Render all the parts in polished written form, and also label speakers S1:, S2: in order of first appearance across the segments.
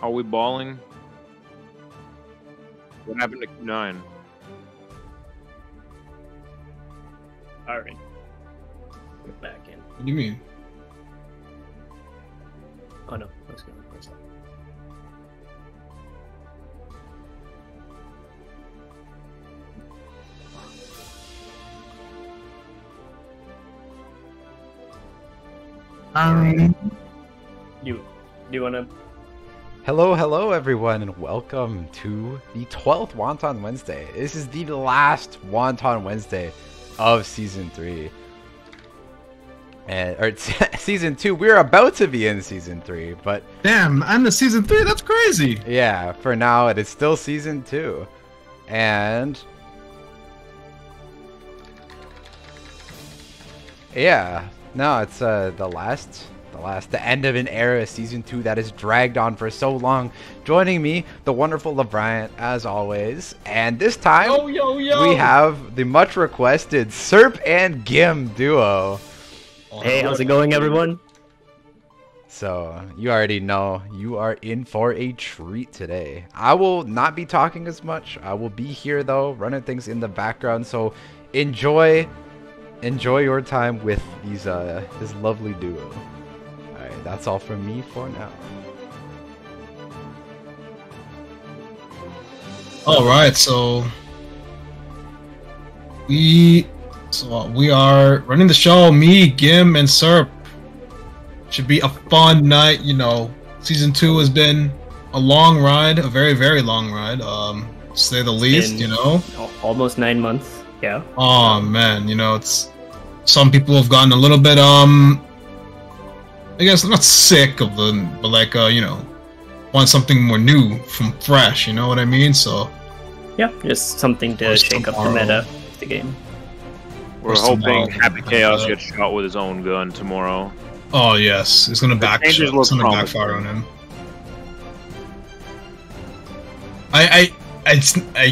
S1: Are we balling? What happened to Q9?
S2: Alright. Get back in.
S3: What do you mean?
S2: Oh no, let's go. Let's go. Do you wanna?
S4: Hello everyone, and welcome to the 12th Wonton Wednesday. This is the last Wonton Wednesday of Season 3. Or Season 2. We're about to be in Season 3, but...
S3: Damn, I'm the Season 3? That's crazy!
S4: Yeah, for now it is still Season 2. And... yeah, no, it's the end of an era, Season 2 that has dragged on for so long. Joining me, the wonderful LeBryant, as always. And this time, we have the much requested Serp and Gim duo.
S2: Hey, how's it going, everyone?
S4: So, you already know, you are in for a treat today. I will not be talking as much. I will be here, though, running things in the background. So, enjoy your time with these this lovely duo. Alright, that's all from me for now.
S3: Alright, so we are running the show, me, Gim, and Serp. Should be a fun night, you know. Season 2 has been a long ride, a very, very long ride, to say the least, you know.
S2: Almost 9 months, yeah.
S3: Oh man, you know, it's some people have gotten a little bit I guess not sick of them, but like you know, want something more new from fresh, you know what I mean? So
S2: yeah, just something to shake up the meta of the game.
S1: We're hoping Happy Chaos gets shot with his own gun tomorrow.
S3: Oh yes, it's gonna backfire on him. I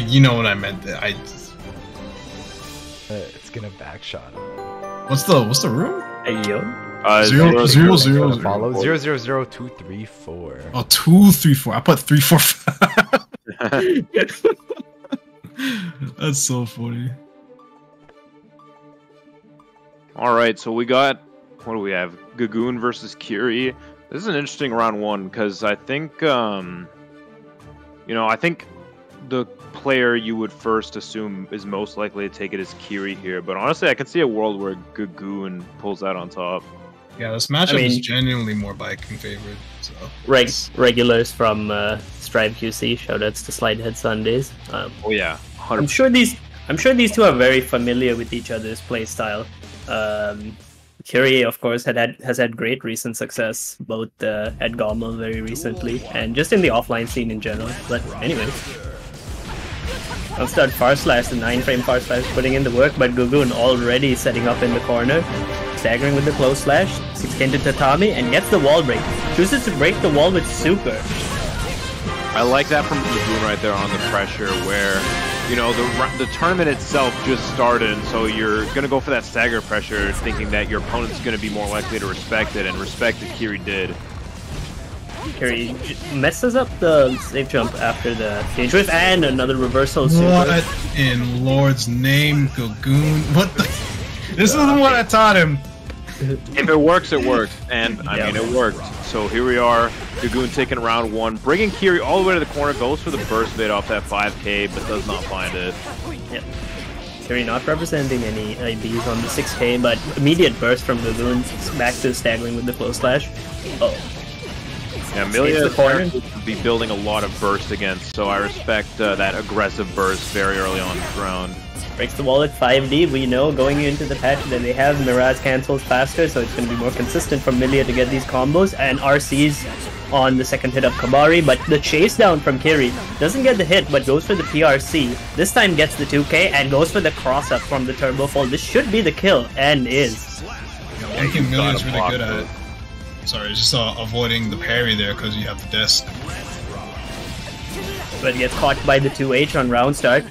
S3: you know what I meant.
S4: It's gonna backshot him.
S3: What's the room?
S2: Hey yo.
S3: 0.
S4: Follow 000234.
S3: Oh, 234. I put 345. That's so funny.
S1: Alright, so we got, what do we have? Gagoon versus Kiri. This is an interesting round one, because I think, you know, I think the player you would first assume is most likely to take it is Kiri here, but honestly, I can see a world where Gagoon pulls out on top.
S3: Yeah, this matchup is genuinely more Viking favored. So
S2: regulars from Strive QC, shoutouts to Slidehead Sundays.
S1: Oh yeah, 100%.
S2: I'm sure these two are very familiar with each other's playstyle. Kiri, of course, has had great recent success, both at Gommel very recently, and just in the offline scene in general. But anyways, I'll start Far Slash, the 9-frame Far Slash, putting in the work, but Gagoon already setting up in the corner, staggering with the close slash, 6K into Tatami, and gets the wall break. Chooses to break the wall with super.
S1: I like that from Gagoon right there on the pressure, where, you know, the tournament itself just started, so you're going to go for that stagger pressure, thinking that your opponent's going to be more likely to respect it, and respect that Kiri did.
S2: Kiri messes up the safe jump after the stage wave, and another reversal super.
S3: What in Lord's name, Gagoon? What the? This isn't what I taught him.
S1: If it works, it works, and I mean, it worked. So here we are, Gagoon taking round one, bringing Kiri all the way to the corner, goes for the burst bait off that 5K, but does not find it.
S2: Yep. Kiri not representing any IBs on the 6K, but immediate burst from Gagoon, back to staggering with the flow slash. Oh.
S1: Yeah, Amelia would be building a lot of burst against, so I respect that aggressive burst very early on in the round.
S2: Breaks the wall at 5D. We know going into the patch that they have Mirage cancels faster, so it's going to be more consistent for Milia to get these combos, and RCs on the second hit of Kabari, but the chase down from Kiri doesn't get the hit, but goes for the PRC. This time gets the 2K and goes for the cross-up from the turbo fall. This should be the kill, and is.
S3: Yeah, one thing Milia's really good at. Sorry, just avoiding the parry there because you have the disc.
S2: But gets caught by the 2H on round start.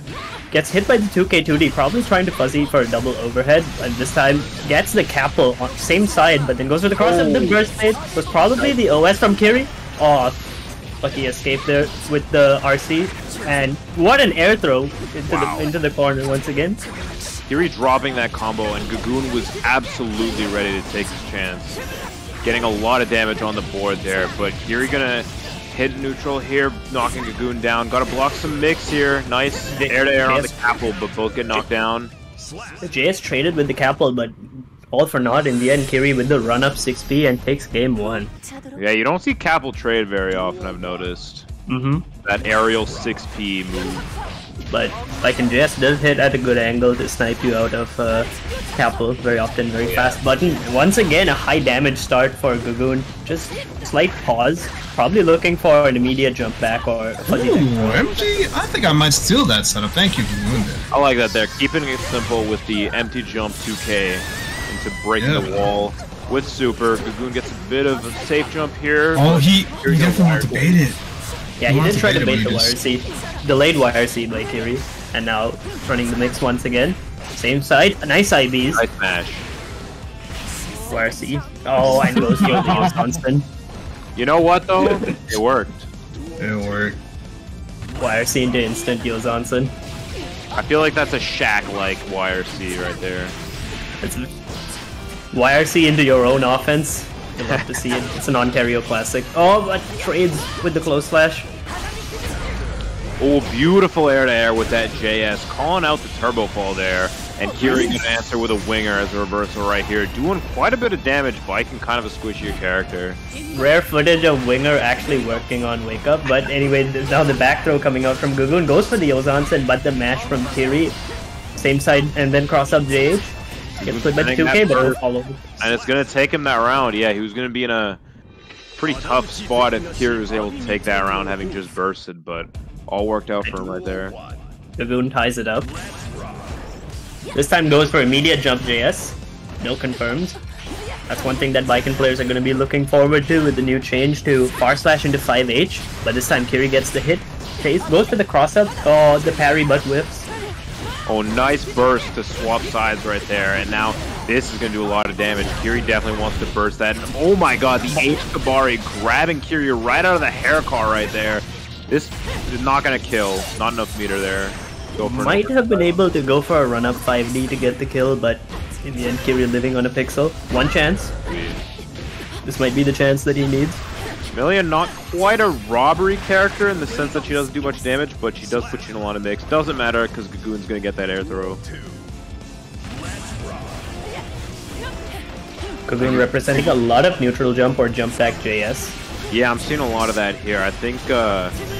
S2: Gets hit by the 2K2D, probably trying to fuzzy for a double overhead, and this time gets the Capel on same side, but then goes for the cross up. The burst fade was probably the OS from Kiri. Oh, Lucky escape there with the RC, and what an air throw into the corner once again.
S1: Kiri dropping that combo, and Gagoon was absolutely ready to take his chance. Getting a lot of damage on the board there, but Kiri gonna hit neutral here, knocking Gagoon down. Gotta block some mix here. Nice air-to-air on the Capel, but both get knocked down.
S2: JS traded with the Capel, but all for naught in the end. Kiri with the run-up 6p and takes game 1.
S1: Yeah, you don't see Capel trade very often, I've noticed. That aerial 6p move.
S2: But like in JS does hit at a good angle to snipe you out of Capel very often, very fast button. Once again, a high damage start for Gagoon. Just slight pause, probably looking for an immediate jump back or fuzzy
S3: Ooh, MG, I think I might steal that setup. Thank you, Gagoon.
S1: I like that there. Keeping it simple with the empty jump 2k into breaking the wall with super. Gagoon gets a bit of a safe jump here.
S3: Oh, he definitely wanted to bait it.
S2: Yeah, he did try to bait the wire seed. Delayed wire seed by Kiri. And now running the mix once again. Same side. Nice IBs.
S1: Nice smash.
S2: Wire seed. Oh, and goes for the constant.
S1: You know what though? It worked.
S3: It worked.
S2: Wire seed into instant Yozansen.
S1: I feel like that's a Shaq-like wire C right there.
S2: It's wire C into your own offense. You'll love to see it. It's an Ontario classic. Oh, but trades with the close flash.
S1: Oh, beautiful air-to-air with that JS. Calling out the turbo fall there. And Kiri gonna answer with a winger as a reversal right here. Doing quite a bit of damage, biking kind of a squishier character.
S2: Rare footage of winger actually working on Wake Up. But anyway, now the back throw coming out from Gagoon goes for the Yozansen, but the mash from Kiri. Same side, and then cross up JH. Gets put by the 2k, but it'll follow.
S1: And it's gonna take him that round. Yeah, he was gonna be in a pretty tough spot if Kiri was able to take that round, having just bursted, but all worked out for him right there.
S2: Gagoon ties it up. This time goes for immediate jump JS. No confirms. That's one thing that Viking players are going to be looking forward to with the new change to far slash into 5H. But this time Kiri gets the hit. Chase goes for the cross up. Oh, the parry but whiffs.
S1: Oh, nice burst to swap sides right there. And now this is going to do a lot of damage. Kiri definitely wants to burst that. And oh my god, the H Kabari grabbing Kiri right out of the hair car right there. This is not going to kill. Not enough meter there.
S2: Might have been able to go for a run up 5D to get the kill, but in the end Kiri living on a pixel. One chance. This might be the chance that he needs.
S1: Million not quite a robbery character in the sense that she doesn't do much damage, but she does put you in a lot of mix. Doesn't matter because Gagoon's going to get that air throw.
S2: Gagoon representing a lot of neutral jump or jump back JS.
S1: Yeah, I'm seeing a lot of that here. I think, you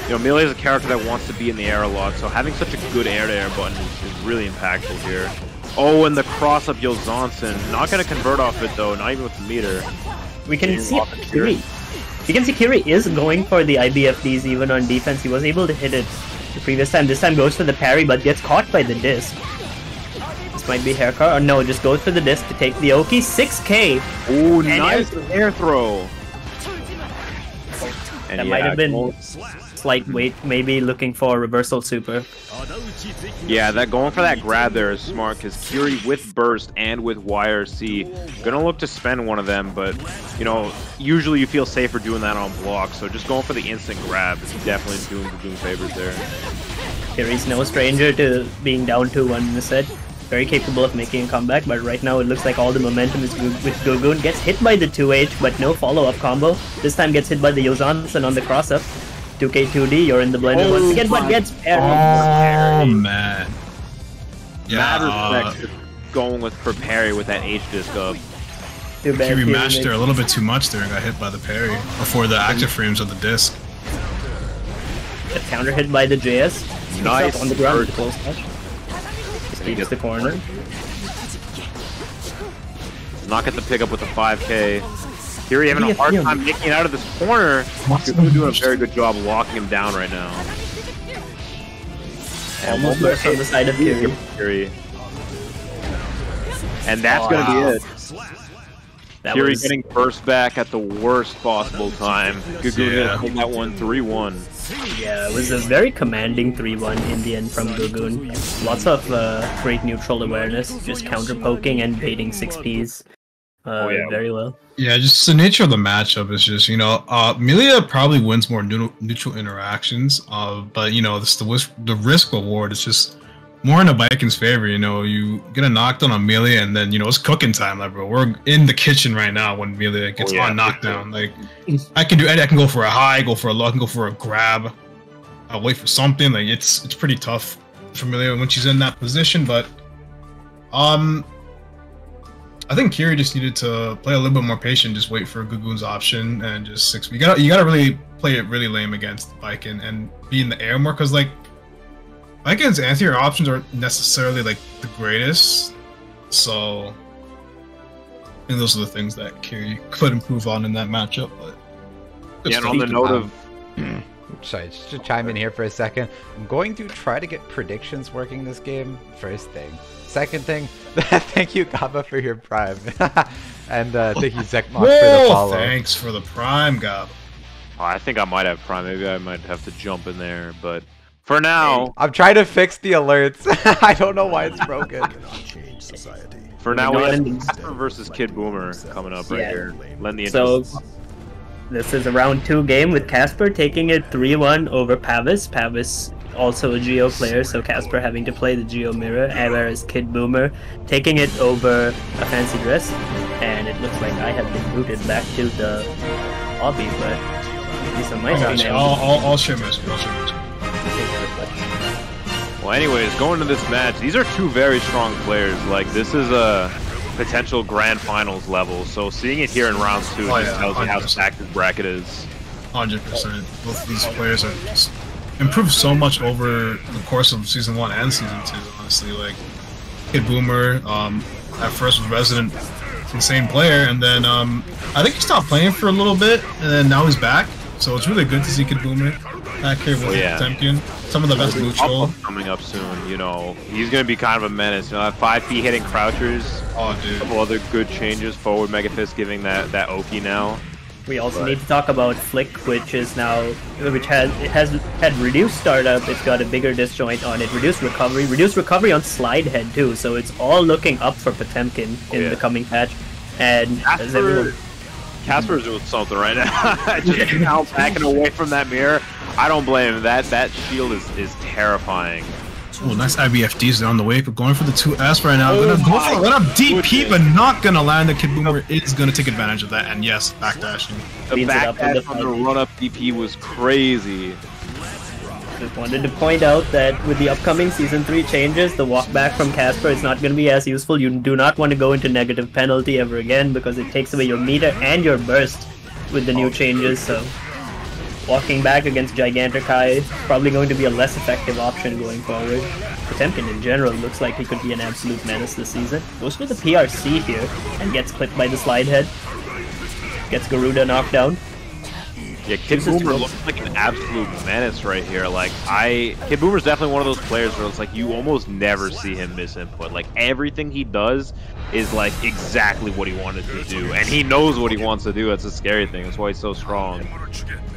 S1: know, Melee is a character that wants to be in the air a lot, so having such a good air-to-air button is really impactful here. Oh, and the cross-up Yozansen. Not going to convert off it, though, not even with the meter.
S2: We can see Kiri. You can see Kiri is going for the IBFDs even on defense. He was able to hit it the previous time. This time goes for the parry, but gets caught by the disc. This might be hair car. Or no, just goes for the disc to take the Oki. 6k.
S1: Oh, nice air throw. And
S2: that might have been slight weight, maybe looking for a reversal super.
S1: Yeah, that going for that grab there is smart because Kiri with burst and with wire C gonna look to spend one of them, but you know, usually you feel safer doing that on block, so just going for the instant grab is definitely doing favors there.
S2: Kiri's no stranger to being down 2-1 in the set. Very capable of making a comeback, but right now it looks like all the momentum is with Gagoon. Gets hit by the 2H, but no follow-up combo. This time gets hit by the Yozansen on the cross-up. 2K 2D, you're in the blender once again, but gets parried.
S3: Oh, man.
S1: Yeah, mad respect going with for parry with that H disc up.
S3: Too bad Kiri mashed her a little bit too much there and got hit by the parry before the active frames of the disc.
S2: Gets counter hit by the JS.
S1: Nice.
S2: On the ground with the close touch. Keeps the corner.
S1: Not get the pickup with the 5k. Kiri having a hard time making it out of this corner. Gagoon doing a very good job locking him down right now.
S2: Almost burst on the side of Kiri.
S1: And that's gonna be it. Kiri getting burst back at the worst possible time. Gagoon gonna hold that one 3-1.
S2: Yeah, it was a very commanding 3-1 in the end from Gagoon. Lots of great neutral awareness, just counter poking and baiting 6Ps. very well.
S3: Yeah, just the nature of the matchup is just, Melia probably wins more neutral interactions, but, the risk reward is just more in the Vikings' favor. You get a knockdown on Melia, and then, it's cooking time, like, bro. We're in the kitchen right now when Melia gets on knockdown. Like, I can do anything. I can go for a high, go for a low, I can go for a grab. I'll wait for something. Like, it's pretty tough for Melia when she's in that position, but, I think Kiri just needed to play a little bit more patient, just wait for Gugun's option, and just you gotta really play it really lame against Viking and be in the air more, because like Viking's anti-air options aren't necessarily like the greatest, so I think those are the things that Kiri could improve on in that matchup. But
S1: yeah, and on the note of
S4: sorry, just to chime in here for a second, I'm going to try to get predictions working this game. First thing. Second thing, thank you, Gaba, for your prime. And thank you, Zekmok, for the follow.
S3: Thanks for the prime, Gaba.
S1: Oh, I think I might have prime. Maybe I might have to jump in there, but for now...
S4: I'm trying to fix the alerts. I don't know why it's broken.
S1: For now, we have Casper versus Kid Boomer coming up right here. Lend the interest.
S2: So, this is a round 2 game with Casper taking it 3-1 over Pavis. Pavis also a Geo player, so Casper having to play the Geo mirror, whereas Kid Boomer taking it over a fancy dress. And it looks like I have been booted back to the lobby, but at least on my screen.
S3: I'll share my screen.
S1: Well, anyways, going to this match, these are two very strong players. Like, this is a potential grand finals level, so seeing it here in round 2 just tells you how stacked this bracket is.
S3: 100%. Both of these players are just improved so much over the course of Season 1 and Season 2, honestly. Like, Kid Boomer, at first was resident insane player, and then I think he stopped playing for a little bit, and then now he's back. So it's really good to see Kid Boomer back here with Potemkin. Some of the best neutral.
S1: Coming up soon, he's going to be kind of a menace. 5P hitting crouchers.
S3: Oh, dude.
S1: A couple other good changes. Forward Mega Fist giving that Oki now.
S2: We also need to talk about Flick, which has had reduced startup. It's got a bigger disjoint on it, reduced recovery on slide head too. So it's all looking up for Potemkin in the coming patch. And
S1: Casper's doing something right now. Just now backing away from that mirror. I don't blame him. That shield is terrifying.
S3: Oh, nice IBFDs. They're on the way, but going for the 2S right now. Gonna go for let up DP, but not gonna land. The Kid Boomer is gonna take advantage of that, and yes, backdashing.
S1: The backdash on the run-up DP was crazy.
S2: Just wanted to point out that with the upcoming Season 3 changes, the walk back from Casper is not going to be as useful. You do not want to go into negative penalty ever again, because it takes away your meter and your burst with the new changes, so walking back against Gigantic is probably going to be a less effective option going forward. Potemkin in general looks like he could be an absolute menace this season. Goes for the PRC here and gets clipped by the slide head. Gets Garuda knocked down.
S1: Yeah, Kid Boomer looks like an absolute menace right here. Like, Kid Boomer's definitely one of those players where it's like you almost never see him miss input. Like, everything he does is like exactly what he wanted to do, and he knows what he wants to do. That's a scary thing. That's why he's so strong.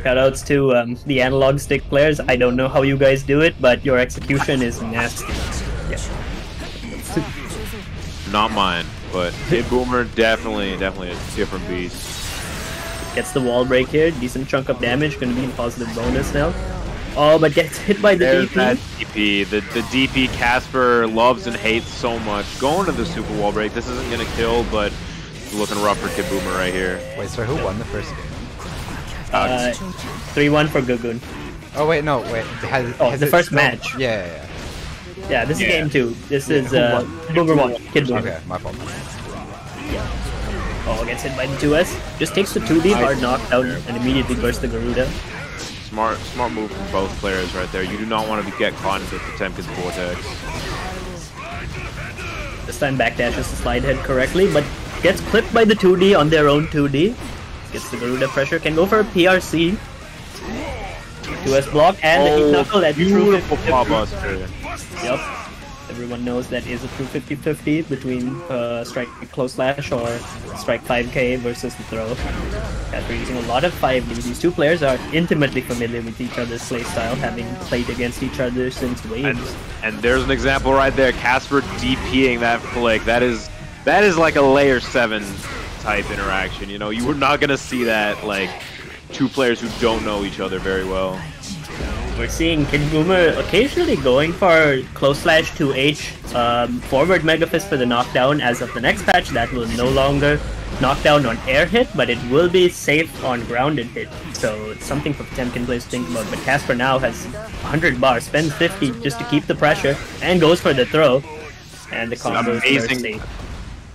S2: Shoutouts to the analog stick players. I don't know how you guys do it, but your execution is nasty. Yeah.
S1: Not mine, but Kid Boomer definitely a different beast.
S2: Gets the wall break here, decent chunk of damage, gonna be a positive bonus now. Oh, but gets hit by the DP.
S1: That DP. The DP Casper loves and hates so much. Going to the super wall break. This isn't gonna kill, but it's looking rough for Kid Boomer right here.
S4: Wait, so who won the first game?
S2: 3-1 for Gugun.
S4: Oh wait, no, wait. Has
S2: the first match.
S4: Yeah.
S2: Yeah, this is game 2. This is Boomer 1. Kid Boomer.
S4: Okay, my fault.
S2: Yeah. Oh, gets hit by the 2S. Just takes the 2D hard knockdown and immediately bursts the Garuda.
S1: Smart move from both players right there. You do not want to get caught into Potemkin's vortex.
S2: This time backdashes the slide head correctly, but gets clipped by the 2D on their own 2D. Gets the Garuda pressure, can go for a PRC. 2S block and the heat knuckle at
S1: beautiful pop buster.
S2: Yep. Everyone knows that is a true 50-50 between strike close slash or strike 5k versus the throw. Casper using a lot of 5D. These two players are intimately familiar with each other's playstyle, having played against each other since waves.
S1: And there's an example right there. Casper DPing that flick. That is like a layer 7 type interaction. You know, you were not gonna see that like two players who don't know each other very well.
S2: We're seeing Kid Boomer occasionally going for close slash 2H forward Mega Fist for the knockdown. As of the next patch, that will no longer knock down on air hit, but it will be safe on grounded hit. So it's something for Potemkin players to think about. But Casper now has 100 bars, spends 50 just to keep the pressure, and goes for the throw. And the combo is mercy.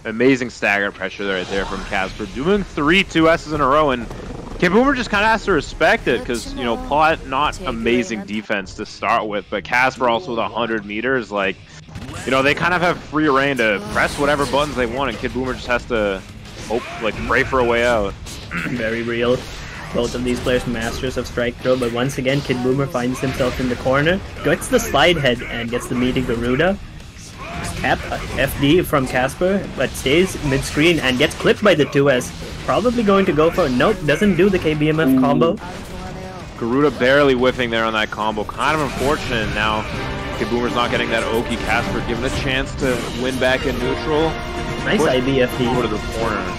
S1: Amazing stagger pressure right there from Casper, doing 3 2S's in a row, and Kid Boomer just kind of has to respect it because, you know, Plot, not amazing defense to start with, but Casper also with 100 meters, like, you know, they kind of have free reign to press whatever buttons they want, and Kid Boomer just has to hope, like, pray for a way out.
S2: Very real. Both of these players masters of strike throw, but once again, Kid Boomer finds himself in the corner, gets the slide head, and gets the meaty Garuda. Cap FD from Casper, but stays mid-screen and gets clipped by the 2S. Probably going to go for nope, doesn't do the KBMF combo.
S1: Garuda barely whiffing there on that combo. Kind of unfortunate. Now Kid Boomer's not getting that Oki. Casper given a chance to win back in neutral.
S2: Nice IBFD.
S1: Go to the corner.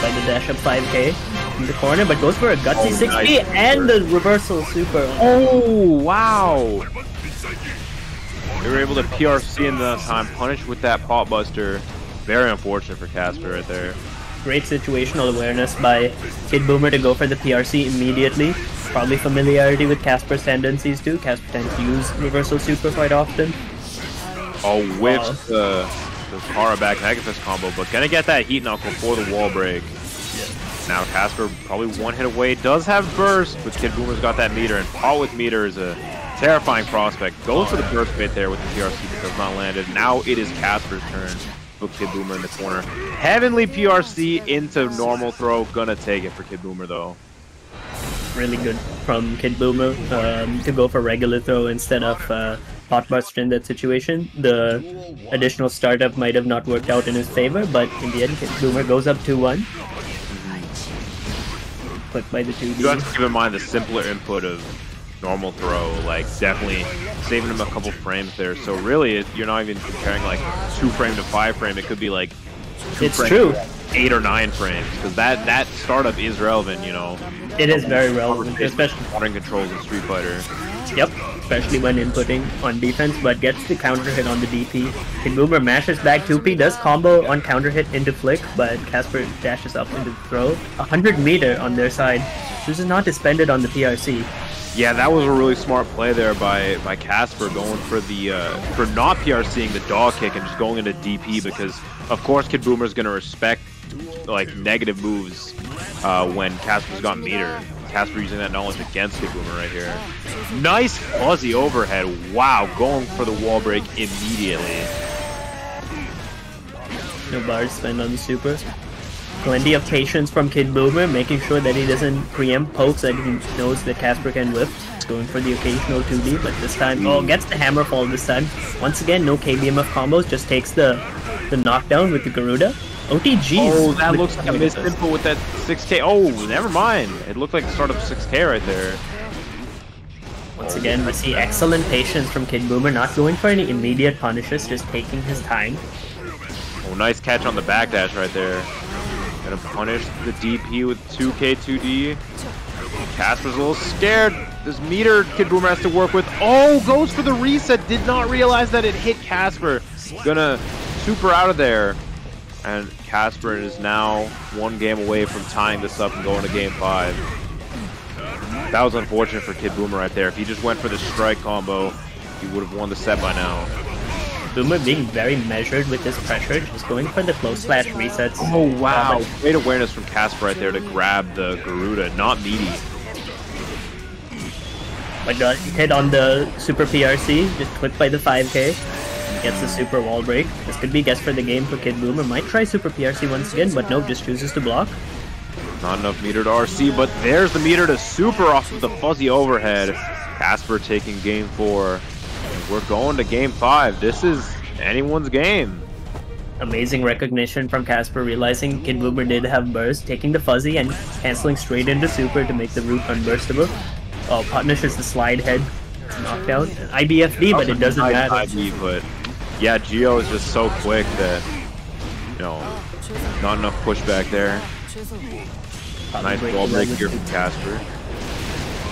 S2: By the dash up 5k in the corner, but goes for a gutsy 60 nice and the reversal super.
S1: Oh wow! They were able to PRC in the time, punish with that pot buster. Very unfortunate for Casper right there.
S2: Great situational awareness by Kid Boomer to go for the PRC immediately. Probably familiarity with Casper's tendencies too. Casper tends to use reversal super quite often.
S1: Oh, whips the Kara back Megafist combo, but gonna get that heat knuckle for the wall break. Yeah. Now Casper probably one hit away. Does have burst, but Kid Boomer's got that meter, and Pot with meter is a terrifying prospect. Goes for the burst bait there with the PRC, but does not land it. Now it is Casper's turn. Put Kid Boomer in the corner. Heavenly PRC into normal throw. Gonna take it for Kid Boomer though.
S2: Really good from Kid Boomer to go for regular throw instead of pot buster in that situation. The additional startup might have not worked out in his favor, but in the end, Kid Boomer goes up 2-1. Clicked by the 2D.
S1: You have to keep in mind the simpler input of normal throw, like definitely saving him a couple frames there. So really, you're not even comparing like 2 frame to 5 frame. It could be like
S2: it's true
S1: 8 or 9 frames because that startup is relevant, you know.
S2: It is very relevant, especially
S1: watering controls in Street Fighter.
S2: Yep, especially when inputting on defense, but gets the counter hit on the DP. Kid Boomer mashes back 2P, does combo on counter hit into flick, but Casper dashes up into the throw. 100 meter on their side. This is not suspended on the PRC.
S1: Yeah, that was a really smart play there by Casper, going for the for not PRCing the dog kick and just going into DP, because of course Kid Boomer's gonna respect like negative moves when Casper's got meter. Casper using that knowledge against Kid Boomer right here. Nice fuzzy overhead. Wow, going for the wall break immediately.
S2: No bars spent on the super. Plenty of patience from Kid Boomer, making sure that he doesn't preempt pokes that he knows that Casper can whip. He's going for the occasional 2D, but this time, gets the hammer fall this time. Once again, no KBMF combos, just takes the knockdown with the Garuda. OTG.
S1: Oh, that looks like a missed input with that 6K. Oh, never mind. It looked like the start of 6K right there.
S2: Once again, we see excellent patience from Kid Boomer, not going for any immediate punishes, just taking his time.
S1: Oh, nice catch on the backdash right there. Gonna punish the DP with 2K 2D. Casper's a little scared. This meter Kid Boomer has to work with. Oh, goes for the reset. Did not realize that it hit Casper. Gonna super out of there. And Casper is now 1 game away from tying this up and going to game 5. That was unfortunate for Kid Boomer right there. If he just went for the strike combo, he would have won the set by now.
S2: Boomer being very measured with this pressure, just going for the close slash resets.
S1: Oh wow, great awareness from Casper right there to grab the Garuda, not meaty.
S2: But got hit on the super PRC, just clipped by the 5K. Gets the super wall break. This could be guess for the game for Kid Boomer. Might try super PRC once again, but nope, just chooses to block.
S1: Not enough meter to RC, but there's the meter to super off of the fuzzy overhead. Casper taking game 4. We're going to game 5. This is anyone's game.
S2: Amazing recognition from Casper, realizing Kid Boomer did have burst, taking the fuzzy and canceling straight into super to make the route unburstable. Oh, punishes the slide head knockdown. IBFD, but it doesn't matter.
S1: IB, but yeah, Geo is just so quick that, you know, not enough pushback there. Nice wall break here from Casper.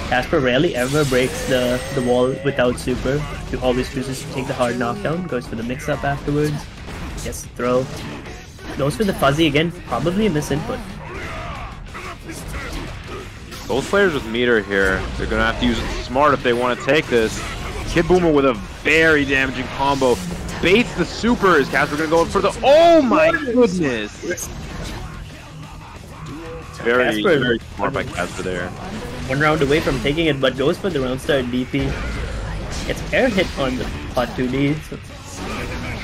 S2: Casper rarely ever breaks the wall without super. He always chooses to take the hard knockdown, goes for the mix-up afterwards, gets the throw. Goes for the fuzzy again, probably a misinput.
S1: Both players with meter here, they're going to have to use it smart if they want to take this. Kid Boomer with a very damaging combo. Baits the super. Is Casper going to go for the... Oh my goodness! Very, very smart by Casper there.
S2: One round away from taking it, but goes for the round start DP. Gets air hit on the pot 2D.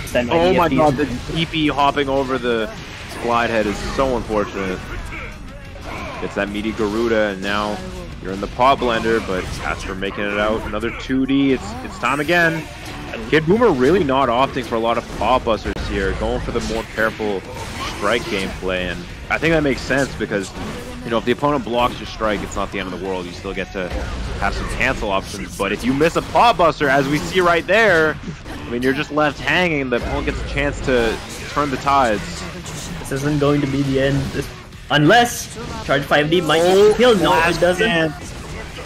S2: So
S1: oh my god, the DP hopping over the glide head is so unfortunate. Gets that meaty Garuda, and now you're in the pot blender, but Casper making it out. Another 2D, it's time again. Kid Boomer really not opting for a lot of pot busters here, going for the more careful strike gameplay, and I think that makes sense because, you know, if the opponent blocks your strike, it's not the end of the world. You still get to have some cancel options, but if you miss a pot buster, as we see right there, I mean, you're just left hanging, the opponent gets a chance to turn the tides.
S2: This isn't going to be the end. Unless Charge 5D might get killed. No, it doesn't.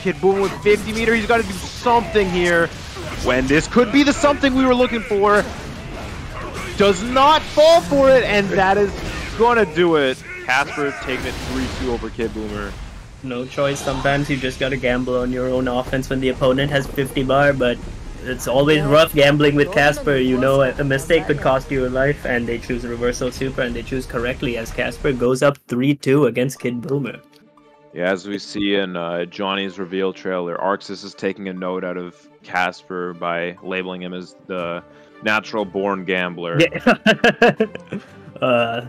S1: Kid Boomer with 50 meter. He's got to do something here. When this could be the something we were looking for. Does not fall for it, and that is gonna do it. Casper taking it 3-2 over Kid Boomer.
S2: No choice. Sometimes you just gotta gamble on your own offense when the opponent has 50 bar, but it's always rough gambling with Casper. You know, a mistake could cost you your life, and they choose reversal super, and they choose correctly as Casper goes up 3-2 against Kid Boomer.
S1: Yeah, as we see in Johnny's reveal trailer, Arxis is taking a note out of Casper by labeling him as the natural-born gambler.
S2: Yeah.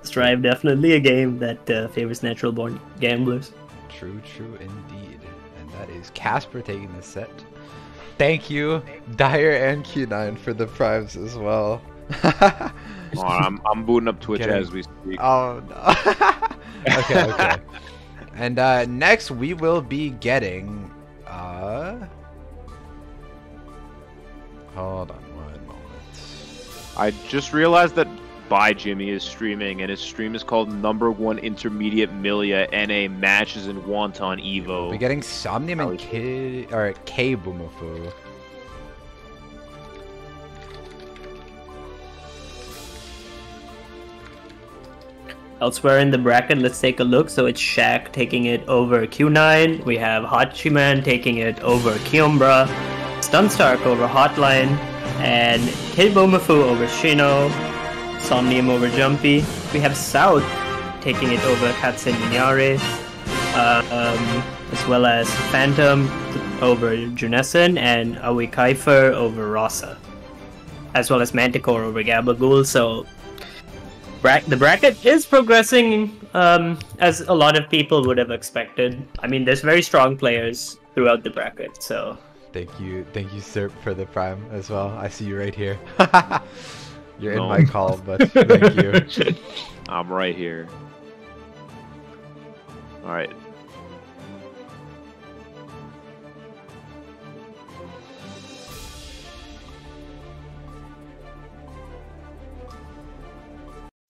S2: Strive definitely a game that favors natural-born gamblers.
S4: True indeed. And that is Casper taking the set. Thank you, Dyer and Q9 for the primes as well.
S1: Oh, I'm booting up Twitch as we speak.
S4: Oh no. Okay. And next we will be getting hold on one moment.
S1: I just realized that By Jimmy is streaming, and his stream is called #1 Intermediate Milia NA Matches in Wonton Evo.
S4: We're getting Somnium and K Boomafu.
S2: Elsewhere in the bracket, let's take a look. So it's Shaq taking it over Q9. We have Hachiman taking it over Kiombra. Stunstark over Hotline. And Kid Boomafu over Shino. Somnium over Jumpy. We have South taking it over Katsen Minyare. As well as Phantom over Junessen. And Aoi Kaifer over Rasa. As well as Manticore over Gabagool. So the bracket is progressing as a lot of people would have expected. I mean, there's very strong players throughout the bracket, so...
S4: Thank you, Serp, for the prime as well. I see you right here. You're in my call, but thank you.
S1: I'm right here. Alright.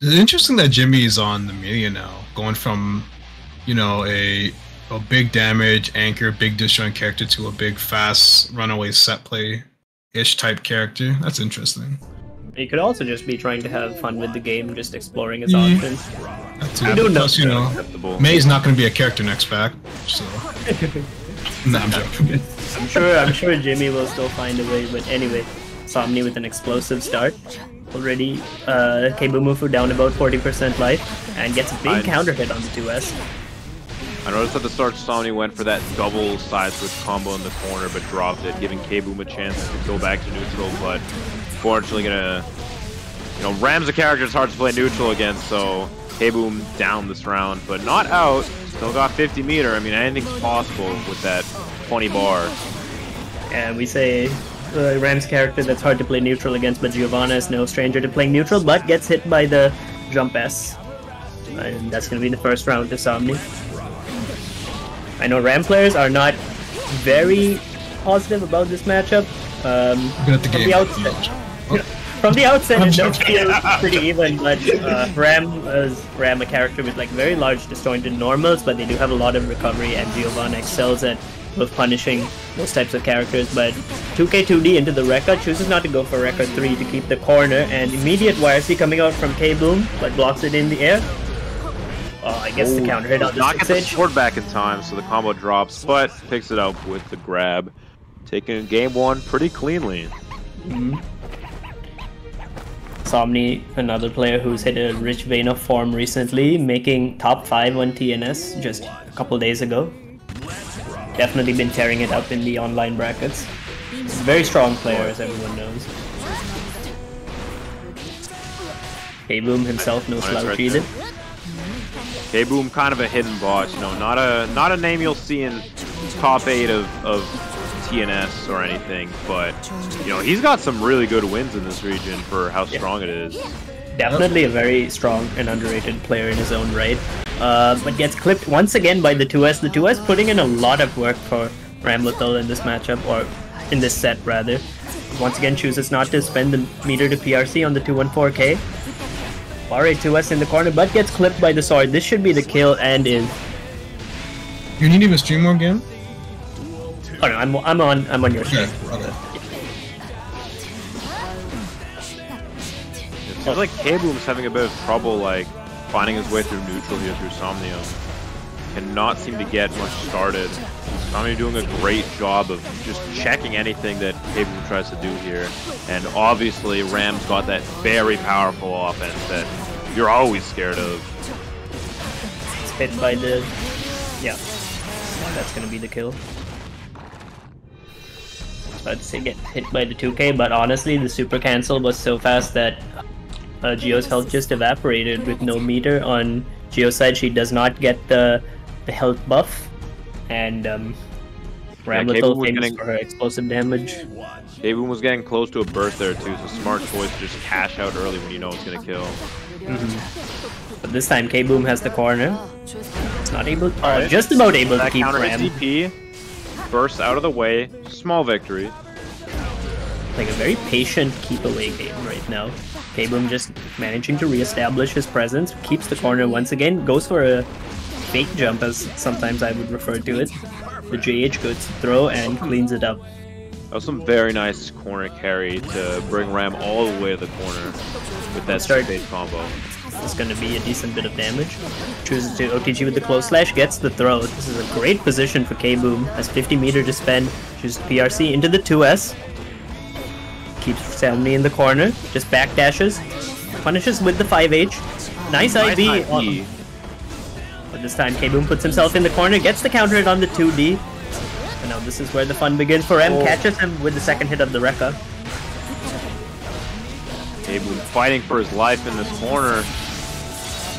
S3: It's interesting that Jimmy's on the Amelia now, going from, you know, a big damage, anchor, big disjoint character to a big, fast, runaway set play-ish type character. That's interesting.
S2: He could also just be trying to have fun with the game, just exploring his options.
S3: I don't know. Plus, you know, May's not going to be a character next pack, so... No, I'm joking.
S2: I'm sure Jimmy will still find a way, but anyway, Somni with an explosive start. Already, K-Boomufu down about 40% life, and gets a big counter hit on the 2S.
S1: I noticed at the start Somni went for that double side switch combo in the corner, but dropped it, giving K-Boom a chance to go back to neutral, but fortunately gonna... You know, Ram's a character it's hard to play neutral against, so K-Boom down this round, but not out. Still got 50 meter. I mean, anything's possible with that 20 bar.
S2: And we say Ram's character that's hard to play neutral against, but Giovanna is no stranger to playing neutral, but gets hit by the jump S. And that's going to be the first round to Somni. I know Ram players are not very positive about this matchup.
S3: Good at the game.
S2: From the outset, it does feel pretty even, but Ram is a character with like very large disjointed normals, but they do have a lot of recovery, and Giovanna excels at both punishing those types of characters. But 2K2D into the Rekka, chooses not to go for Rekka 3 to keep the corner, and immediate YRC coming out from K-Boom, but blocks it in the air. Oh, I guess the counter hit on the
S1: not get the
S2: 6-inch.
S1: sword back in time, so the combo drops, but picks it up with the grab, taking game 1 pretty cleanly.
S2: Somni, another player who's hit a rich vein of form recently, making top 5 on TNS just a couple days ago. Definitely been tearing it up in the online brackets. Very strong player, as everyone knows. K-Boom himself, no slouch either.
S1: K-Boom, kind of a hidden boss, you know, not a name you'll see in top 8 of TNS or anything, but you know, he's got some really good wins in this region for how strong it is.
S2: Definitely a very strong and underrated player in his own right, but gets clipped once again by the 2S. The 2S putting in a lot of work for Ramlethal in this matchup, or in this set rather. Once again chooses not to spend the meter to PRC on the 214K. Alright, 2S in the corner, but gets clipped by the sword. This should be the kill, and is.
S3: You need to stream more game?
S2: Oh no, I'm on your stream.
S3: Okay.
S1: It seems like K-Boom's having a bit of trouble, like, finding his way through neutral here through Somnium. Cannot seem to get much started. Somnium doing a great job of just checking anything that K-Boom tries to do here. And obviously, Ram's got that very powerful offense that you're always scared of.
S2: It's hit by the... Yeah. That's gonna be the kill. I'd say get hit by the 2K, but honestly the super cancel was so fast that Geo's health just evaporated with no meter. On Geo's side, she does not get the health buff, and Ramlethal famous for her explosive damage.
S1: K-Boom was getting close to a burst there too, so smart choice to just cash out early when you know it's gonna kill.
S2: But this time K-Boom has the corner. It's not able, just about able to keep Ram.
S1: DP. Bursts out of the way, small victory.
S2: Like a very patient keep away game right now. K-Boom just managing to re-establish his presence, keeps the corner once again, goes for a fake jump as sometimes I would refer to it. The JH goes to throw and cleans it up.
S1: That was some very nice corner carry to bring Ram all the way to the corner with that straight combo.
S2: It's going to be a decent bit of damage. Chooses to OTG with the close slash, gets the throw. This is a great position for K-Boom. Has 50 meter to spend. Chooses PRC into the 2S. Keeps Selmy in the corner. Just backdashes. Punishes with the 5H. Nice IV. But this time K-Boom puts himself in the corner. Gets the counter hit on the 2D. And now this is where the fun begins for M. Catches him with the second hit of the Rekka.
S1: K-Boom fighting for his life in this corner.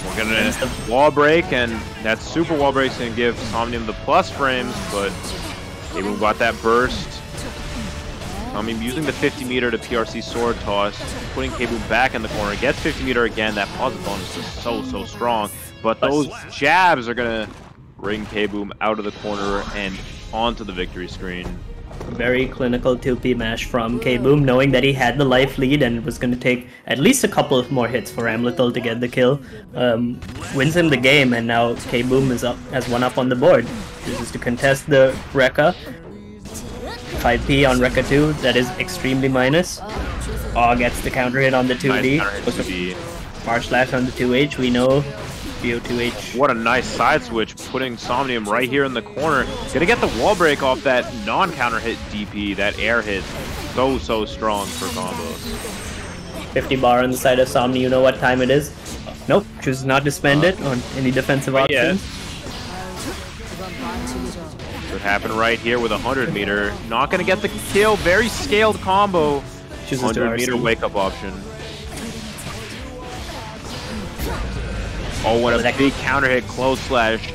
S1: We're gonna wall break, and that super wall break's gonna give Somnium the plus frames, but K-Boom got that burst. Somnium using the 50 meter to PRC sword toss, putting K-Boom back in the corner. Gets 50 meter again. That positive bonus is so strong, but those jabs are gonna bring K-Boom out of the corner and onto the victory screen.
S2: Very clinical 2P mash from K-Boom, knowing that he had the life lead and it was going to take at least a couple of more hits for Ramlethal to get the kill. Wins him the game, and now K-Boom is up, has one up on the board. Chooses to contest the Rekka. 5P on Rekka 2, that is extremely minus. Gets the counter hit on the 2D. Smart slash on the 2H, we know. Go2H.
S1: What a nice side switch, putting Somnium right here in the corner. Gonna get the wall break off that non-counter hit DP, that air hit. So strong for combos.
S2: 50 bar on the side of Somni, you know what time it is. Nope, chooses not to spend it on any defensive options.
S1: Could happen right here with 100 meter. Not gonna get the kill, very scaled combo. 100 meter wake up option. Oh, what a big counter hit close slash.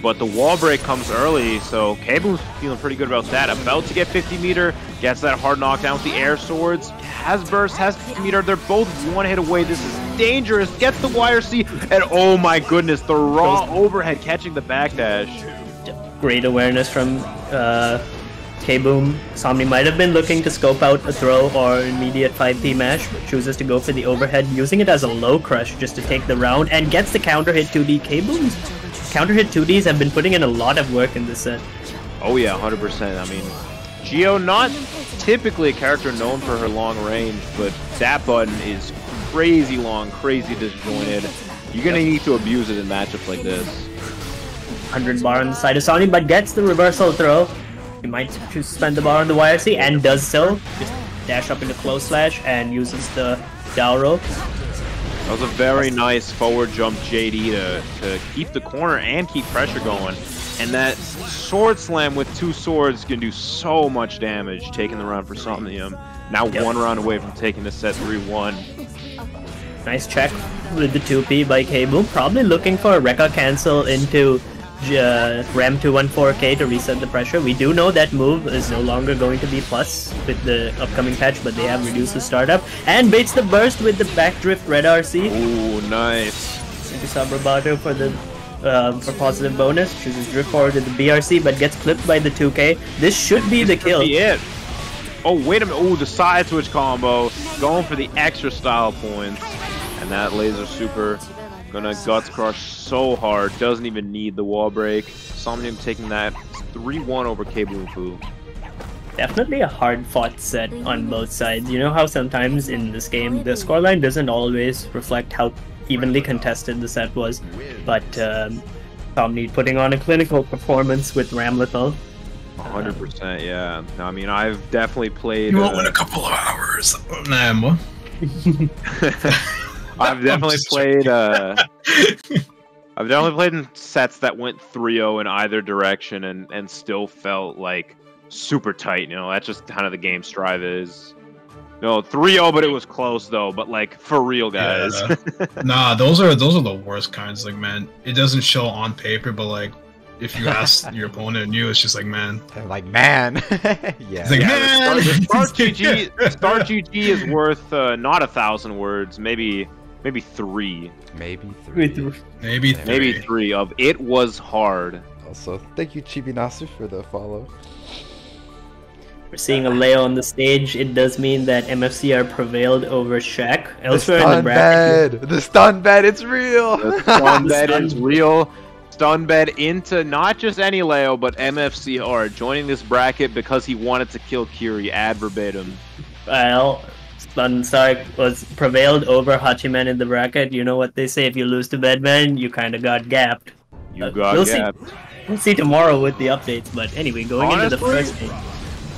S1: But the wall break comes early, so K-Boom's feeling pretty good about that. About to get 50 meter, gets that hard knockdown with the air swords. Has burst, has 50 meter. They're both one hit away. This is dangerous. Gets the YRC, and oh my goodness, the raw overhead catching the backdash.
S2: Great awareness from K-Boom, Somni might have been looking to scope out a throw or immediate 5P mash, but chooses to go for the overhead, using it as a low crush just to take the round, and gets the counter hit 2D. K-Boom's counter hit 2Ds have been putting in a lot of work in this set.
S1: Oh yeah, 100%. I mean, Geo, not typically a character known for her long range, but that button is crazy long, crazy disjointed. You're gonna need to abuse it in matchups like this.
S2: 100 bar on the side of Somni, but gets the reversal throw. He might choose to spend the bar on the YRC, and does so. Just dash up into close slash and uses the down roll.
S1: That was a very nice forward jump JD to keep the corner and keep pressure going. And that sword slam with 2 swords can do so much damage, taking the round for Somnium. Now 1 round away from taking the set 3-1.
S2: Nice check with the 2P by K-Boom. Probably looking for a Rekka cancel into Ram 214K to reset the pressure. We do know that move is no longer going to be plus with the upcoming patch, but they have reduced the startup. And baits the burst with the backdrift red RC.
S1: Ooh, nice.
S2: Into Sabrabato for the for positive bonus. Chooses drift forward to the BRC, but gets clipped by the 2K. This should be the kill.
S1: Be it. Oh, wait a minute. Ooh, the side switch combo. Going for the extra style points. And that laser super gonna guts crush so hard. Doesn't even need the wall break. Somnium taking that 3-1 over K-Boom Fu.
S2: Definitely a hard fought set on both sides. You know how sometimes in this game the scoreline doesn't always reflect how evenly contested the set was, but Somni putting on a clinical performance with Ram Lethal.
S1: 100%, yeah. I mean, I've definitely played.
S3: You won't in a couple of hours. Nah, more.
S1: I've definitely played. I've definitely played in sets that went 3-0 in either direction and still felt like super tight. You know, that's just kind of the game strive is. No, 3-0, but it was close though. But like for real, guys.
S3: Yeah. Nah, those are the worst kinds. Like, man, it doesn't show on paper, but like if you ask your opponent and you, it's just like, man.
S4: Like, man. Yeah.
S3: It's like, man.
S1: The start GG is worth not 1,000 words, maybe 3.
S4: Maybe 3.
S3: Maybe
S1: 3 of it was hard.
S4: Also, thank you Chibinasu for the follow.
S2: We're seeing a Leo on the stage. It does mean that MFCR prevailed over Shaq. Elsewhere in the bracket,
S4: the stun bed, it's real.
S1: The stun bed is real. Stun bed into not just any Leo, but MFCR joining this bracket because he wanted to kill Kiri ad verbatim.
S2: Well, Sunstar was prevailed over Hachiman in the bracket. You know what they say: if you lose to Bedman, you kind of got gapped.
S1: You got gapped.
S2: We'll see tomorrow with the updates. But anyway, going into the first game.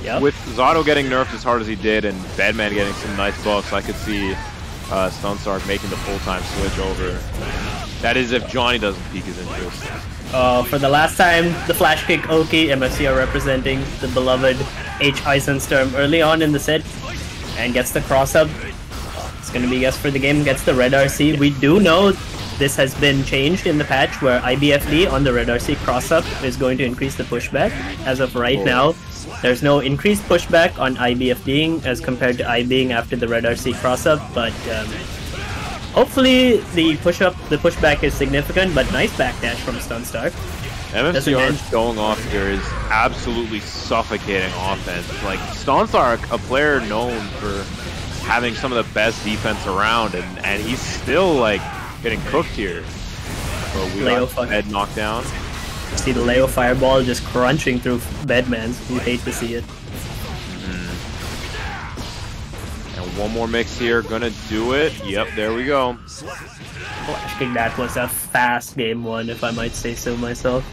S2: Yep.
S1: With Zato getting nerfed as hard as he did and Bedman getting some nice buffs, I could see Sunstar making the full-time switch over. That is if Johnny doesn't pique his interest.
S2: For the last time, the Flash Kick Oki, MFCR representing the beloved H. Eisensturm early on in the set, and gets the cross-up. It's going to be guess for the game, gets the red RC. We do know this has been changed in the patch where IBFD on the red RC cross-up is going to increase the pushback. As of right now, there's no increased pushback on IBFDing as compared to IBing after the red RC cross-up, but hopefully the pushback is significant, but nice backdash from Sunstar.
S1: MFCR's going off here is absolutely suffocating offense. Like, Sunstar, a player known for having some of the best defense around, and he's still, like, getting cooked here. So we got Bed knocked down.
S2: See the Leo Fireball just crunching through Bedmans. You hate to see it.
S1: And one more mix here, gonna do it. Yep, there we go.
S2: Flash Kick, that was a fast game one, if I might say so myself.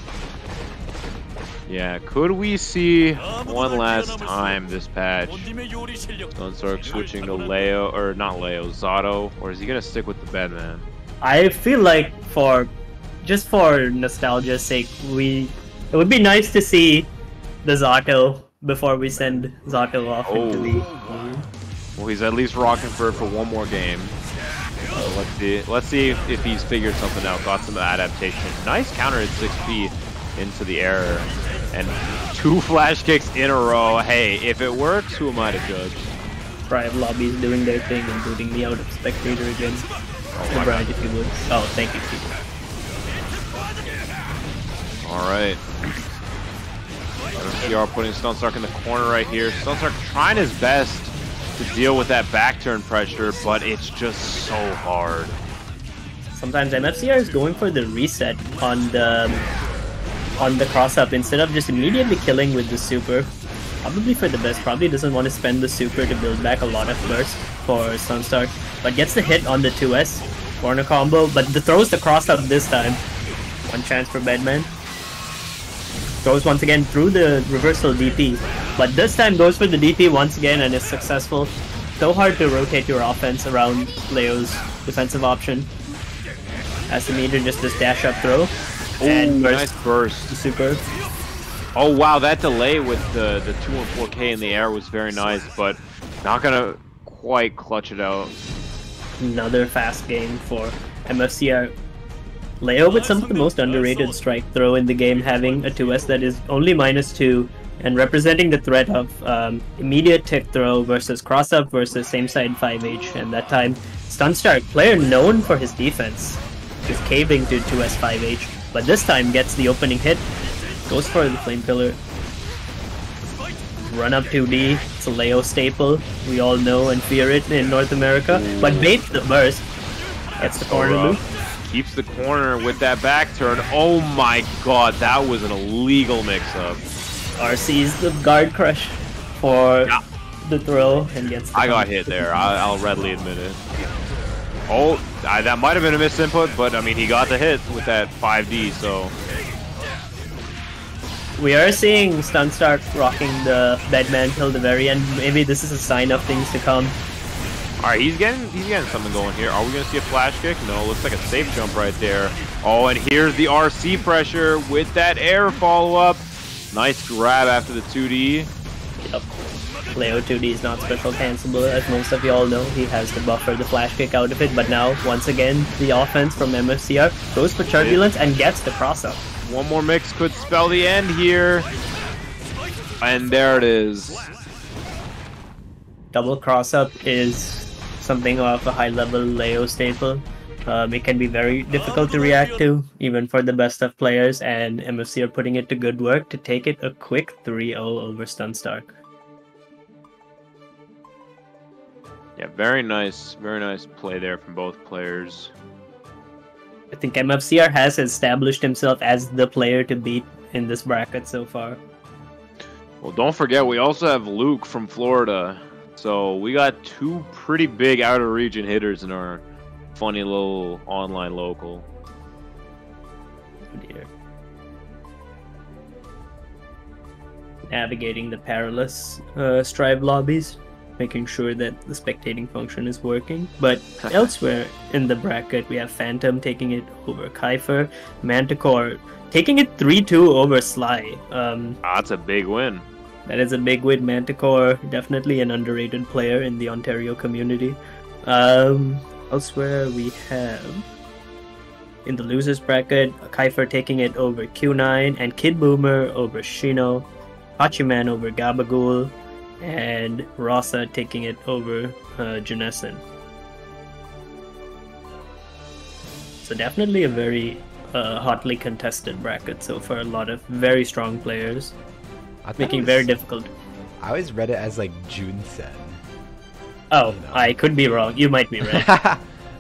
S1: Yeah, could we see one last time this patch? Sunstar switching to Leo, or not Leo, Zato, or is he gonna stick with the Bedman?
S2: I feel like just for nostalgia's sake, it would be nice to see the Zato before we send Zato off into the...
S1: Well, he's at least rocking for one more game. Let's see if he's figured something out, got some adaptation. Nice counter at 6P into the air, and 2 flash kicks in a row. Hey, if it works, who am I to judge?
S2: Private lobbies doing their thing and booting me out of spectator again.
S1: Oh,
S2: Brad, if you would. Oh, thank you, people.
S1: All right. MFCR putting Stunstark in the corner right here. Stunstark trying his best to deal with that back turn pressure, but it's just so hard.
S2: Sometimes MFCR is going for the reset on the cross-up instead of just immediately killing with the super. Probably for the best. Probably doesn't want to spend the super to build back a lot of burst for Stunstark. But gets the hit on the 2S. Corner combo, but throws the cross-up this time. One chance for Bedman. Goes once again through the reversal DP. But this time goes for the DP once again and is successful. So hard to rotate your offense around Leo's defensive option. As the meter just does dash up throw. And
S1: nice burst.
S2: Super.
S1: Oh wow, that delay with the 214K in the air was very nice, but not gonna quite clutch it out.
S2: Another fast game for MFCR. Leo with some of the most underrated strike throw in the game, having a 2S that is only -2 and representing the threat of immediate tick throw versus cross-up versus same side 5H, and that time Stunstark, player known for his defense, is caving to 2S 5H, but this time gets the opening hit, goes for the Flame Pillar. Run up 2D, it's a Leo staple, we all know and fear it in North America, but baits the burst, gets the corner loop.
S1: Keeps the corner with that back turn. Oh my god, that was an illegal mix-up.
S2: RC's the guard crush for the throw and gets the
S1: I got hit there, I'll readily admit it. Oh, that might have been a misinput, but I mean, he got the hit with that 5D, so...
S2: We are seeing Stunstark rocking the Bedman till the very end. Maybe this is a sign of things to come.
S1: Alright, he's getting something going here. Are we gonna see a flash kick? No, looks like a safe jump right there. Oh, and here's the RC pressure with that air follow-up. Nice grab after the 2D.
S2: Yep. Leo 2D is not special cancelable, as most of you all know. He has to buffer the flash kick out of it, but now, once again, the offense from MFCR goes for Turbulence and gets the cross-up.
S1: One more mix could spell the end here. And there it is.
S2: Double cross-up is something of a high-level Leo staple. It can be very difficult to react to, even for the best of players, and MFC are putting it to good work to take it a quick 3-0 over Stunstark.
S1: Yeah, very nice play there from both players.
S2: I think MFCR has established himself as the player to beat in this bracket so far.
S1: Well, don't forget, we also have Luke from Florida. So we got two pretty big out-of-region hitters in our funny little online local.
S2: Oh dear. Navigating the perilous Strive lobbies, making sure that the spectating function is working. But elsewhere in the bracket, we have Phantom taking it over Kiefer, Manticore taking it 3-2 over Sly.
S1: That's a big win.
S2: That is a big win. Manticore, definitely an underrated player in the Ontario community. Elsewhere, we have, in the losers bracket, Kiefer taking it over Q9, and Kid Boomer over Shino, Hachiman over Gabagool, and Rasa taking it over Janessen. So definitely a very hotly contested bracket so far. A lot of very strong players, making it very difficult.
S4: I always read it as like Junsen.
S2: Oh, you know. I could be wrong. You might be right.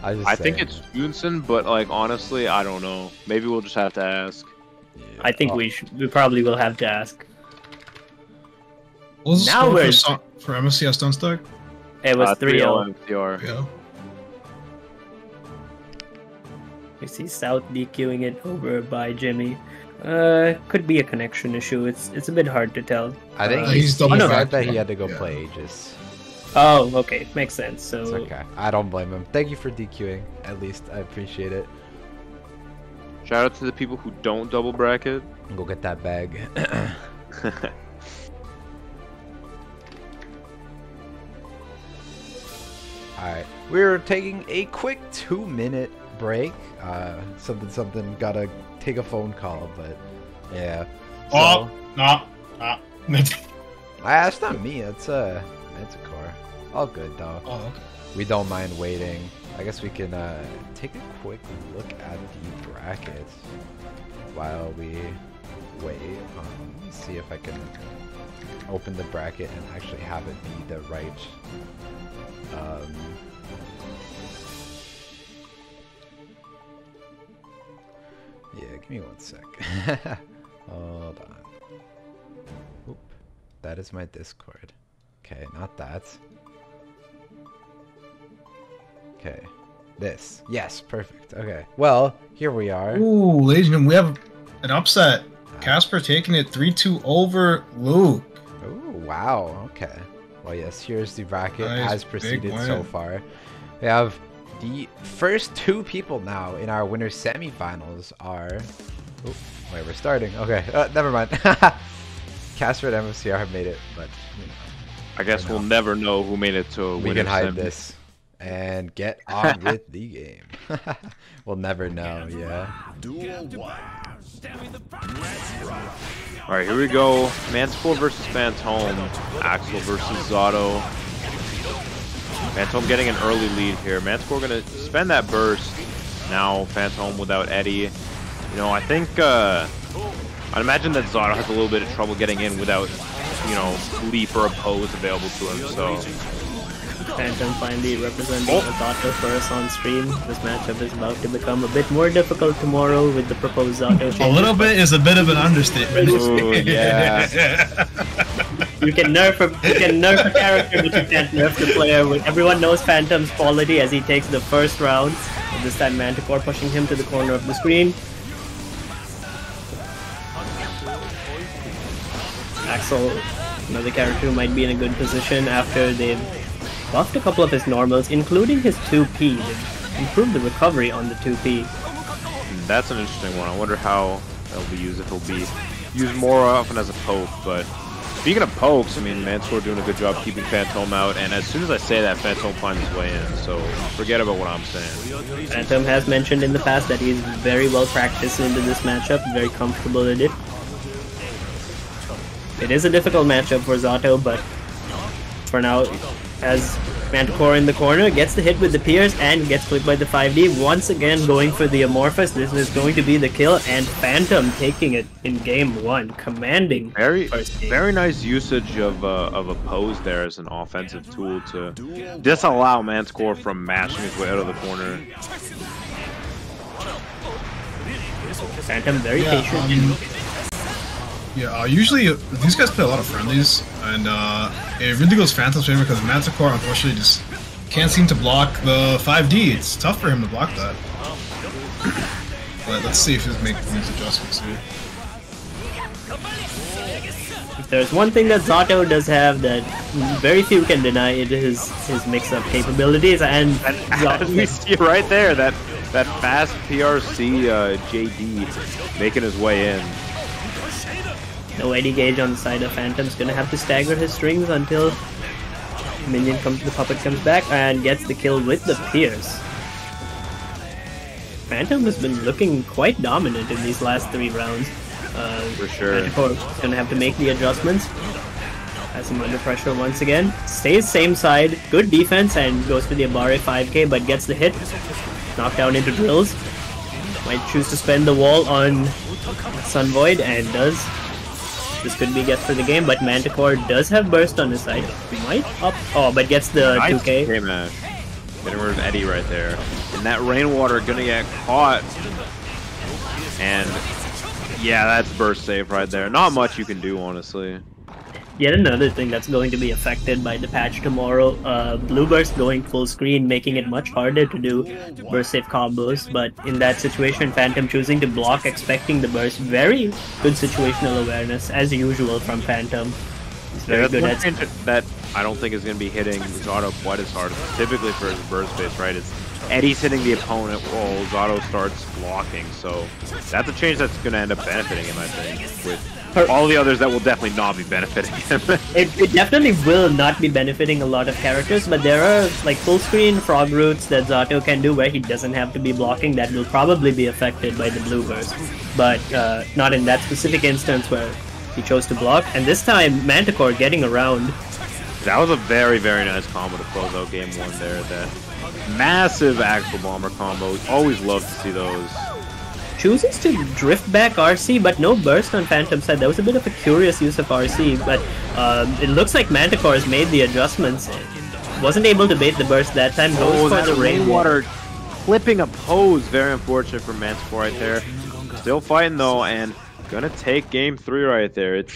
S1: I think it's Junsen, but like honestly, I don't know. Maybe we'll just have to ask.
S2: Yeah. I think we probably will have to ask.
S3: What was the score for MSCS Stunstark?
S2: It was 3-0
S1: MCR.
S3: Yeah.
S2: We see South DQing it over by Jimmy. Could be a connection issue. It's a bit hard to tell.
S4: I think
S3: he
S4: said that he had to go play Aegis.
S2: Oh, okay, makes sense. So
S4: it's okay. I don't blame him. Thank you for DQing. At least I appreciate it.
S1: Shout out to the people who don't double bracket.
S4: Go get that bag. Alright, we're taking a quick 2-minute break. Something, gotta take a phone call, but yeah.
S3: Oh, no.
S4: That's not me, it's a core. All good though.
S3: Oh, okay.
S4: We don't mind waiting. I guess we can take a quick look at the brackets while we wait. Let me see if I can open the bracket and actually have it be the right yeah, give me 1 sec. Hold on. Oop. That is my Discord. Okay, not that. Okay. This. Yes, perfect. Okay. Well, here we are.
S3: Ooh, ladies and gentlemen, we have an upset. Casper taking it 3-2 over Luke.
S4: Ooh, wow. Okay. Well, yes, here's the bracket
S3: Nice,
S4: as proceeded
S3: big
S4: so
S3: win.
S4: far. We have the first 2 people now in our winner semifinals are... Ooh, wait, we're starting. Okay, never mind. Casper and MFCR have made it, but you know,
S1: I guess we'll never know who made it to a
S4: we
S1: winner
S4: can hide
S1: semi.
S4: this and get on with the game. We'll never know, yeah.
S1: All right, here we go. Manticore versus Phantom. Axel versus Zato. Phantom getting an early lead here. Manticore gonna spend that burst. Now Phantom without Eddie. You know, I think I'd imagine that Zato has a little bit of trouble getting in without, you know, leap or oppose available to him. So
S2: Phantom finally representing Zato for us on stream. This matchup is about to become a bit more difficult tomorrow with the proposed Zato.
S3: A little bit is a bit of an understatement.
S1: ooh, yeah.
S2: You can nerf a character, but you can't nerf the player. Everyone knows Phantom's quality as he takes the first round. And this time Manticore pushing him to the corner of the screen. Axel, another character who might be in a good position after they've buffed a couple of his normals, including his 2P. They've improved the recovery on the 2P.
S1: That's an interesting one. I wonder how it'll be used, if it'll be used more often as a poke. But speaking of pokes, I mean, Manticore doing a good job keeping Phantom out, and as soon as I say that, Phantom finds his way in, so forget about what I'm saying.
S2: Phantom has mentioned in the past that he's very well practiced into this matchup, very comfortable in it. It is a difficult matchup for Zato, but for now, as Manticore in the corner gets the hit with the Pierce and gets clipped by the 5D, once again going for the Amorphous. This is going to be the kill, and Phantom taking it in game 1, commanding first game.
S1: Very nice usage of oppose there as an offensive tool to disallow Manticore from mashing his way out of the corner.
S2: Phantom very patient.
S3: Yeah, usually these guys play a lot of friendlies, and it really goes Phantom's favor because Manticore unfortunately just can't seem to block the 5D. It's tough for him to block that. But let's see if he's making these adjustments here.
S2: If there's one thing that Zato does have that very few can deny, it is his mix-up capabilities, and
S1: As we see right there, that fast PRC JD making his way in.
S2: no Eddie Gauge on the side of Phantom's gonna have to stagger his strings until the puppet comes back and gets the kill with the Pierce. Phantom has been looking quite dominant in these last 3 rounds.
S1: For sure.
S2: Manticore's gonna have to make the adjustments. Has him under pressure once again. Stays same side, good defense, and goes for the Abare 5k, but gets the hit. Knocked down into drills. Might choose to spend the wall on Sun Void, and does. This could be gets for the game, but Manticore does have burst on his side. Might up. Oh, but gets the
S1: Nice
S2: 2k.
S1: K-Mash. Getting rid of Eddie right there. And that Rainwater gonna get caught. And yeah, that's burst save right there. Not much you can do, honestly.
S2: Yet another thing that's going to be affected by the patch tomorrow, Blue Burst going full screen, making it much harder to do burst save combos, but in that situation, Phantom choosing to block, expecting the burst. Very good situational awareness, as usual from Phantom. He's very good at...
S1: that I don't think is going to be hitting Zato quite as hard. Typically for his burst base, right? It's Eddie's hitting the opponent while Zato starts blocking, so that's a change that's going to end up benefiting him, I think, with all the others that will definitely not be benefiting him.
S2: It definitely will not be benefiting a lot of characters, but there are like full screen frog roots that Zato can do where he doesn't have to be blocking that will probably be affected by the blue burst, but not in that specific instance where he chose to block. And this time Manticore getting around.
S1: That was a very, very nice combo to close out game 1 there. That Massive Axel Bomber combos. Always love to see those.
S2: Chooses to drift back RC, but no burst on Phantom side. That was a bit of a curious use of RC, but it looks like Manticore has made the adjustments. Wasn't able to bait the burst that time. Goes for the
S1: Rainwater clipping a pose. Very unfortunate for Manticore right there. Still fighting though, and gonna take game 3 right there. It's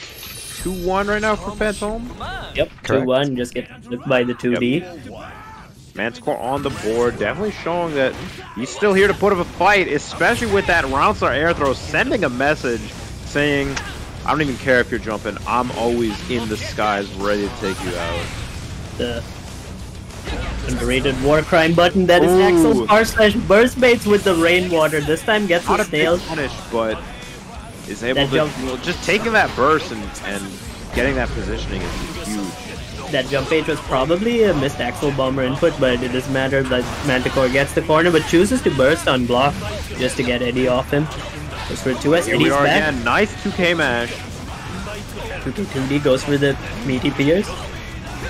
S1: 2-1 right now for Phantom.
S2: Yep, 2-1. Just get flipped by the 2D.
S1: Yep. Manticore on the board, definitely showing that he's still here to put up a fight, especially with that round star air throw, sending a message saying, I don't even care if you're jumping, I'm always in the skies ready to take you out.
S2: The underrated war crime button that is Axel's r/burst baits with the rainwater. This time gets a snail.
S1: Punish, but is able to, just taking that burst and getting that positioning is huge.
S2: That jump bait was probably a missed Axel Bomber input, but it doesn't matter that Manticore gets the corner, but chooses to burst on block just to get Eddie off him. Goes for 2S,
S1: Here
S2: Eddie's
S1: we are
S2: back.
S1: Again. Nice 2K mash.
S2: 2D goes for the meaty Pierce.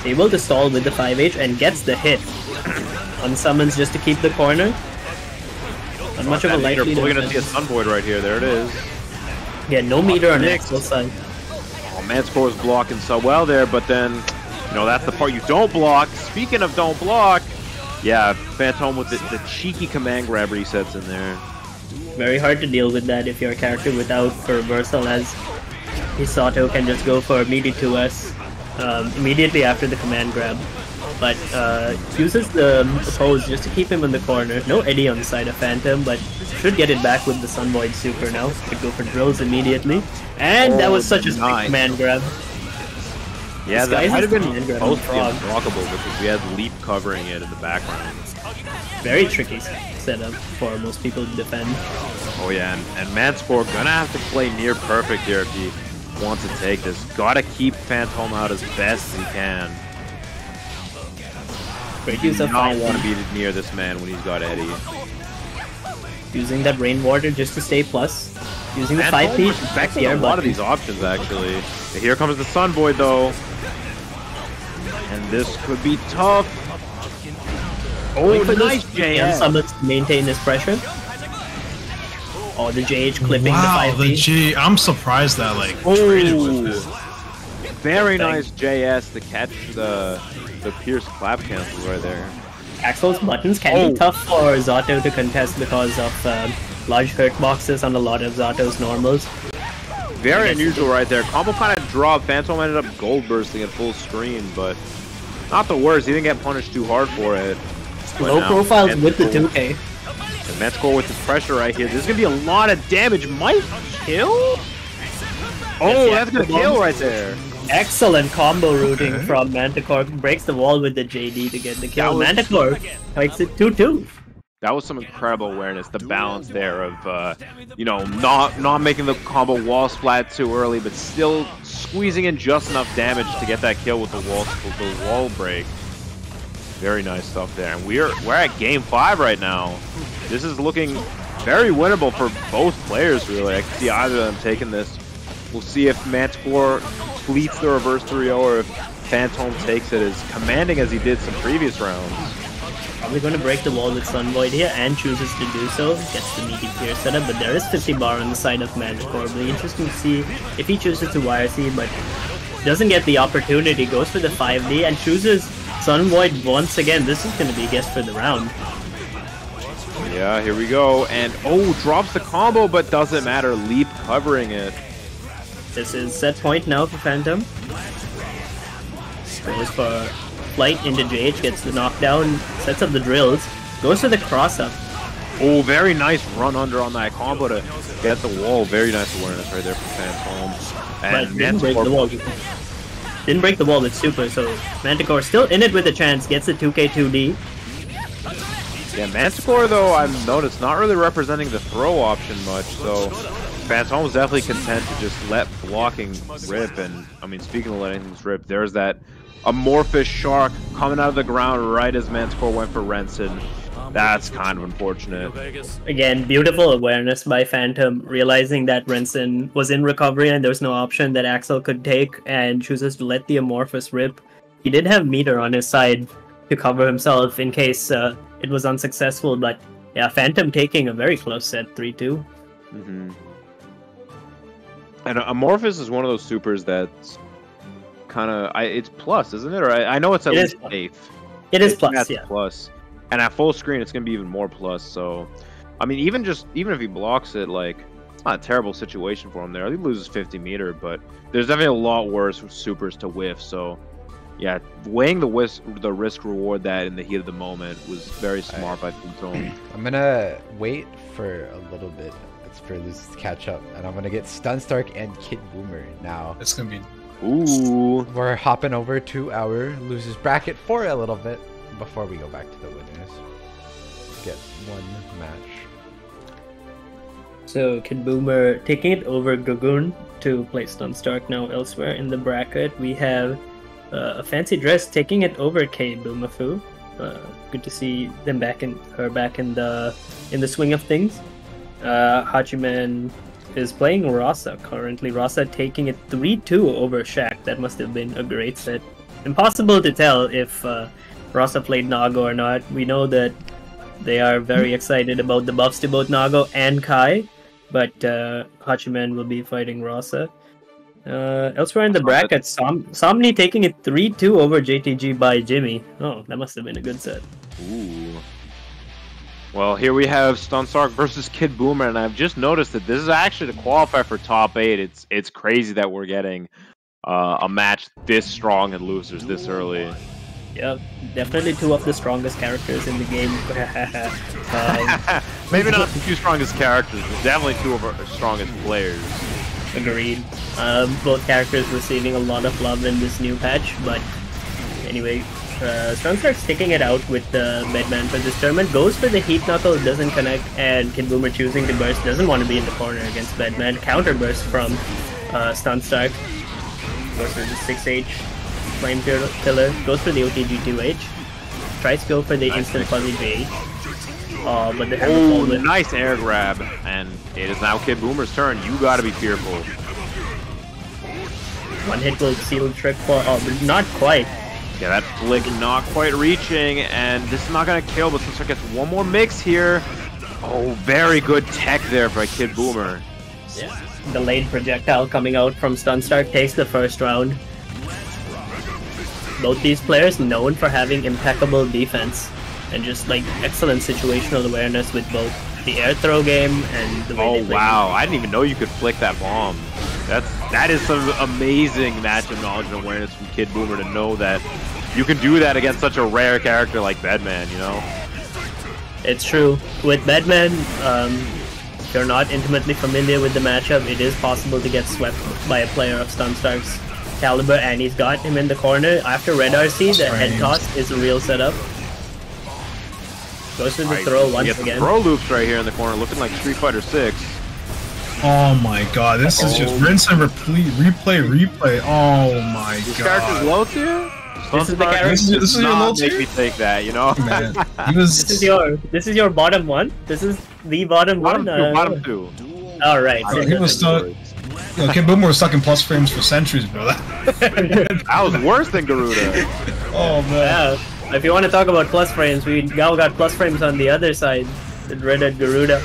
S2: Able to stall with the 5H and gets the hit. Unsummons just to keep the corner. Not much of a light lead.
S1: We're gonna see a Sun Void right here. There it is.
S2: Yeah, no meter on Axel's side.
S1: Oh, Manticore was blocking so well there, but then, you know, that's the part you don't block. Speaking of don't block, yeah, Phantom with the cheeky command grab resets in there.
S2: Very hard to deal with that if you're a character without a reversal, as Hisato can just go for meaty 2S immediately after the command grab. But uses the pose just to keep him in the corner. No Eddie on the side of Phantom, but should get it back with the Sun Void Super now. Could go for drills immediately. And that was such a nice command grab.
S1: Yeah, that might have been both unblockable because we had Leap covering it in the background.
S2: Very tricky setup for most people to defend.
S1: Oh yeah, and Manticore gonna have to play near perfect here if he wants to take this. Gotta keep Phantom out as best as he can.
S2: Great use of
S1: not want to be near this man when he's got Eddie.
S2: Using that Rainwater just to stay plus. Using the 5P.
S1: Expecting a lot of these options actually. Here comes the Sun Void though. And this could be tough. Oh, nice JS.
S2: Summons to maintain his pressure. Oh, the JH clipping the 5P.
S3: The G. I'm surprised that traded with it.
S1: Very nice JS to catch the Pierce clap cancel right there.
S2: Axel's buttons can be tough for Zato to contest because of large hurt boxes on a lot of Zato's normals.
S1: Very unusual right there. Combo kind of dropped. Phantom ended up gold bursting at full screen, but not the worst. He didn't get punished too hard for it.
S2: Low profiles with the 2K.
S1: And Manticore with the pressure right here. This is going to be a lot of damage. Might kill? Oh, that's going to kill right there.
S2: Excellent combo routing from Manticore. Breaks the wall with the JD to get the kill. Manticore makes it 2-2.
S1: That was some incredible awareness. The balance there of, you know, not making the combo wall splat too early, but still squeezing in just enough damage to get that kill with the wall break. Very nice stuff there. And we're at game 5 right now. This is looking very winnable for both players, really. I can see either of them taking this. We'll see if Manticore fleets the reverse 3-0 or if Phantom takes it as commanding as he did some previous rounds.
S2: Probably going to break the wall with Sun Void here and chooses to do so. Gets the meaty Pierce setup, but there is 50 bar on the side of Manticore. Really interesting to see if he chooses to YRC, but doesn't get the opportunity. Goes for the 5D and chooses Sun Void once again. This is going to be guess for the round.
S1: Yeah, here we go. And drops the combo, but doesn't matter. Leap covering it.
S2: This is set point now for Phantom. Goes for flight into JH, gets the knockdown, sets up the drills, goes for the cross up.
S1: Oh, very nice run under on that combo to get the wall. Very nice awareness right there for Phantom. And
S2: but didn't break the wall. Didn't break the wall with super, so Manticore still in it with a chance, gets the 2K 2D.
S1: Yeah, Manticore though, I've noticed, not really representing the throw option much, so Phantom was definitely content to just let blocking rip. And I mean, speaking of letting things rip, there's that amorphous shark coming out of the ground right as Manticore went for Renson. That's kind of unfortunate.
S2: Again, beautiful awareness by Phantom, realizing that Renson was in recovery and there was no option that Axel could take, and chooses to let the amorphous rip. He did have meter on his side, to cover himself in case it was unsuccessful. But yeah, Phantom taking a very close set, 3-2.
S1: Mm-hmm. And Amorphous is one of those supers that's kind of it's plus, isn't it? Or I know it's at least safe.
S2: It is plus, yeah.
S1: Plus, and at full screen, it's gonna be even more plus. So, I mean, even if he blocks it, like it's not a terrible situation for him there. He loses 50 meter, but there's definitely a lot worse supers to whiff. So, yeah, weighing the risk reward that in the heat of the moment was very smart by Wonton.
S4: I'm gonna wait for a little bit. It's for Luz's to catch up, and I'm gonna get Stunstark and Kid Boomer now.
S3: It's gonna be.
S1: Ooh.
S4: We're hopping over to our losers bracket for a little bit before we go back to the winners. Get one match.
S2: So Kid Boomer taking it over Dragoon to play Stunstark now elsewhere in the bracket. We have a Fancy Dress taking it over Kid Boomerfu. Good to see them back in the swing of things. Hachiman is playing Rasa currently. Rasa taking it 3-2 over Shaq. That must have been a great set. Impossible to tell if Rasa played Nago or not. We know that they are very excited about the buffs to both Nago and Kai, but Hachiman will be fighting Rasa. Elsewhere in the bracket, Somni taking it 3-2 over JTG by Jimmy. Oh, that must have been a good set.
S1: Ooh. Well, here we have Stunstark versus Kid Boomer, and I've just noticed that this is actually to qualify for top 8. It's crazy that we're getting a match this strong and losers this early.
S2: Yep, definitely two of the strongest characters in the game.
S1: Maybe not the two strongest characters, but definitely two of our strongest players.
S2: Agreed. Both characters receiving a lot of love in this new patch, but anyway. Stunstark's taking it out with the Bedman for this tournament. Goes for the Heat Knuckle, doesn't connect, and Kid Boomer choosing to burst. Doesn't want to be in the corner against Bedman. Counter burst from Stunstark. Goes for the 6H Flame Pillar. Goes for the OTG 2H. Tries to go for the instant fuzzy J. But the hammer
S1: nice air grab, and it is now Kid Boomer's turn. You gotta be fearful.
S2: One hit will seal the trick for. Oh, but not quite.
S1: Yeah, that flick not quite reaching, and this is not going to kill, but Stunstark gets one more mix here. Oh, very good tech there by Kid Boomer.
S2: Yeah. Delayed projectile coming out from Stunstark takes the first round. Both these players known for having impeccable defense and just like excellent situational awareness with both the air throw game and the way they play.
S1: Wow, I didn't even know you could flick that bomb. That is some amazing matchup knowledge and awareness from Kid Boomer to know that you can do that against such a rare character like Bedman, you know?
S2: It's true. With Bedman, if you're not intimately familiar with the matchup, it is possible to get swept by a player of Stunstark's caliber, and he's got him in the corner. After Red RC, the head toss is a real setup. Goes to the throw once again.
S1: Throw loops right here in the corner, looking like Street Fighter 6.
S3: Oh my god, this is just rinse and replay. Oh my god.
S1: This character's low tier?
S2: This is the character.
S3: This is your low tier?
S1: Make me take that, you know?
S3: Man,
S2: This is your bottom one? This is the bottom one?
S1: Bottom two.
S2: Alright.
S3: He was stuck. Kid Boomer was stuck in plus frames for centuries, bro.
S1: That was worse than Garuda.
S3: Oh man.
S2: Yeah. If you want to talk about plus frames, we now got plus frames on the other side. The dreaded Garuda.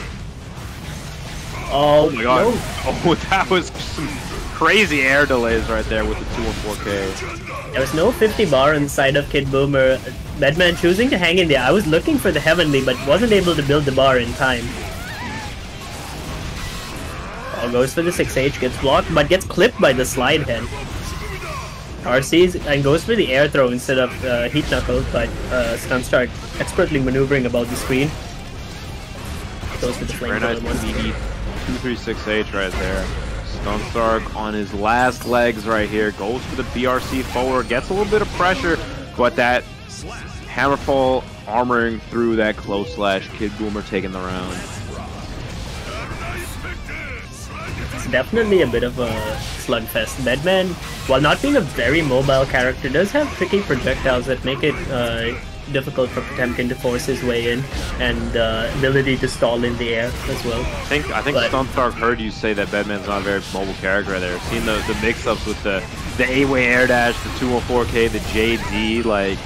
S1: Oh my god. No. Oh, that was some crazy air delays right there with the 2 and 4K.
S2: There was no 50 bar on the side of Kid Boomer. Bedman choosing to hang in there. I was looking for the Heavenly, but wasn't able to build the bar in time. Oh, goes for the 6H, gets blocked, but gets clipped by the slide head. RCs and goes for the air throw instead of Heat Knuckle, but Stunstark expertly maneuvering about the screen. Goes for the flame.
S1: Very nice 236H right there. Stunstark on his last legs right here. Goes for the BRC forward. Gets a little bit of pressure, but that Hammerfall armoring through that close slash. Kid Boomer taking the round.
S2: It's definitely a bit of a slugfest. Bedman, while not being a very mobile character, does have tricky projectiles that make it difficult for Potemkin to force his way in, and ability to stall in the air as well.
S1: I think Stunstark heard you say that Bedman's not a very mobile character there. Seeing the mix-ups with the 8-way air dash, the 214K, the JD, like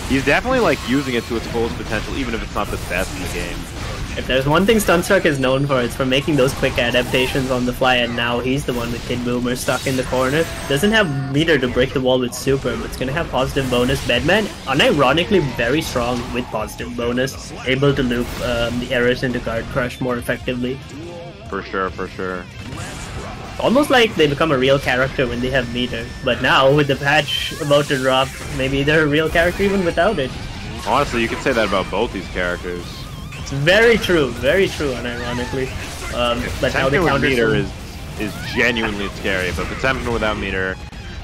S1: He's definitely like using it to its fullest potential, even if it's not the best in the game.
S2: If there's one thing Stunstruck is known for, it's for making those quick adaptations on the fly, and now he's the one with Kid Boomer stuck in the corner. Doesn't have meter to break the wall with super, but it's gonna have positive bonus. Bedman, unironically very strong with positive bonus, able to loop the errors into guard crush more effectively.
S1: For sure, for sure.
S2: Almost like they become a real character when they have meter, but now with the patch about to drop, maybe they're a real character even without it.
S1: Honestly, you could say that about both these characters.
S2: It's very true, unironically. But now the counter
S1: meter is genuinely scary, but Potemkin without meter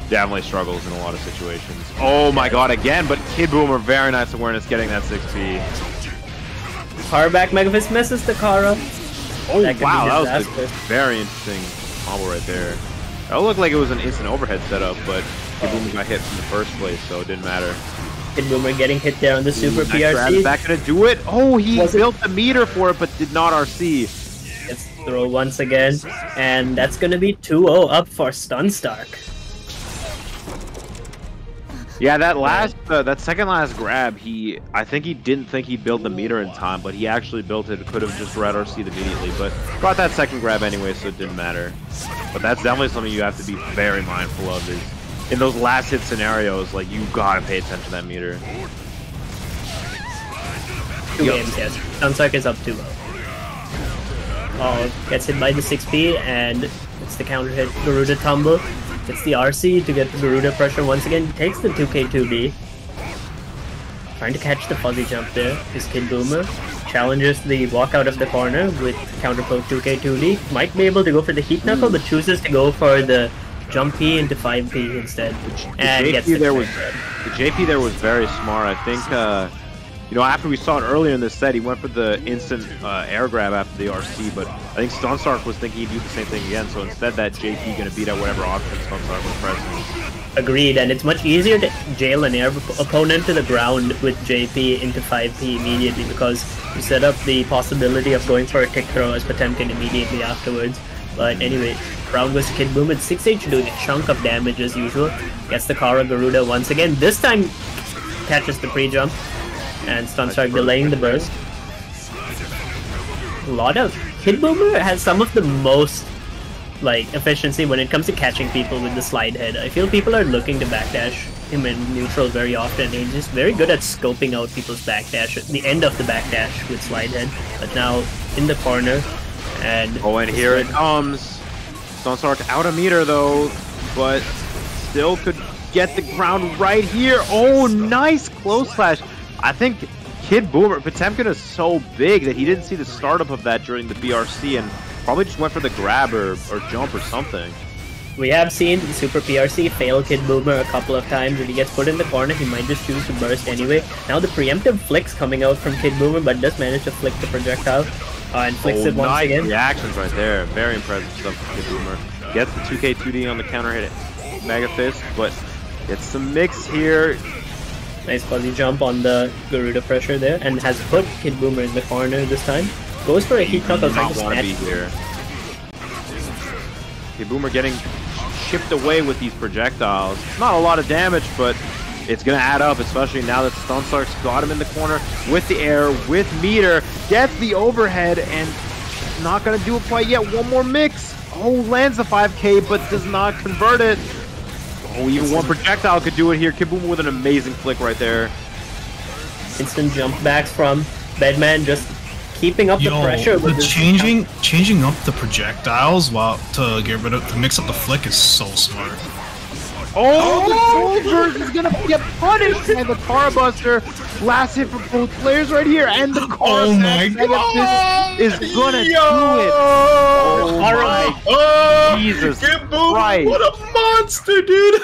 S1: definitely struggles in a lot of situations. Oh my god, again, but Kid Boomer, very nice awareness getting that 6P.
S2: Power back Megafist misses the Kara.
S1: Oh wow, that was a very interesting combo right there. That looked like it was an instant overhead setup, but Kid Boomer got hit from the first place, so it didn't matter.
S2: Kid Boomer getting hit there on the super PRC.
S1: Is that gonna do it? Oh, he built the meter for it, but did not RC.
S2: Gets throw once again, and that's gonna be 2-0 up for Stunstark.
S1: Yeah, that second last grab, I think he didn't think he built the meter in time, but he actually built it. Could have just red RC'd immediately, but got that second grab anyway, so it didn't matter. But that's definitely something you have to be very mindful of. Is in those last hit scenarios, like, you gotta pay attention to that meter.
S2: Two games, yes. Stunstark is up 2-0. Oh, gets hit by the 6P, and it's the counter hit Garuda Tumble. Gets the RC to get the Garuda pressure once again. Takes the 2K2B. Trying to catch the fuzzy jump there is Kid Boomer. Challenges the walk out of the corner with counter poke 2K2D. Might be able to go for the Heat Knuckle, but chooses to go for the jump P into 5P instead. And
S1: the JP there was very smart. I think, you know, after we saw it earlier in this set, he went for the instant air grab after the RC, but I think Stunstark was thinking he'd do the same thing again, so instead that JP gonna beat out whatever option Stunstark was pressing.
S2: Agreed, and it's much easier to jail an air opponent to the ground with JP into 5P immediately, because you set up the possibility of going for a tick throw as Potemkin immediately afterwards. But anyway, round goes to Kid Boom with 6H doing a chunk of damage as usual. Gets the Kara Garuda once again. This time catches the pre-jump, and Stunstark delaying the burst. A lot of... Kid Boomer has some of the most efficiency when it comes to catching people with the slide head. I feel people are looking to backdash him in neutral very often, and he's just very good at scoping out people's backdash at the end of the backdash with slide head. But now in the corner, and
S1: here it comes. Stunstark out of meter though, but still could get the ground right here. Oh, nice close slash. I think Kid Boomer, Potemkin is so big that he didn't see the startup of that during the BRC and probably just went for the grab or jump or something.
S2: We have seen Super PRC fail Kid Boomer a couple of times. When he gets put in the corner, he might just choose to burst anyway. Now the preemptive flicks coming out from Kid Boomer, but does manage to flick the projectile and flicks it once again.
S1: Reactions right there. Very impressive stuff from Kid Boomer. Gets the 2K2D on the counter hit Mega Fist, but gets some mix here.
S2: Nice fuzzy jump on the Garuda pressure there, and has put Kid Boomer in the corner this time. Goes for a heat knuckle, trying to snatch.
S1: Here. Kid Boomer getting chipped away with these projectiles. Not a lot of damage, but it's gonna add up, especially now that Stunstark's got him in the corner with the air, with meter, gets the overhead, and not gonna do it quite yet. One more mix. Oh, lands the 5K, but does not convert it. Oh, even one projectile could do it here. Kid Boomer with an amazing flick right there.
S2: Instant jump backs from Bedman, just keeping up the pressure.
S3: With changing up the projectiles to mix up the flick is so smart.
S1: Oh, the Soldiers is gonna get punished by the Car Buster. Last hit for both players right here, and the Car is gonna do it. Oh my Jesus Christ!
S3: What a monster, dude!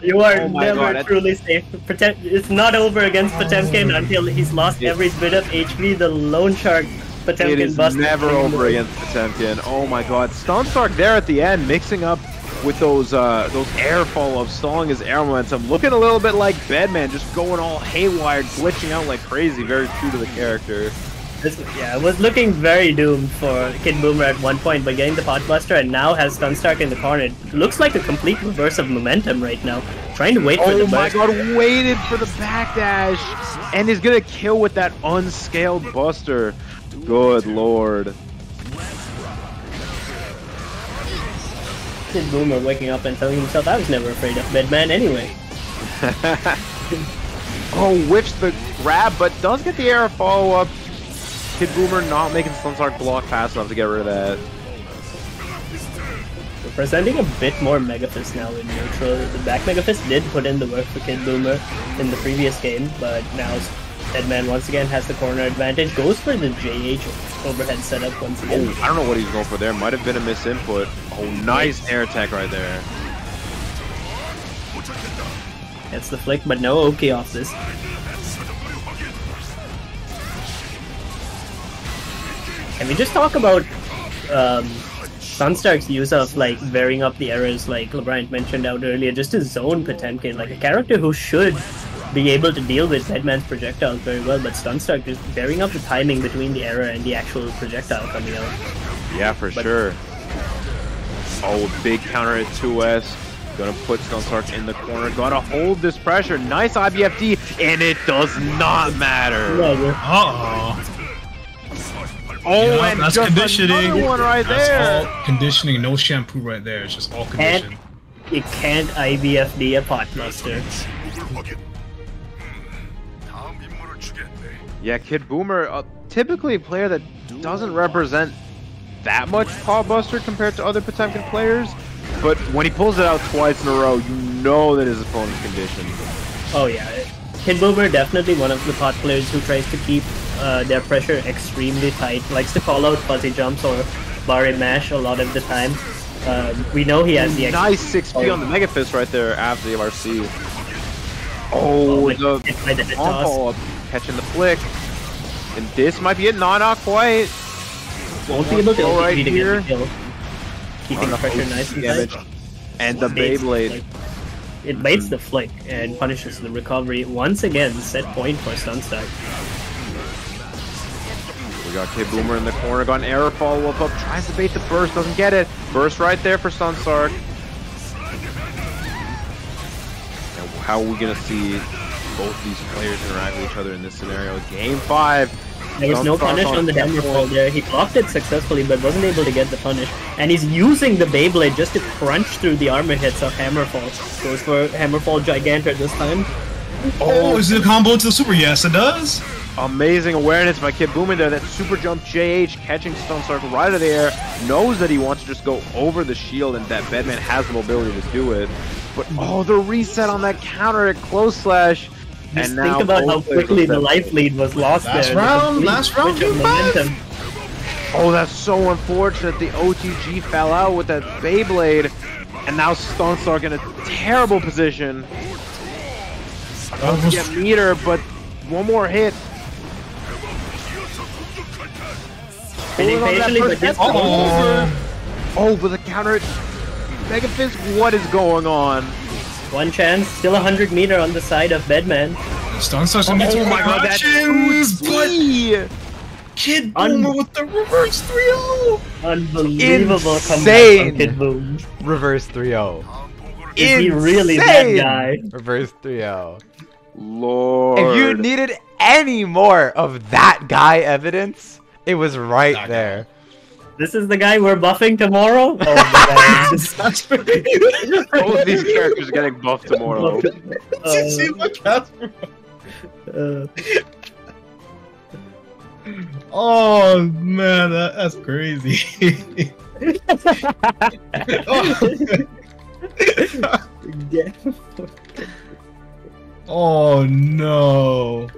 S2: You are never truly safe. It's not over against Potemkin until he's lost every bit of HP. The Lone Shark Potemkin
S1: It is never over against Potemkin. Oh my God! Stunstark there at the end, mixing up with those air follow-ups, stalling his air momentum, looking a little bit like Bedman, just going all haywire, glitching out like crazy, very true to the character.
S2: Yeah, it was looking very doomed for Kid Boomer at one point, but getting the Potbuster and now has Stunstark in the corner. It looks like a complete reverse of momentum right now. Trying to wait for the
S1: Oh my
S2: burst.
S1: god, waited for the backdash! And is gonna kill with that unscaled buster. Good lord.
S2: Kid Boomer waking up and telling himself, I was never afraid of Bedman anyway.
S1: Oh, whiffs the grab, but does get the air follow-up. Kid Boomer not making Sunsark block fast enough to get rid of that.
S2: We're presenting a bit more Mega Fist now in neutral. The back Mega Fist did put in the work for Kid Boomer in the previous game, but now Deadman once again has the corner advantage. Goes for the JH overhead setup once again.
S1: Oh, I don't know what he's going for there. Might have been a misinput. Oh, nice air attack right there.
S2: Gets the flick, but no OK off this. Can we just talk about Sunstark's use of like varying up the errors, like LeBron mentioned out earlier, just to zone Potemkin, like a character who should be able to deal with Deadman's projectiles very well, but Sunstark just varying up the timing between the error and the actual projectile coming out.
S1: Yeah, for sure. Oh, big counter at 2S. Gonna put Sunsark in the corner. Gotta hold this pressure. Nice IBFD, and it does not matter.
S3: Uh-oh.
S1: Oh,
S3: Yeah,
S1: and
S3: that's
S1: just
S3: conditioning.
S1: another one right
S3: That's
S1: there.
S3: all conditioning, no shampoo right there. It's just all conditioning.
S2: You can't IBFD a potbuster.
S1: Yeah, Kid Boomer, typically a player that doesn't represent that much pot buster compared to other Potemkin players, but when he pulls it out twice in a row, you know that his opponent's conditioned.
S2: Oh yeah, Kid Boomer definitely one of the pot players who tries to keep their pressure extremely tight, likes to call out fuzzy jumps or bar and mash a lot of the time. We know he has the
S1: nice 6P on the Mega Fist right there after the LRC. Oh, the follow-up, catching the flick. And this might be it, not quite.
S2: Won't be able to
S1: Go right
S2: to get
S1: here.
S2: the kill. Keeping the pressure nice and
S1: Damage.
S2: tight.
S1: And the
S2: Baits the
S1: Beyblade.
S2: flick. It baits the flick and punishes the recovery. Once again, set point for Sunstark.
S1: We got Kid Boomer in the corner, got an error follow-up up, tries to bait the burst, doesn't get it. Burst right there for Sunsark. And how are we gonna see both these players interact with each other in this scenario? Game 5.
S2: There was no
S1: Sunsark
S2: punish on the
S1: top
S2: hammer
S1: point.
S2: fall there. He blocked it successfully, but wasn't able to get the punish. And he's using the Beyblade just to crunch through the armor hits of Hammerfall. Goes for Hammerfall Gigantor this time.
S3: Oh, is it a combo to the super? Yes, it does.
S1: Amazing awareness by Kid Boomer there. That super jump JH catching Sunsark right out of the air. Knows that he wants to just go over the shield and that Bedman has the mobility to do it. But oh, the reset on that counter at close slash.
S2: Just
S1: And
S2: think
S1: now
S2: about how
S1: both players
S2: quickly
S1: are
S2: the
S1: set.
S2: life lead was lost
S3: Last
S2: there.
S3: round,
S2: The
S3: last round,
S2: switch of
S3: Game 5.
S2: momentum.
S1: Oh, that's so unfortunate. The OTG fell out with that Beyblade. And now Sunsark in a terrible position. Doesn't get meter, but one more hit.
S2: Spinning
S1: Pulling on that
S2: patiently,
S1: first
S2: but this
S1: hit.
S3: Oh.
S1: Oh, but the counter. Mega Fist, what is going on?
S2: one chance, still 100 meter on the side of Bedman.
S3: Stun starts to get
S1: Oh my god, that's
S3: reactions, but
S1: speed!
S3: Kid Boomer with the reverse 3-0.
S2: Unbelievable comeback
S4: Insane.
S2: from Kid Boom.
S4: Reverse 3-0.
S2: Is he really that
S4: Insane.
S2: guy?
S4: Reverse 3-0.
S1: Lord.
S4: If you needed any more of that guy evidence, it was right
S3: That guy.
S4: there.
S2: This is the guy we're buffing tomorrow? Oh my god.
S3: That's right.
S1: Both of these characters are getting buffed tomorrow.
S3: See my Casper. Oh man, that's crazy. Oh no.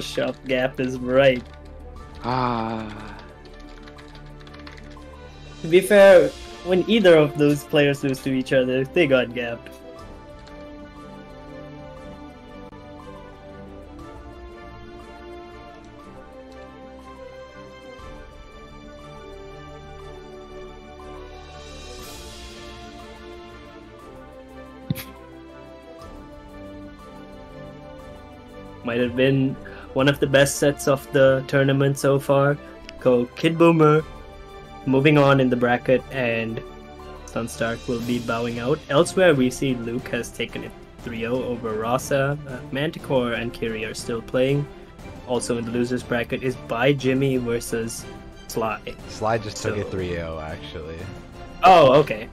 S2: Shop Gap is right.
S1: Ah.
S2: To be fair, when either of those players lose to each other, they got gapped. Might have been one of the best sets of the tournament so far. Go Kid Boomer moving on in the bracket, and Sunstark will be bowing out. Elsewhere, we see Luke has taken it 3-0 over Rasa. Manticore and Kiri are still playing. Also in the losers bracket is By Jimmy versus Sly.
S4: Sly just took it 3-0 actually.
S2: Oh, okay.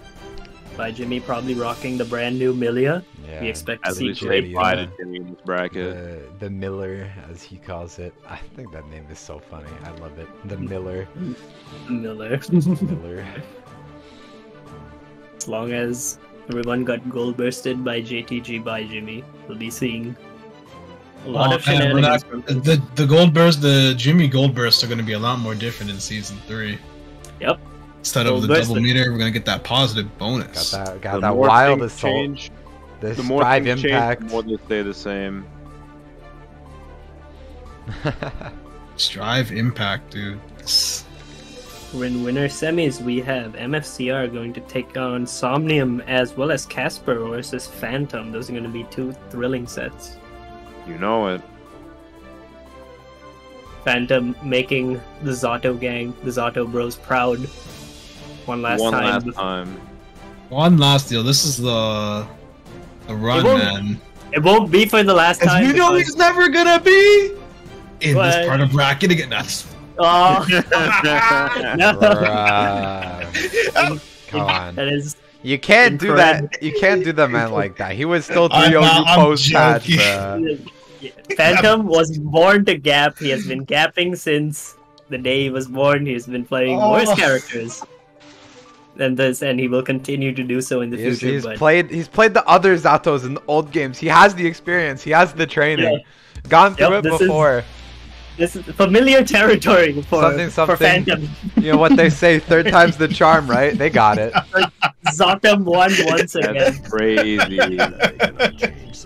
S2: By Jimmy probably rocking the brand new Milia.
S4: Yeah.
S2: We expect to
S1: As
S2: see
S1: we say,
S2: great
S1: By Jimmy in this bracket.
S4: The Miller, as he calls it. I think that name is so funny. I love it. The Miller.
S2: Miller.
S4: Miller.
S2: As long as everyone got goal bursted by JTG by Jimmy, we'll be seeing a lot of shenanigans.
S3: The gold burst, the Jimmy gold bursts are going to be a lot more different in season 3.
S2: Yep.
S3: Instead of the double meter, we're going to get that positive bonus.
S4: Got that wild assault.
S1: Change,
S4: the
S1: more
S4: Strive
S1: things
S4: impact.
S1: change, the more they stay the same.
S3: Strive impact, dude.
S2: In winner semis, we have MFCR going to take on Somnium as well as Casper versus Phantom. Those are going to be 2 thrilling sets.
S1: You know it.
S2: Phantom making the Zato gang, the Zato bros proud. One last time.
S3: One last deal. This is the run, man.
S2: It won't be for the last time.
S3: You know he's never gonna be in this part of bracket again.
S2: Oh no!
S4: Come on.
S2: That is.
S4: You can't do that. You can't do the man like that. He was still 3-0 post patch.
S2: Phantom was born to gap. He has been gapping since the day he was born. He has been playing worse characters than this, and he will continue to do so in the future.
S4: He's played the other Zatos in the old games. He has the experience. He has the training. Gone through it before.
S2: This is familiar territory for Phantom.
S4: You know what they say, 3rd time's the charm, right? They got it.
S2: Zotum won once again.
S1: That's crazy.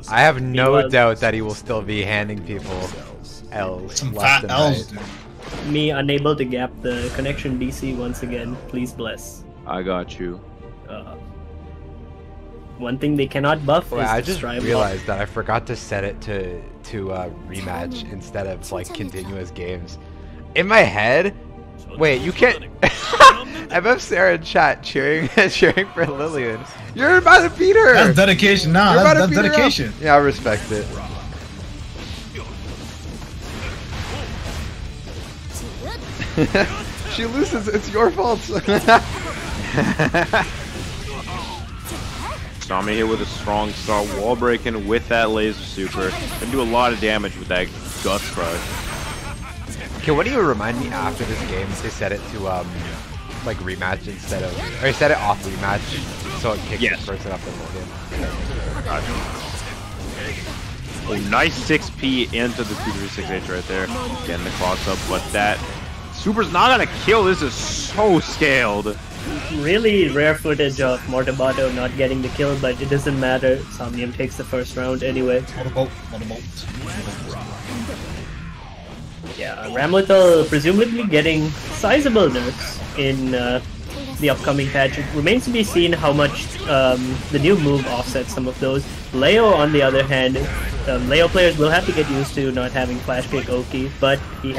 S4: I have no doubt that he will still be handing people L's.
S3: Some fat L's, dude.
S2: Me unable to gap the connection DC once again. Please bless.
S1: I got you.
S2: One thing they cannot buff is
S4: I just realized that I forgot to set it to rematch instead of like continuous games. In my head, wait, you can't. MF Sarah in chat cheering for Lillian. You're about to beat her.
S3: That's dedication. Nah, that's dedication.
S4: Yeah, I respect it. She loses. It's your fault.
S1: Tommy here with a strong start, wall breaking with that laser super. Can do a lot of damage with that Guts Crush.
S4: Okay, what do you remind me after this game to set it to like rematch instead of, or set it off rematch so it kicks the person up in the game?
S1: Oh, nice 6P into the 2368 right there. Getting the cross up, but that super's not gonna kill. This is so scaled.
S2: Really rare footage of Mortabato not getting the kill, but it doesn't matter. Somnium takes the first round anyway. Yeah, Ramlethal presumably getting sizable nerfs in the upcoming patch. It remains to be seen how much the new move offsets some of those. Leo, on the other hand, Leo players will have to get used to not having Flash Kick Oki, but he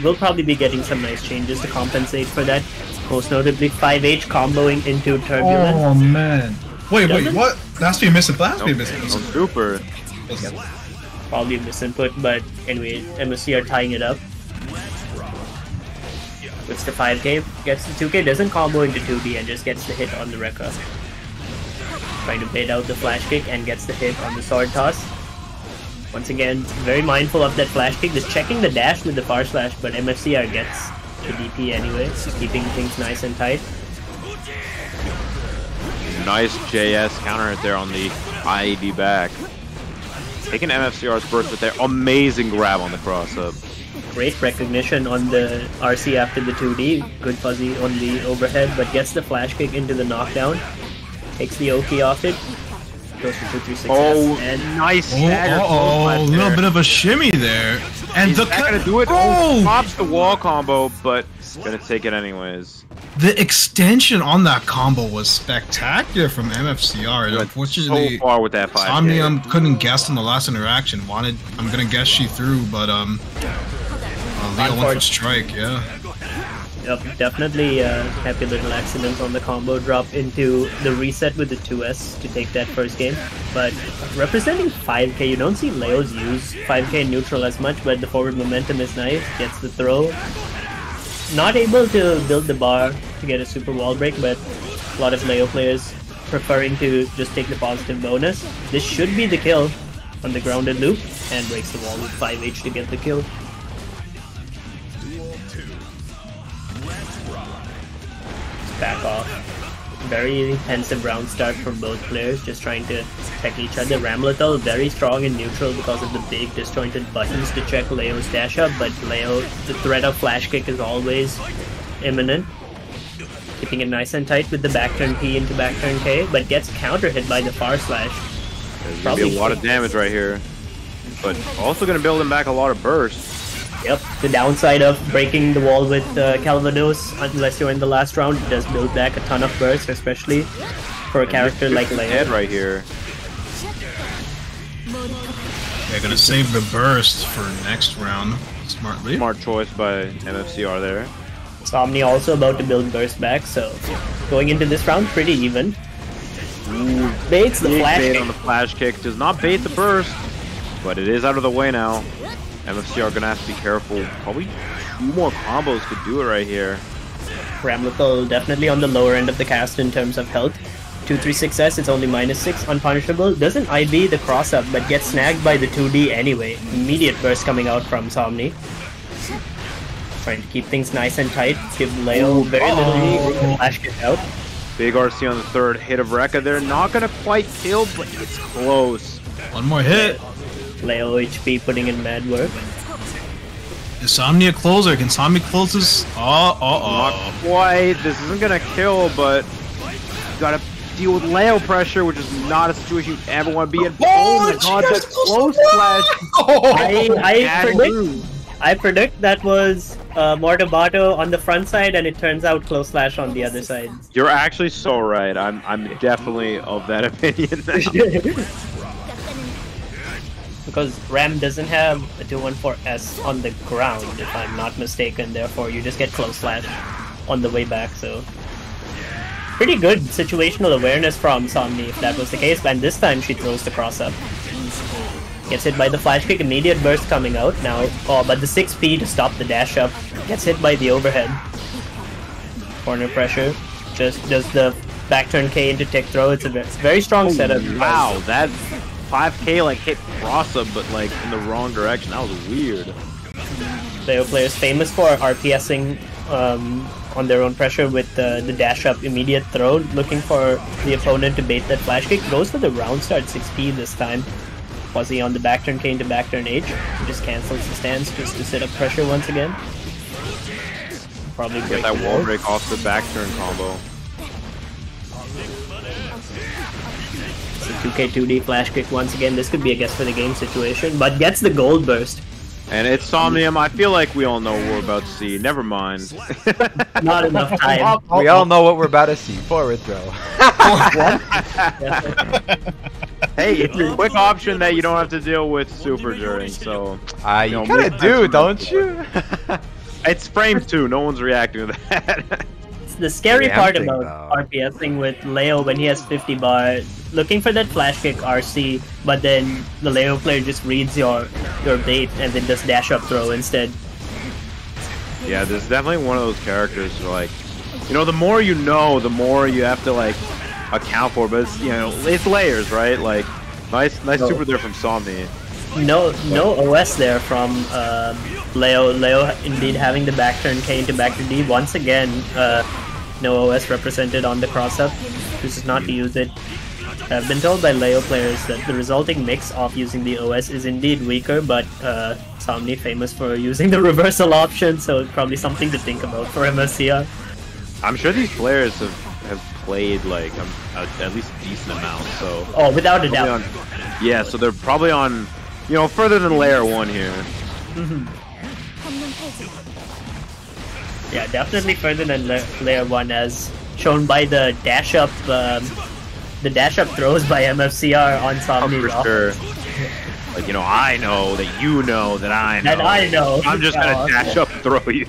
S2: will probably be getting some nice changes to compensate for that. Most notably, 5H comboing into Turbulence.
S3: Oh man! Wait, what? That has to be missing. That has to be missing.
S1: Super.
S2: Probably a misinput, but anyway, MSC are tying it up. It's the 5K, gets the 2K, doesn't combo into 2D and just gets the hit on the Rekka. Trying to bait out the flash kick and gets the hit on the sword toss. Once again, very mindful of that flash kick, just checking the dash with the far slash, but MFCR gets the DP anyway, keeping things nice and tight.
S1: Nice JS counter right there on the IED back. Taking MFCR's burst with their amazing grab on the cross up.
S2: Great recognition on the RC after the 2D. Good fuzzy on the overhead, but gets the flash kick into the knockdown. Takes the Oki off it. Goes for 2-3 success.
S1: Oh,
S2: and
S1: nice.
S3: A little bit of a shimmy there. And
S1: he's not gonna do it. Oh, pops the wall combo, but gonna take it anyways.
S3: The extension on that combo was spectacular from MFCR. Unfortunately,
S1: so far with that 5K.
S3: Somnium couldn't guess on the last interaction. I'm gonna guess she threw, but Leo went for strike. Yeah.
S2: Yep, definitely happy little accidents on the combo drop into the reset with the 2S to take that first game. But representing 5k, you don't see Leo's use 5k neutral as much, but the forward momentum is nice, gets the throw. Not able to build the bar to get a super wall break, but a lot of Leo players preferring to just take the positive bonus. This should be the kill on the grounded loop, and breaks the wall with 5H to get the kill. Back off. Very intensive round start from both players, just trying to check each other. Ramlethal very strong in neutral because of the big disjointed buttons to check Leo's dash up, but Leo, the threat of flash kick is always imminent. Keeping it nice and tight with the back turn P into back turn K, but gets counter hit by the far slash.
S1: There's gonna be a lot of damage right here, but also gonna build him back a lot of burst.
S2: Yep, the downside of breaking the wall with Calvados, unless you're in the last round, it does build back a ton of burst, especially for a character like Leo.
S1: Head right here.
S3: They're gonna save the burst for next round. Smartly.
S1: Smart choice by MFCR there.
S2: Somni also about to build burst back, so going into this round pretty even.
S1: Ooh,
S2: Baits the
S1: big
S2: flash
S1: bait
S2: kick.
S1: on the flash kick. Does not bait the burst, but it is out of the way now. MFC are gonna have to be careful. Probably 2 more combos could do it right here.
S2: Ramlethal definitely on the lower end of the cast in terms of health. 236S, it's only -6, unpunishable. Doesn't IB the cross up, but gets snagged by the 2D anyway. Immediate burst coming out from Somni. Trying to keep things nice and tight. Give Leo very little room to flash kick out.
S1: Big RC on the third hit of Rekka. They're not gonna quite kill, but it's close.
S3: One more hit.
S2: Leo HP putting in mad work.
S3: Is Somni a closer? Can Somni close this?
S1: Not quite. This isn't gonna kill, but you gotta deal with Leo pressure, which is not a situation you ever want to be in. Oh my god, that close flash!
S2: I predict that was Mortabato on the front side, and it turns out close slash on the other side.
S1: You're actually so right. I'm definitely of that opinion now.
S2: Because Ram doesn't have a 214S on the ground, if I'm not mistaken. Therefore, you just get close slash on the way back. So, pretty good situational awareness from Somni if that was the case. And this time she throws the cross up. Gets hit by the flash kick, immediate burst coming out now. Oh, but the 6P to stop the dash up. Gets hit by the overhead. Corner pressure. Just does the back turn K into tech throw. It's a very strong setup.
S1: Wow, that 5k like hit cross up, but like in the wrong direction. That was weird.
S2: Leo players famous for RPSing on their own pressure with the dash up immediate throw, looking for the opponent to bait that flash kick. Goes for the round start 6P this time. Fuzzy on the back turn K into back turn H. Just cancels the stance just to set up pressure once again. Probably
S1: get that wall break off the back turn combo.
S2: So 2K 2D flash kick once again. This could be a guess for the game situation, but gets the gold burst.
S1: And it's Somnium. I feel like we all know what we're about to see. Never mind.
S2: Not enough time.
S4: We all know what we're about to see. Forward throw.
S1: Hey, it's a quick option that you don't have to deal with super during, so...
S4: You kinda do, don't you?
S1: It's frame 2, no one's reacting to that.
S2: The scary part about RPSing with Leo when he has 50 bar, looking for that flash kick RC, but then the Leo player just reads your bait and then does dash up throw instead.
S1: Yeah, there's definitely one of those characters who, like, you know, the more you know, the more you have to like account for, but it's, you know, it's layers, right? Like, nice super there from Somni.
S2: No OS there from Leo. Leo indeed having the back turn K into back to D once again. No OS represented on the cross up. Chooses not to use it. I've been told by Leo players that the resulting mix of using the OS is indeed weaker, but Somni famous for using the reversal option, so it's probably something to think about for MSCR.
S1: I'm sure these players have played like at least a decent amount, so...
S2: Oh, without a doubt.
S1: Yeah, so they're probably on, you know, further than layer 1 here.
S2: Yeah, definitely further than layer 1, as shown by the dash up throws by MFCR on Somni.
S1: Oh, for sure. Like, you know, I know that you know that I know.
S2: And I know.
S1: I'm just gonna dash up and throw you.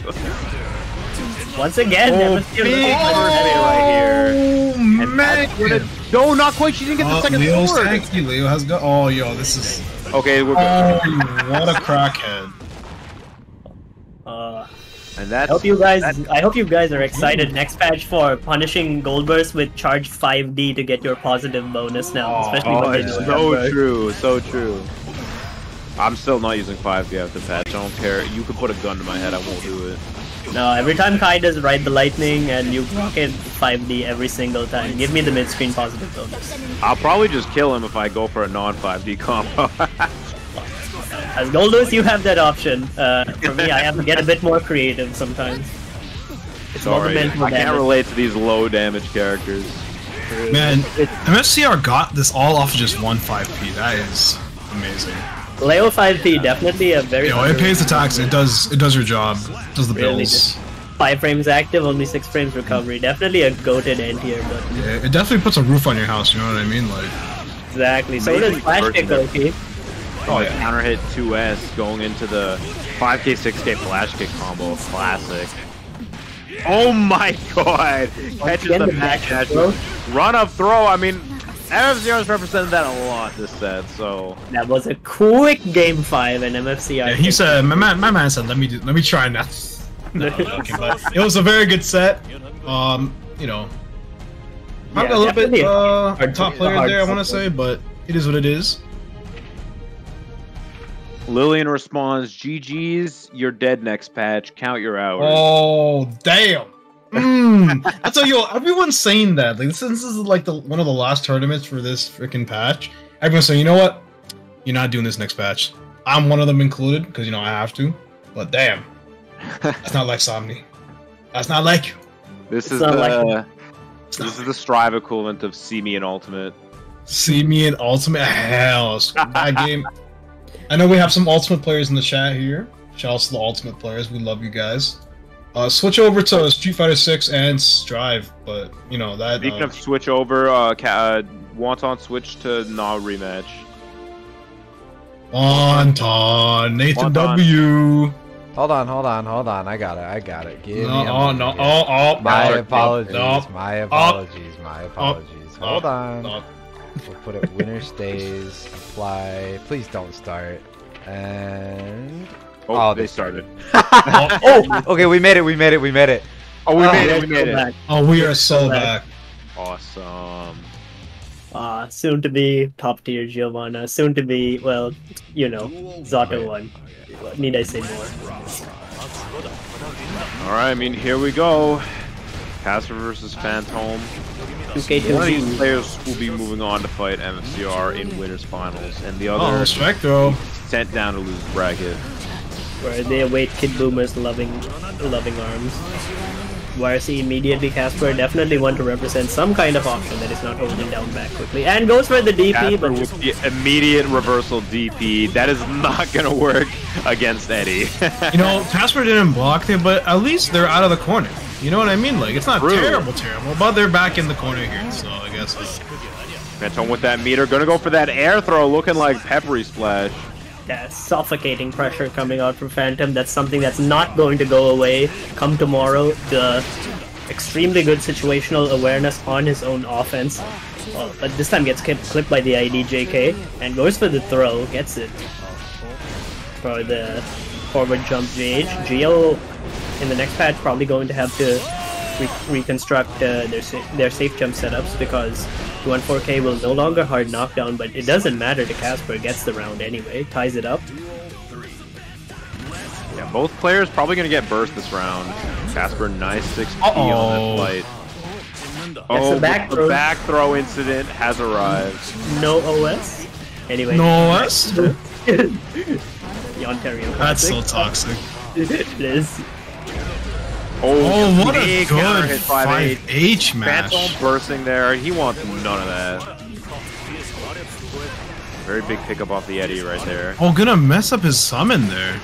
S2: Once again, MFC
S1: big right here. And
S3: man!
S1: No, not quite. She didn't get the second
S3: Leo's
S1: sword.
S3: tanky. Leo has got. Oh, yo, this is.
S1: Okay, we're
S3: Oh,
S1: good.
S3: what a crackhead!
S1: And that's.
S2: I hope you guys are excited next patch for punishing Goldburst with charged 5D to get your positive bonus now, especially
S1: Oh,
S2: when they
S1: it's
S2: don't
S1: so
S2: have
S1: true, so true. I'm still not using 5D after patch. I don't care. You could put a gun to my head. I won't do it.
S2: No, every time Kai does Ride the Lightning and you block it 5D every single time. Give me the mid-screen positive bonus.
S1: I'll probably just kill him if I go for a non-5D combo.
S2: As Goldus, you have that option. For me, I have to get a bit more creative sometimes. It's all the
S1: Sorry,
S2: mental
S1: I can't
S2: damage.
S1: relate to these low damage characters.
S3: Man, MFCR got this all off of just one 5P. That is amazing.
S2: Leo 5P, definitely a very...
S3: Yo, it pays the tax. It does your job. It does the
S2: Really,
S3: bills.
S2: just 5 frames active, only 6 frames recovery. Definitely a goated end here, but...
S3: Yeah, it definitely puts a roof on your house, you know what I mean? Like,
S2: Exactly. So
S1: Maybe
S2: does Flash Kick, okay?
S1: Oh, yeah. Counter hit 2S going into the 5k, 6k flash kick combo. Classic. Oh my god! Catches
S2: again,
S1: the
S2: the
S1: back
S2: back
S1: dash.
S2: throw.
S1: Run up throw. I mean, MFCR's represented that a lot this set, so.
S2: That was a quick game 5 and MFCR.
S3: yeah, he said, my man said, let me try now. No, okay, but it was a very good set. You know, probably a little bit
S2: definitely
S3: top player
S2: hard
S3: there, I want to
S2: set.
S3: say, but it is what it is.
S1: Lillian responds, GG's, you're dead next patch. Count your hours.
S3: Oh damn! I tell you, everyone's saying that. Like this is like one of the last tournaments for this freaking patch. Everyone's saying, you know what? You're not doing this next patch. I'm one of them included because you know I have to. But damn, that's not like Somni. That's not like you.
S1: This is
S2: not
S1: the
S2: like-
S1: this is the Strive equivalent of See Me in Ultimate.
S3: See me in Ultimate. Hell, that game. I know we have some Ultimate players in the chat here. Shout out to the Ultimate players. We love you guys. Switch over to Street Fighter 6 and Strive, but you know that.
S1: Speaking of switch over, Wonton switch to Na rematch.
S3: Wonton, Nathan
S1: Wonton.
S3: W.
S4: Hold on. I got it. Give me a
S3: No,
S4: moment here.
S3: oh,
S4: My
S3: no,
S4: apologies.
S3: no,
S4: My apologies. Hold on.
S3: no.
S4: We'll put it winner stays, apply. Please don't start. And
S1: Oh, they started.
S4: oh, okay, we made it.
S1: Oh, we made it. We made it.
S3: Oh, we are so back.
S1: Awesome.
S2: Soon to be top tier Giovanna. Soon to be, well, you know, Zato 1. What need I say more?
S1: Alright, I mean, here we go. Casper versus Phantom.
S2: 2K2G.
S1: One of these players will be moving on to fight MFCR in winners finals, and the other
S3: Oh, strike throw.
S1: sent down to lose bracket.
S2: Where they await Kid Boomer's loving arms. YRC immediately Casper definitely want to represent some kind of option that is not holding down back quickly. And goes for the DP,
S1: Casper
S2: but
S1: with the immediate reversal DP. That is not gonna work against Eddie.
S3: You know, Casper didn't block it, but at least they're out of the corner. You know what I mean? Like, it's not
S1: True.
S3: terrible, but they're back in the corner here, so I guess.
S1: Phantom with that meter, gonna go for that air throw, looking like Peppery Splash.
S2: that suffocating pressure coming out from Phantom. That's something that's not going to go away come tomorrow. The extremely good situational awareness on his own offense. But this time gets clipped by the IDJK and goes for the throw, gets it. For the forward jump GH. GL in the next patch probably going to have to reconstruct their safe jump setups because 214K will no longer hard knockdown, but it doesn't matter to Casper, gets the round anyway, ties it up.
S1: Yeah, both players probably gonna get burst this round. Casper, nice 6P on that fight. Oh,
S2: the back
S1: the
S2: throw.
S1: back throw incident has arrived.
S2: No OS? Anyway.
S3: No OS?
S2: The Ontario
S3: That's so
S2: classic.
S3: toxic.
S2: It is.
S3: Oh, what a
S1: big counter
S3: good
S1: hit 5H.
S3: 5H match.
S1: Phantom bursting there. He wants none of that. Very big pickup off the Eddie right there.
S3: Oh, gonna mess up his summon there.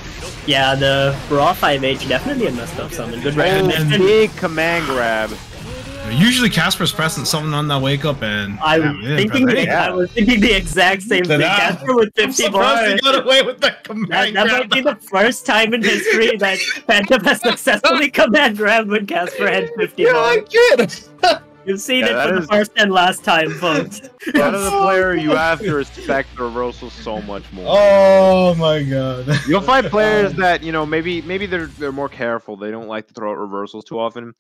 S2: Yeah, the raw 5H definitely a messed up summon. Good
S3: And
S2: recognition.
S1: Big command grab.
S3: Usually Casper's pressing something on that wake up, and
S2: I was thinking the exact same thing. Casper with 50 bars.
S3: He got away with that command
S2: that might be the first time in history that Phantom has successfully command grab when Casper had 50 bars.
S3: I get it.
S2: You've seen it for the first and last time, folks.
S1: That is a player you have to respect the reversal so much more.
S3: Oh my god.
S1: You'll find players that, you know, maybe they're more careful. They don't like to throw out reversals too often.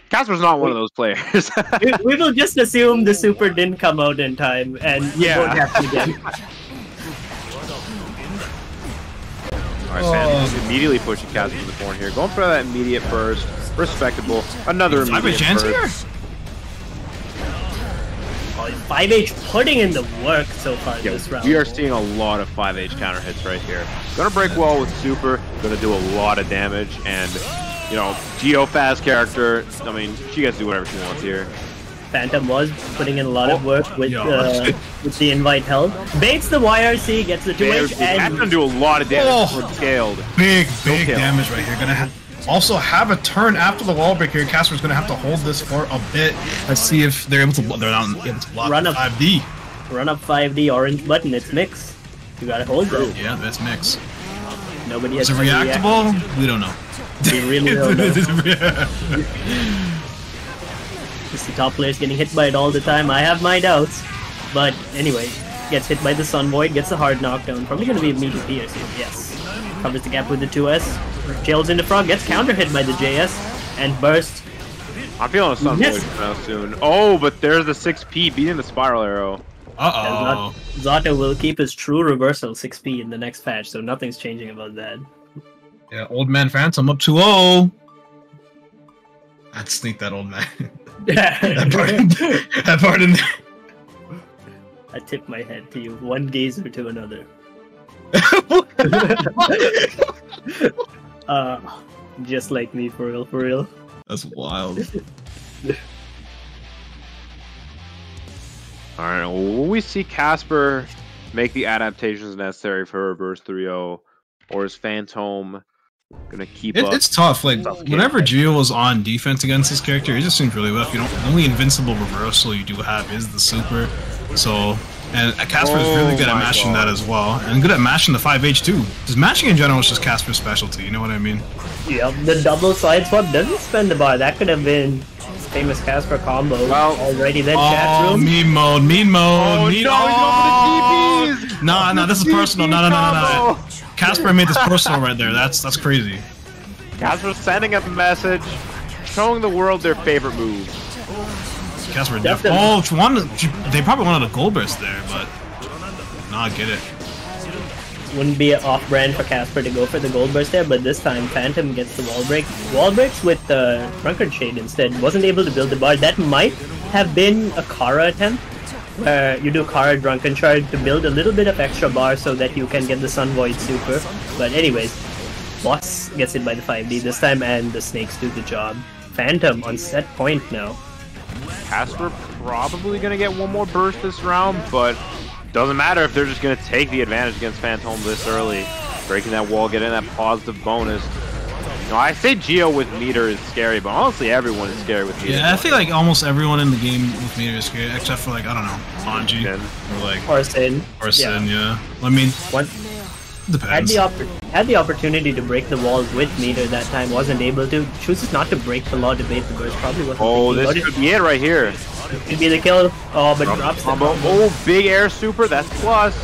S1: Casper's not one of those players.
S2: we will just assume the super didn't come out in time, and it won't happen again.
S1: Alright, Phantom immediately pushing Casper to the corner here. Going for that immediate burst. Respectable. Another immediate burst.
S2: 5H putting in the work so far this round.
S1: We are seeing a lot of 5H counter hits right here. Gonna break wall with super, gonna do a lot of damage, and you know, Geo fast character, I mean, she gets to do whatever she wants here.
S2: Phantom was putting in a lot of work with the invite held. Baits the YRC, gets the 2H, and
S1: that's gonna do a lot of damage when scaled.
S3: Big damage right here. Gonna also have a turn after the wall break here. Casper's gonna have to hold this for a bit. Let's see if they're able to. They're not able to block
S2: run up
S3: 5D.
S2: Run up 5D orange button. It's mix. You gotta hold it.
S3: Yeah, that's mix.
S2: Nobody has.
S3: Is it reactable? We don't know.
S2: We really don't know. Just the top players getting hit by it all the time. I have my doubts, but anyway, gets hit by the Sun Void, gets the hard knockdown. Probably gonna be a meaty pierce here. Yes. Covers the gap with the 2S. Jails into front, gets counter hit by the JS, and burst.
S1: I'm feeling a Sun Void come out soon. Oh, but there's the 6P beating the Spiral Arrow.
S3: Uh-oh.
S2: Zato will keep his true reversal 6P in the next patch, so nothing's changing about that.
S3: Yeah, Old Man Phantom up 2-0. I'd sneak that old man. that part in there.
S2: I tip my head to you, one gazer to another. Just like me, for real, for real.
S3: That's wild.
S1: Alright, will we see Casper make the adaptations necessary for reverse 3-0? Or is Phantom gonna keep up?
S3: It's tough. Like, whenever Geo was on defense against this character, it just seems really rough. You know, the only invincible reversal you do have is the super. So, and Casper is really good at mashing that as well. And good at mashing the 5H too. Just mashing in general is just Casper's specialty, you know what I mean?
S2: Yeah, the double side swap doesn't spend the bar. That could have been famous Casper combo already. Then chat room.
S3: Meme mode, meme mode.
S1: Oh,
S3: meme
S1: no, he's going for the DPs!
S3: No, this is personal. No. Casper made this personal right there. That's crazy.
S1: Casper's sending a message, showing the world their favorite move.
S3: Casper they probably wanted a gold burst there, but no, I get it.
S2: Wouldn't be off-brand for Casper to go for the gold burst there, but this time Phantom gets the wall break. Wall breaks with the Drunkard Shade instead. Wasn't able to build the bar. That might have been a Kara attempt, where you do Kara Drunken Shard to build a little bit of extra bar so that you can get the Sun Void super. But anyways, Boss gets hit by the 5D this time, and the Snakes do the job. Phantom on set point now.
S1: Casper probably gonna get one more burst this round, but doesn't matter if they're just gonna take the advantage against Phantom this early. Breaking that wall, getting that positive bonus. You know, I say Geo with meter is scary, but honestly everyone is scary with meter.
S3: Yeah, I feel like almost everyone in the game with meter is scary, except for, like, I don't know, Anji or like
S2: or Sin.
S3: Yeah. I mean, depends.
S2: Had the opportunity to break the wall with meter that time, wasn't able to. Chooses not to break the law debate. The burst probably wasn't.
S1: Oh, this could be it right here.
S2: Could be the kill. Oh, but drops the combo.
S1: Oh, big air super. That's plus.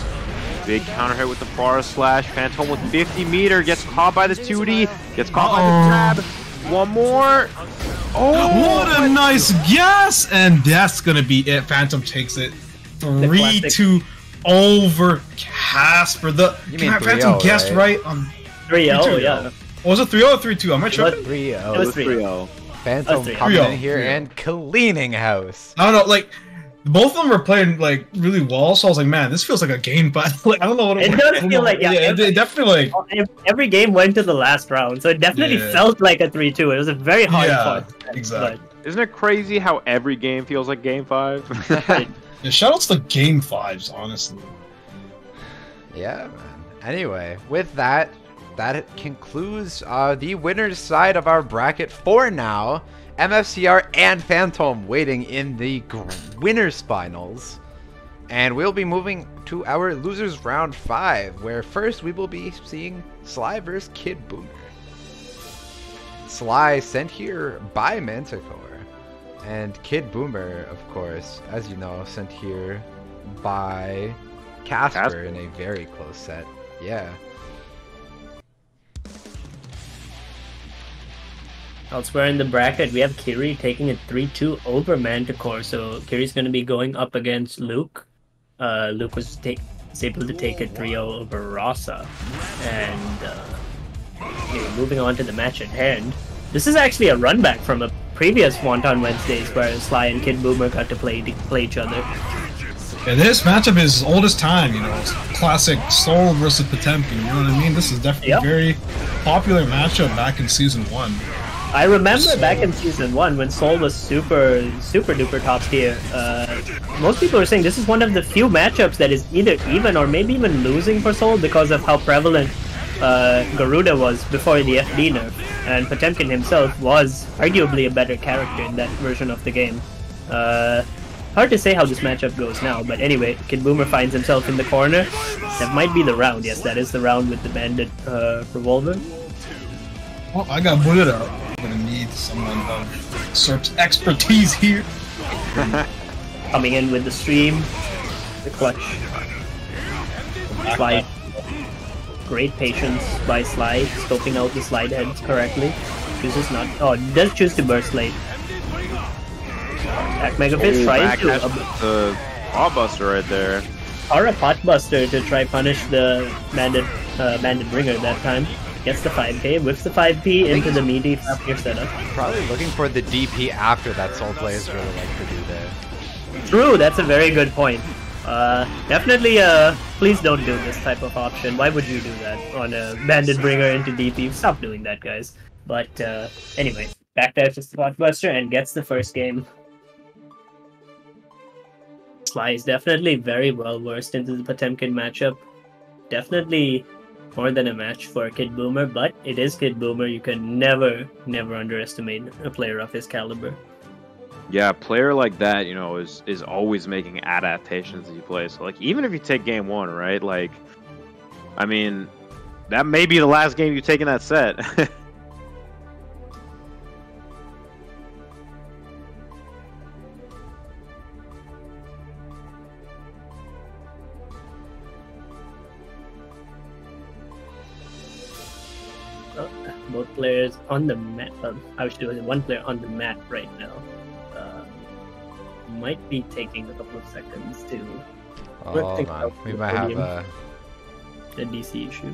S1: Big counter hit with the bar slash. Phantom with 50 meter gets caught by the 2D. Gets caught by the grab. One more. Oh,
S3: what a nice guess! And that's gonna be it. Phantom takes it 3-2 over Casper. Phantom guessed right on
S2: 3-0. Yeah.
S3: Was it 3-0 or 3-2? Am I tripping?
S4: 3-0.
S2: It was 3-0.
S4: Phantom coming in here and cleaning house.
S3: I don't know, like, both of them were playing like really well, so I was like, man, this feels like a game, but like, I don't know what
S2: it does feel like. Yeah,
S3: it definitely like
S2: every game went to the last round, so it definitely felt like a 3-2. It was a very hard fight.
S3: Exactly.
S1: Isn't it crazy how every game feels like Game 5?
S3: Yeah, shoutouts to Game 5s, honestly.
S4: Yeah, man. Anyway, with that, that concludes the winner's side of our bracket for now. MFCR and Phantom waiting in the winner's finals. And we'll be moving to our losers round 5, where first we will be seeing Sly vs Kid Boomer. Sly sent here by Manticore. And Kid Boomer, of course, as you know, sent here by Casper in a very close set. Yeah.
S2: Elsewhere in the bracket, we have Kiri taking a 3-2 over Manticore. So Kiri's going to be going up against Luke. Luke was able to take a 3-0 over Rasa. And okay, moving on to the match at hand. This is actually a run back from a previous Wonton Wednesdays where Sly and Kid Boomer got to play each other.
S3: Yeah, this matchup is old as time, you know. It's classic Soul versus Potemkin, you know what I mean? This is definitely a very popular matchup back in Season 1.
S2: I remember back in Season 1 when Soul was super duper top tier. Most people are saying this is one of the few matchups that is either even or maybe even losing for Soul because of how prevalent Garuda was before the FD nerf. And Potemkin himself was arguably a better character in that version of the game. Hard to say how this matchup goes now, but anyway, Kid Boomer finds himself in the corner. That might be the round. Yes, that is the round with the bandit revolver.
S3: Well, I got booted out. I'm gonna need someone of Serp's expertise here.
S2: Coming in with the stream, the clutch. Slide. Great patience by Slide, scoping out the slide heads correctly. Chooses not. Oh, does choose to burst late. Back Mega Fist tries to
S1: the pot buster right there.
S2: Or a pot buster to try punish the bandit bringer that time. Gets the 5k, whips the 5p into the meaty top-tier setup.
S4: Probably looking for the DP after that Soul players really like to do there.
S2: True, that's a very good point. Definitely, please don't do this type of option. Why would you do that on a bandit bringer into DP? Stop doing that, guys. But anyway, backdash to Spot Buster and gets the first game. Sly is definitely very well versed into the Potemkin matchup. Definitely more than a match for Kid Boomer, but it is Kid Boomer. You can never underestimate a player of his caliber.
S1: Yeah, a player like that, you know, is always making adaptations as he plays. So, like, even if you take game 1, right? Like, I mean, that may be the last game you take in that set.
S2: Both players on the mat. I was doing one player on the mat right now. Might be taking a couple of seconds to.
S4: Oh man, we might have a
S2: DC issue.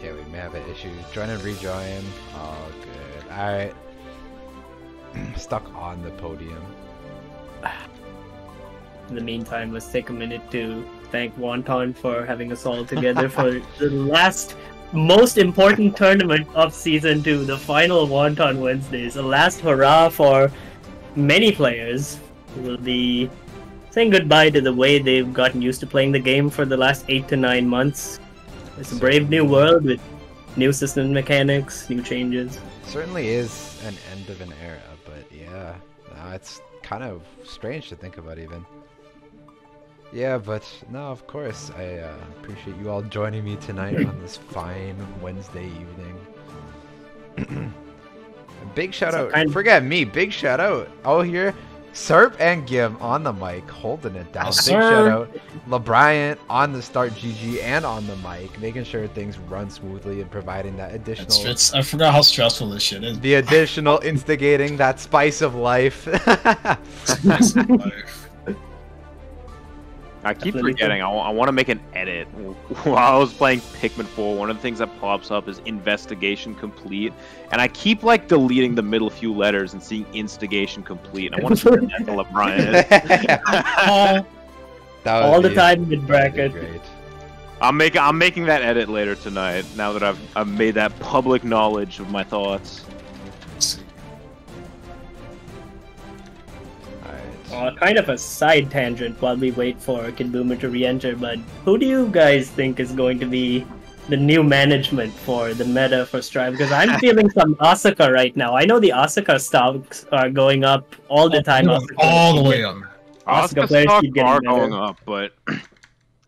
S4: Yeah, we may have an issue. Join and rejoin. Oh, good. All right. Stuck on the podium.
S2: In the meantime, let's take a minute to thank Wonton for having us all together for the last most important tournament of Season 2, the final Wonton Wednesdays. A last hurrah for many players who will be saying goodbye to the way they've gotten used to playing the game for the last 8 to 9 months. It's a brave new world with new system mechanics, new changes.
S4: Certainly is an end of an era, but yeah, it's kind of strange to think about even. Yeah, but no, of course, I appreciate you all joining me tonight on this fine Wednesday evening. Big shout out, forget me, big shout out. Oh, here, Serp and Gim on the mic, holding it down. Big shout out, LeBryant on the start GG and on the mic, making sure things run smoothly and providing that additional.
S3: I forgot how stressful this shit is.
S4: The additional instigating that spice of life.
S3: Spice of life.
S1: I keep forgetting. I want to make an edit. While I was playing Pikmin 4, one of the things that pops up is investigation complete, and I keep like deleting the middle few letters and seeing instigation complete. And I want to turn that to LeBron.
S2: All the time mid bracket.
S4: Great.
S1: I'm making that edit later tonight. Now that I've made that public knowledge of my thoughts.
S2: Kind of a side tangent while we wait for Kid Boomer to re-enter, but who do you guys think is going to be the new management for the meta for Strive, because I'm feeling some Asuka right now. I know the Asuka stocks are going up all the time.
S3: All the way up.
S1: Asuka
S2: players
S1: stocks
S2: keep getting
S1: are
S2: better.
S1: going up, but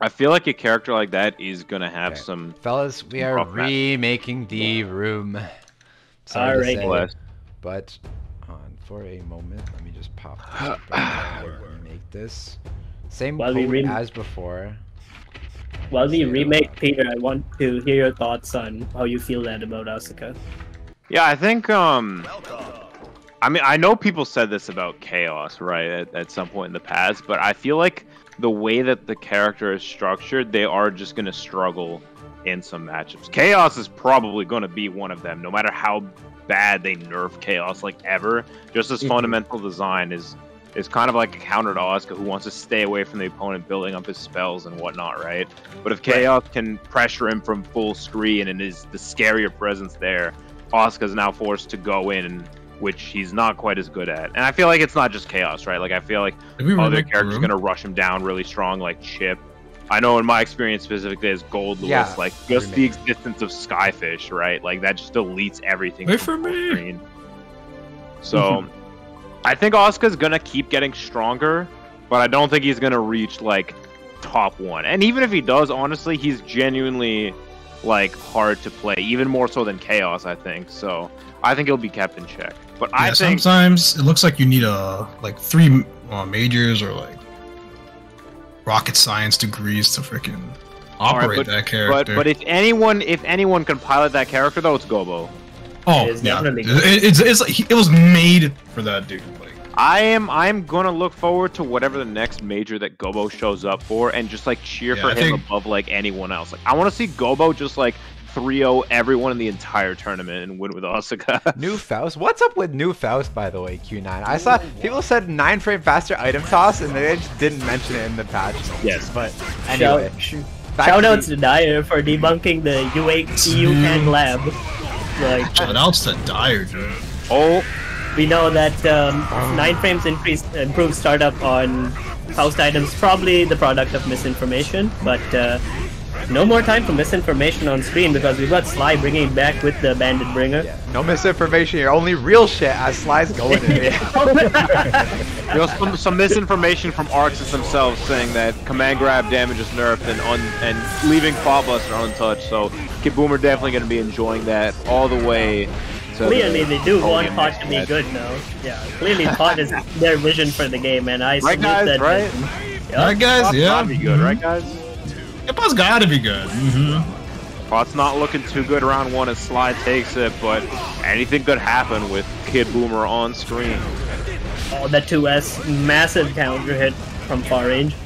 S1: I feel like a character like that is gonna have
S4: Okay.
S1: some.
S4: Fellas, we are remaking the room. Sorry to
S2: Alright.
S4: say, but for a moment, let me just pop this back and remake this. Same
S2: While we
S4: code as before.
S2: While we remake, Peter, I want to hear your thoughts on how you feel that about Asuka.
S1: Yeah, I think. I mean, I know people said this about Chaos, right, at some point in the past, but I feel like the way that the character is structured, they are just going to struggle in some matchups. Chaos is probably going to be one of them, no matter how bad they nerf Chaos, like, ever. Just as fundamental design is kind of like a counter to Asuka, who wants to stay away from the opponent, building up his spells and whatnot, right? But if Chaos can pressure him from full screen and is the scarier presence there, Asuka's now forced to go in, which he's not quite as good at. And I feel like it's not just Chaos, right? Like, I feel like other characters are going to rush him down really strong, like Chip. I know in my experience specifically as Gold Lewis, like, just the existence of Skyfish, right? Like, that just deletes everything.
S3: Wait for me!
S1: Screen. So, I think Asuka's going to keep getting stronger, but I don't think he's going to reach, like, top 1. And even if he does, honestly, he's genuinely, like, hard to play. Even more so than Chaos, I think. So, I think he'll be kept in check. But yeah, I think
S3: sometimes it looks like you need like 3 majors or like rocket science degrees to freaking operate that character.
S1: But if anyone can pilot that character, though, it's Gobo.
S3: Oh yeah, it was made for that dude. Like,
S1: I'm gonna look forward to whatever the next major that Gobo shows up for, and just like cheer for him above like anyone else. Like, I want to see Gobo just like 3-0 everyone in the entire tournament and win with Asuka.
S4: New Faust? What's up with New Faust, by the way, Q9? I saw people said 9 frame faster item toss, and they just didn't mention it in the patch.
S1: Yes.
S4: But anyway.
S2: Shoutouts to Dyer for debunking the EU Can Lab. Like,
S3: shoutouts to Dyer, dude.
S1: Oh.
S2: We know that 9 frames improved startup on Faust items, probably the product of misinformation, but no more time for misinformation on screen because we've got Sly bringing it back with the Bandit Bringer.
S4: Yeah, no misinformation here, only real shit as Sly's going in.
S1: You know, some misinformation from Arxis themselves saying that command grab damage is nerfed and leaving Claw Buster untouched, so Kid Boomer definitely going to be enjoying that all the way.
S2: Clearly they do want Pot to be good now. Yeah, clearly Pot is their vision for the game, and I
S1: right, guys,
S2: that
S1: right?
S2: Yep.
S3: Right, guys, yeah.
S1: Pot's be good, right, guys?
S3: Yeah, Pot's gotta be good.
S1: Pot's not looking too good round 1 as Sly takes it, but anything could happen with Kid Boomer on screen.
S2: Oh, that 2S, massive counter hit from far range.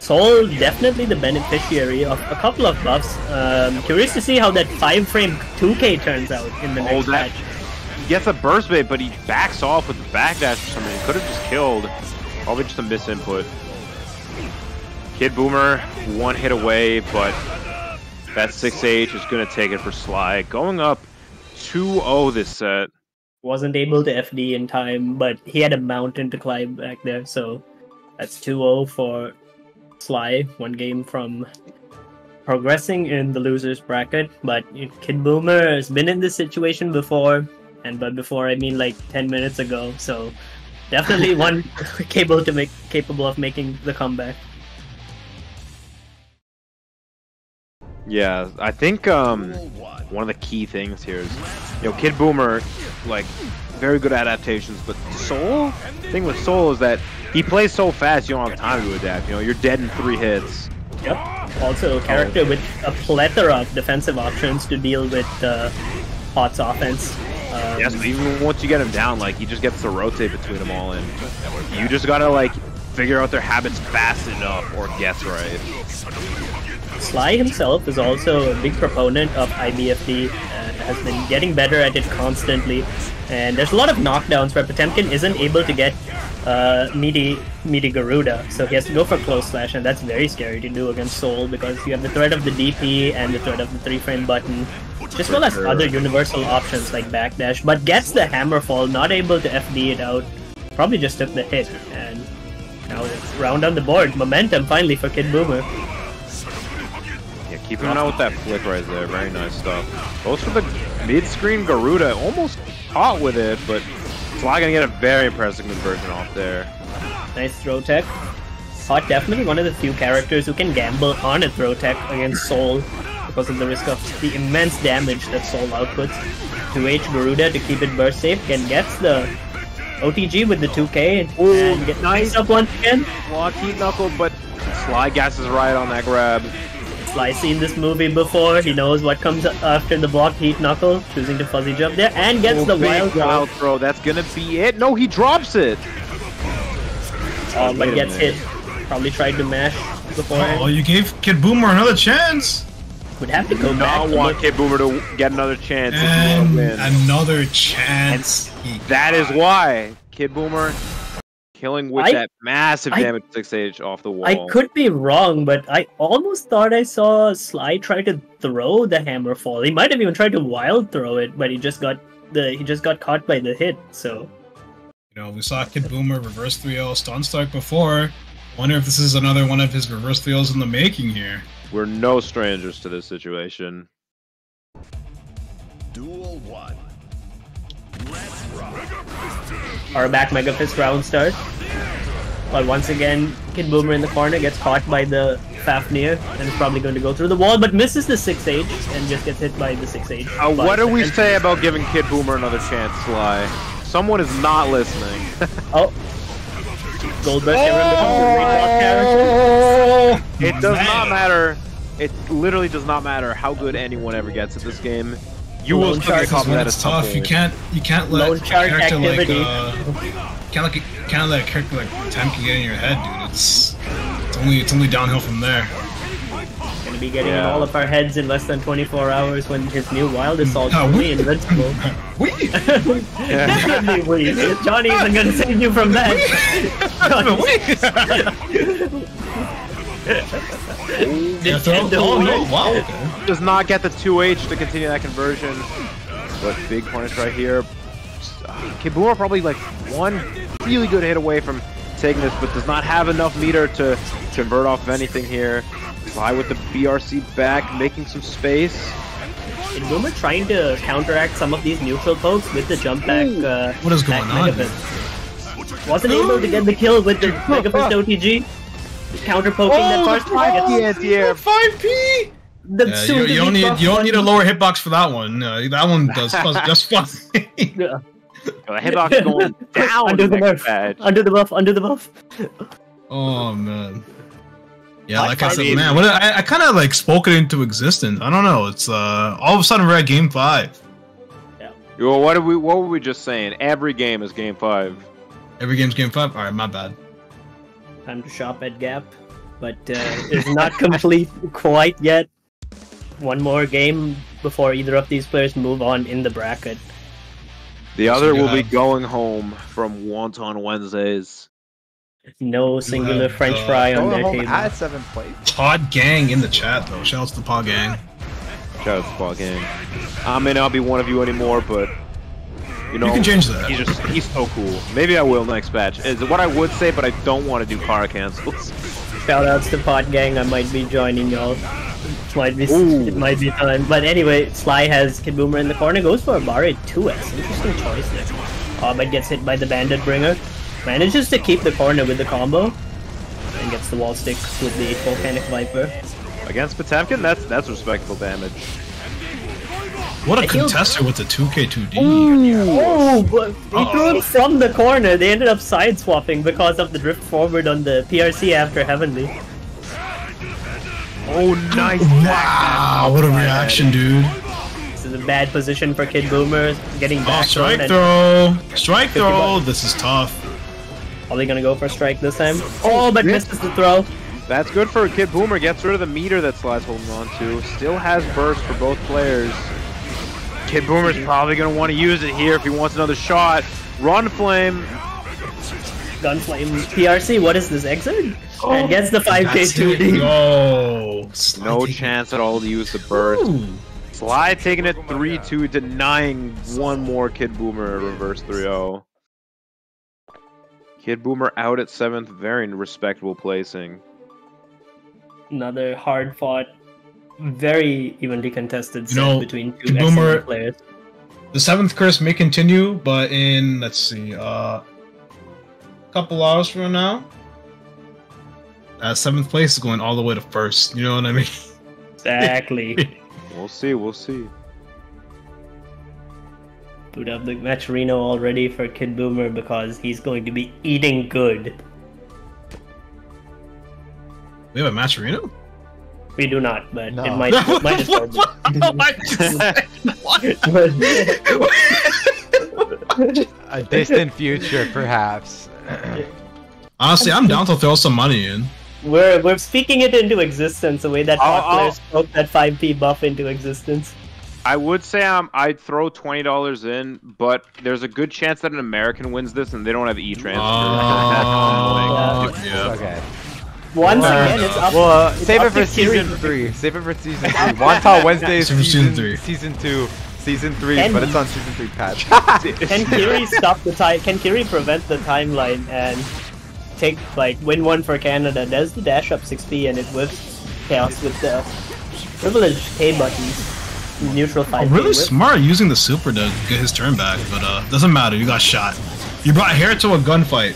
S2: Soul definitely the beneficiary of a couple of buffs. Curious to see how that 5 frame 2K turns out in the next match.
S1: He gets a burst bait, but he backs off with the backdash for some reason. Could have just killed. Probably just a misinput. Kid Boomer, 1 hit away, but that 6H is going to take it for Sly. Going up 2-0 this set.
S2: Wasn't able to FD in time, but he had a mountain to climb back there, so that's 2-0 for Sly. 1 game from progressing in the loser's bracket, but Kid Boomer has been in this situation before, and by before I mean like 10 minutes ago, so definitely one capable of making the comeback.
S1: Yeah, I think one of the key things here is, Kid Boomer, like, very good adaptations, but Soul? The thing with Soul is that he plays so fast you don't have time to adapt. You're dead in 3 hits.
S2: Yep. Also, a character with a plethora of defensive options to deal with Pot's offense.
S1: Yes, but even once you get him down, like, he just gets to rotate between them all, and you just gotta, like, figure out their habits fast enough or guess right.
S2: Sly himself is also a big proponent of IBFD and has been getting better at it constantly. And there's a lot of knockdowns where Potemkin isn't able to get meaty Garuda, so he has to go for close slash, and that's very scary to do against Soul because you have the threat of the DP and the threat of the 3-frame button, as well as other universal options like backdash, but gets the hammer fall, not able to FD it out, probably just took the hit, and now it's round on the board. Momentum finally for Kid Boomer.
S1: Yeah, Keeping it out with that flick right there. Very nice stuff. Goes for the mid-screen Garuda. Almost caught with it, but Sly gonna get a very impressive conversion off there.
S2: Nice throw tech. Hot definitely one of the few characters who can gamble on a throw tech against Soul because of the risk of the immense damage that Soul outputs. 2H Garuda to keep it burst safe and gets the OTG with the 2K and get nice up once again.
S1: Block heat knuckle, but Sly gasses right on that grab.
S2: Sly's seen this movie before. He knows what comes after the blocked heat knuckle, choosing to fuzzy jump there and gets the
S1: wild throw. That's gonna be it. No, he drops it.
S2: Oh, but gets hit. Probably tried to mash beforehand.
S3: Oh, you gave Kid Boomer another chance.
S2: Would have to go back.
S1: I want Kid Boomer to get another chance.
S3: And another chance.
S1: That is why Kid Boomer killing with that massive damage 6H off the wall.
S2: I could be wrong, but I almost thought I saw Sly try to throw the hammer fall. He might have even tried to wild throw it, but he just got caught by the hit. So,
S3: you know, we saw Kid Boomer reverse 3-0 stun strike before. Wonder if this is another one of his reverse 3-0s in the making here.
S1: We're no strangers to this situation.
S5: Duel 1. Let's rock.
S2: Our back Mega Fist round start. But once again, Kid Boomer in the corner gets caught by the Fafnir and is probably going to go through the wall, but misses the 6H and just gets hit by the 6H.
S1: What do we say about giving Kid Boomer another chance, Sly? Someone is not listening.
S2: Oh. Goldberg character.
S1: It does not matter. It literally does not matter how good anyone ever gets at this game. You will still get caught with that at some
S3: tough.
S1: point.
S3: You can't let
S2: Lone
S3: a
S2: chart
S3: character
S2: activity.
S3: can't let a character like Temki get in your head, dude. It's only downhill from there.
S2: Gonna be getting in all of our heads in less than 24 hours when his new Wild Assault will be invincible. Definitely we. Johnny isn't gonna save you from that.
S3: Wow.
S1: Does not get the 2H to continue that conversion. But big punish right here. Kid Boomer probably like one really good hit away from taking this, but does not have enough meter to convert off of anything here. Sly with the BRC back, making some space.
S2: Kid Boomer trying to counteract some of these neutral pokes with the jump back.
S3: What is going on?
S2: Wasn't able to get the kill with the Mega Fist OTG. Counter poking that first target.
S3: 5P. You don't need a lower hitbox for that one. That one does just fine.
S1: Hitbox going down.
S2: Under the buff. Under the buff. Under the buff.
S3: Oh man. Yeah, like I said, man, I kind of like spoke it into existence. I don't know. It's all of a sudden we're at game 5.
S1: Yeah. Well, what were we just saying? Every game is game 5.
S3: Every game's game 5. All right, my bad.
S2: Time to shop at Gap, but it's not complete quite yet. One more game before either of these players move on in the bracket.
S1: The other will be going home from Wonton Wednesdays.
S2: No singular French fry on their table.
S4: At 7th place.
S3: Pod Gang in the chat though. Shout out to the Pod Gang.
S1: Shout out to the Pod Gang. I may not be one of you anymore, but you know,
S3: you can change that.
S1: He's so cool. Maybe I will next batch. Is what I would say, but I don't want to do car cancels.
S2: Shoutouts to Pod Gang. I might be joining y'all. It might be time. But anyway, Sly has Kid Boomer in the corner. Goes for a Barre 2S. Interesting choice there. But gets hit by the Bandit Bringer. Manages to keep the corner with the combo. And gets the wall stick with the Volcanic Viper.
S1: Against Potemkin, that's respectable damage.
S3: What a contester with the 2K2D.
S2: Oh, but he threw it from the corner. They ended up side swapping because of the drift forward on the PRC after Heavenly.
S1: Oh, nice.
S3: Wow, what a reaction, dude.
S2: This is a bad position for Kid Boomer. Getting back.
S3: Strike throw. Strike throw. This is tough.
S2: Probably gonna go for strike this time. Oh, but misses the throw.
S1: That's good for Kid Boomer. Gets rid of the meter that Sly's holding on to. Still has burst for both players. Kid Boomer's probably going to want to use it here if he wants another shot. Run Flame.
S2: Gunflame PRC, what is this, Exert? And gets the 5K2D.
S1: No chance at all to use the burst. Sly taking it 3-2, denying one more Kid Boomer reverse 3-0. Kid Boomer out at 7th, very respectable placing.
S2: Another hard-fought very evenly contested set between two
S3: Kid Boomer,
S2: excellent players.
S3: The 7th curse may continue, but in, let's see, a couple hours from now, 7th place is going all the way to 1st. You know what I mean?
S2: Exactly.
S1: We'll see. We'll see.
S2: Put up the Matcherino already for Kid Boomer because he's going to be eating good.
S3: We have a Matcherino?
S2: We do not, but
S4: No.
S2: it might as well be.
S4: A distant future, perhaps.
S3: Honestly, I'm down to throw some money in.
S2: We're speaking it into existence the way that top
S1: I'll-
S2: players spoke that 5p buff into existence.
S1: I would say I'd throw $20 in, but there's a good chance that an American wins this and they don't have e-transfer.
S3: Yeah.
S4: Okay.
S2: Once again, it's up.
S4: Well,
S2: it's
S4: save
S2: up
S4: it for
S2: to Kiri.
S4: season 3. Save it for season 3. Wonton Wednesday is
S3: Save it for season 3.
S4: season 2, season 3,
S2: Can
S4: but it's
S2: you-
S4: on season 3 patch.
S2: Can Kiri stop the time? Can Kiri prevent the timeline and take win one for Canada? Does the dash up 6p and it whips Chaos with the privileged K buttons. Neutral 5p.
S3: Really
S2: whip.
S3: smart using the super to get his turn back, but doesn't matter. You got shot. You brought hair to a gunfight.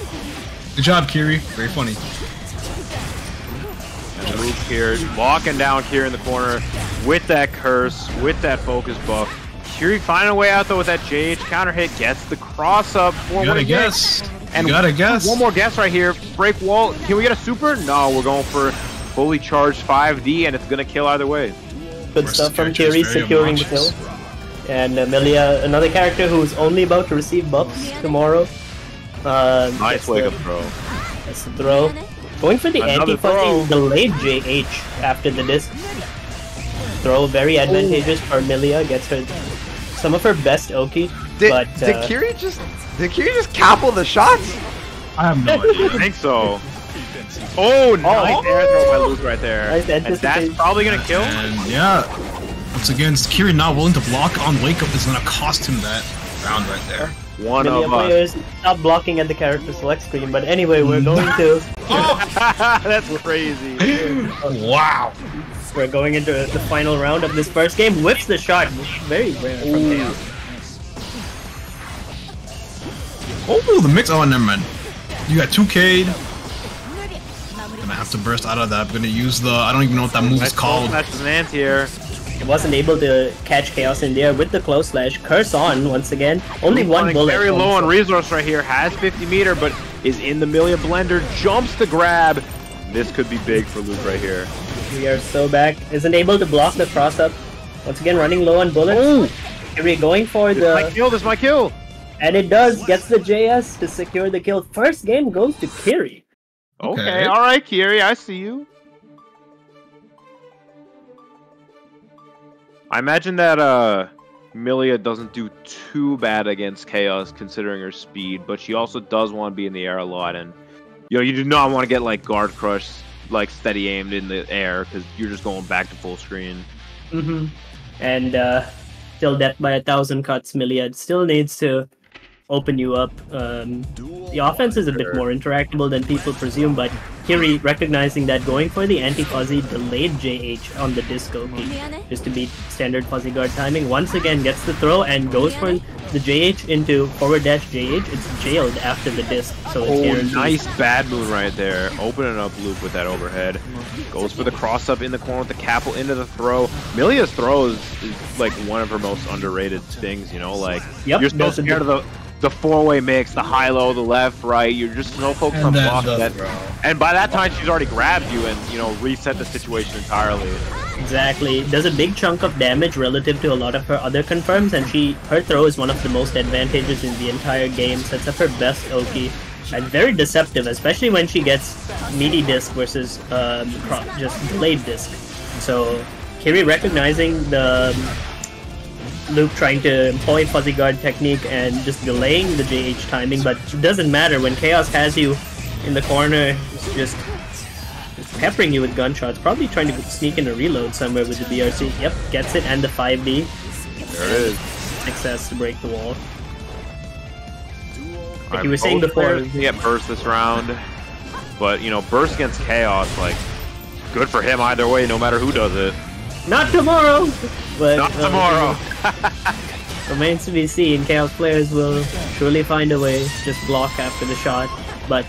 S3: Good job, Kiri. Very funny.
S1: And the move here, locking down here in the corner with that curse, with that focus buff. Kiri finding a way out though with that JH counter hit, gets the cross up.
S3: You gotta guess.
S1: And
S3: you gotta guess.
S1: One more guess right here. Break wall. Can we get a super? No, we're going for fully charged 5D, and it's gonna kill either way.
S2: Good stuff from Kiri securing the kill. And Amelia, another character who's only about to receive buffs tomorrow.
S1: Nice wake up throw.
S2: That's the throw. Going for the
S1: Another throw.
S2: anti-fuzzy delayed JH after the disc. Throw very advantageous for Amelia. Gets her some of her best Oki. But
S4: Did Kiri just capple the shots?
S3: I have no idea.
S1: I think so. Oh, nice air throw by Luke right there.
S2: Nice
S1: And that's
S2: anticipation.
S1: probably gonna kill.
S3: And yeah, once again, Kiri not willing to block on wake up is gonna cost him that round right there.
S1: One
S2: Amelia
S1: of us.
S2: players stop blocking at the character select screen. But anyway, we're going to
S1: That's crazy.
S3: Wow.
S2: we're going into the final round of this first game. Whips the shot. Very rare from Chaos.
S3: Oh, the mix. Oh, never mind. You got 2K'd. Gonna have to burst out of that. I'm gonna use the. I don't even know what that move is called.
S1: That's his anti-air.
S2: It wasn't able to catch Chaos in there with the close slash. Curse on once again. Only one
S1: Running
S2: bullet.
S1: very low on resource right here. Has 50 meter, but is in the Milia blender. Jumps to grab. This could be big for Luke right here.
S2: We are so back. Isn't able to block the cross up. Once again, running low on bullets. Kiri going for
S1: This is my
S2: the.
S1: kill. This is my kill.
S2: And it does. Gets the JS to secure the kill. First game goes to Kiri.
S1: Okay, all right, Kiri, I see you. I imagine that Milia doesn't do too bad against Chaos considering her speed, but she also does want to be in the air a lot, and you do not want to get like guard crush, like steady aimed in the air because you're just going back to full screen.
S2: And still death by 1,000 cuts. Milia still needs to open you up. The offense is a bit more interactable than people presume, but Kiri recognizing that, going for the anti-fuzzy delayed JH on the disco key just to beat standard fuzzy guard timing. Once again gets the throw and goes for the JH into forward dash JH. It's jailed after the disc, so it's guaranteed.
S1: Nice bad moon right there. Opening up Luke with that overhead. Goes for the cross up in the corner with the capel into the throw. Milia's throw is like one of her most underrated things, you know, like
S2: Yep,
S1: you're so
S2: that's a
S1: scared of the four-way mix, the high-low, the left, right. You're just so focused on blocking that. And by that time, she's already grabbed you and, reset the situation entirely.
S2: Exactly. Does a big chunk of damage relative to a lot of her other confirms, and her throw is one of the most advantageous in the entire game. Sets up her best Oki. And very deceptive, especially when she gets meaty disc versus just delayed disc. So Kiri recognizing the Luke trying to employ fuzzy guard technique and just delaying the JH timing, but it doesn't matter when Chaos has you in the corner. It's just peppering you with gunshots, probably trying to sneak in a reload somewhere with the BRC. Yep, gets it, and the 5D.
S1: There it is.
S2: Success to break the wall. Like
S1: Alright,
S2: you were saying
S1: both
S2: before.
S1: players can get burst this round, but burst against Chaos, like, good for him either way, no matter who does it.
S2: Not tomorrow! But,
S1: Not tomorrow.
S2: Remains to be seen. Chaos players will surely find a way. Just block after the shot. But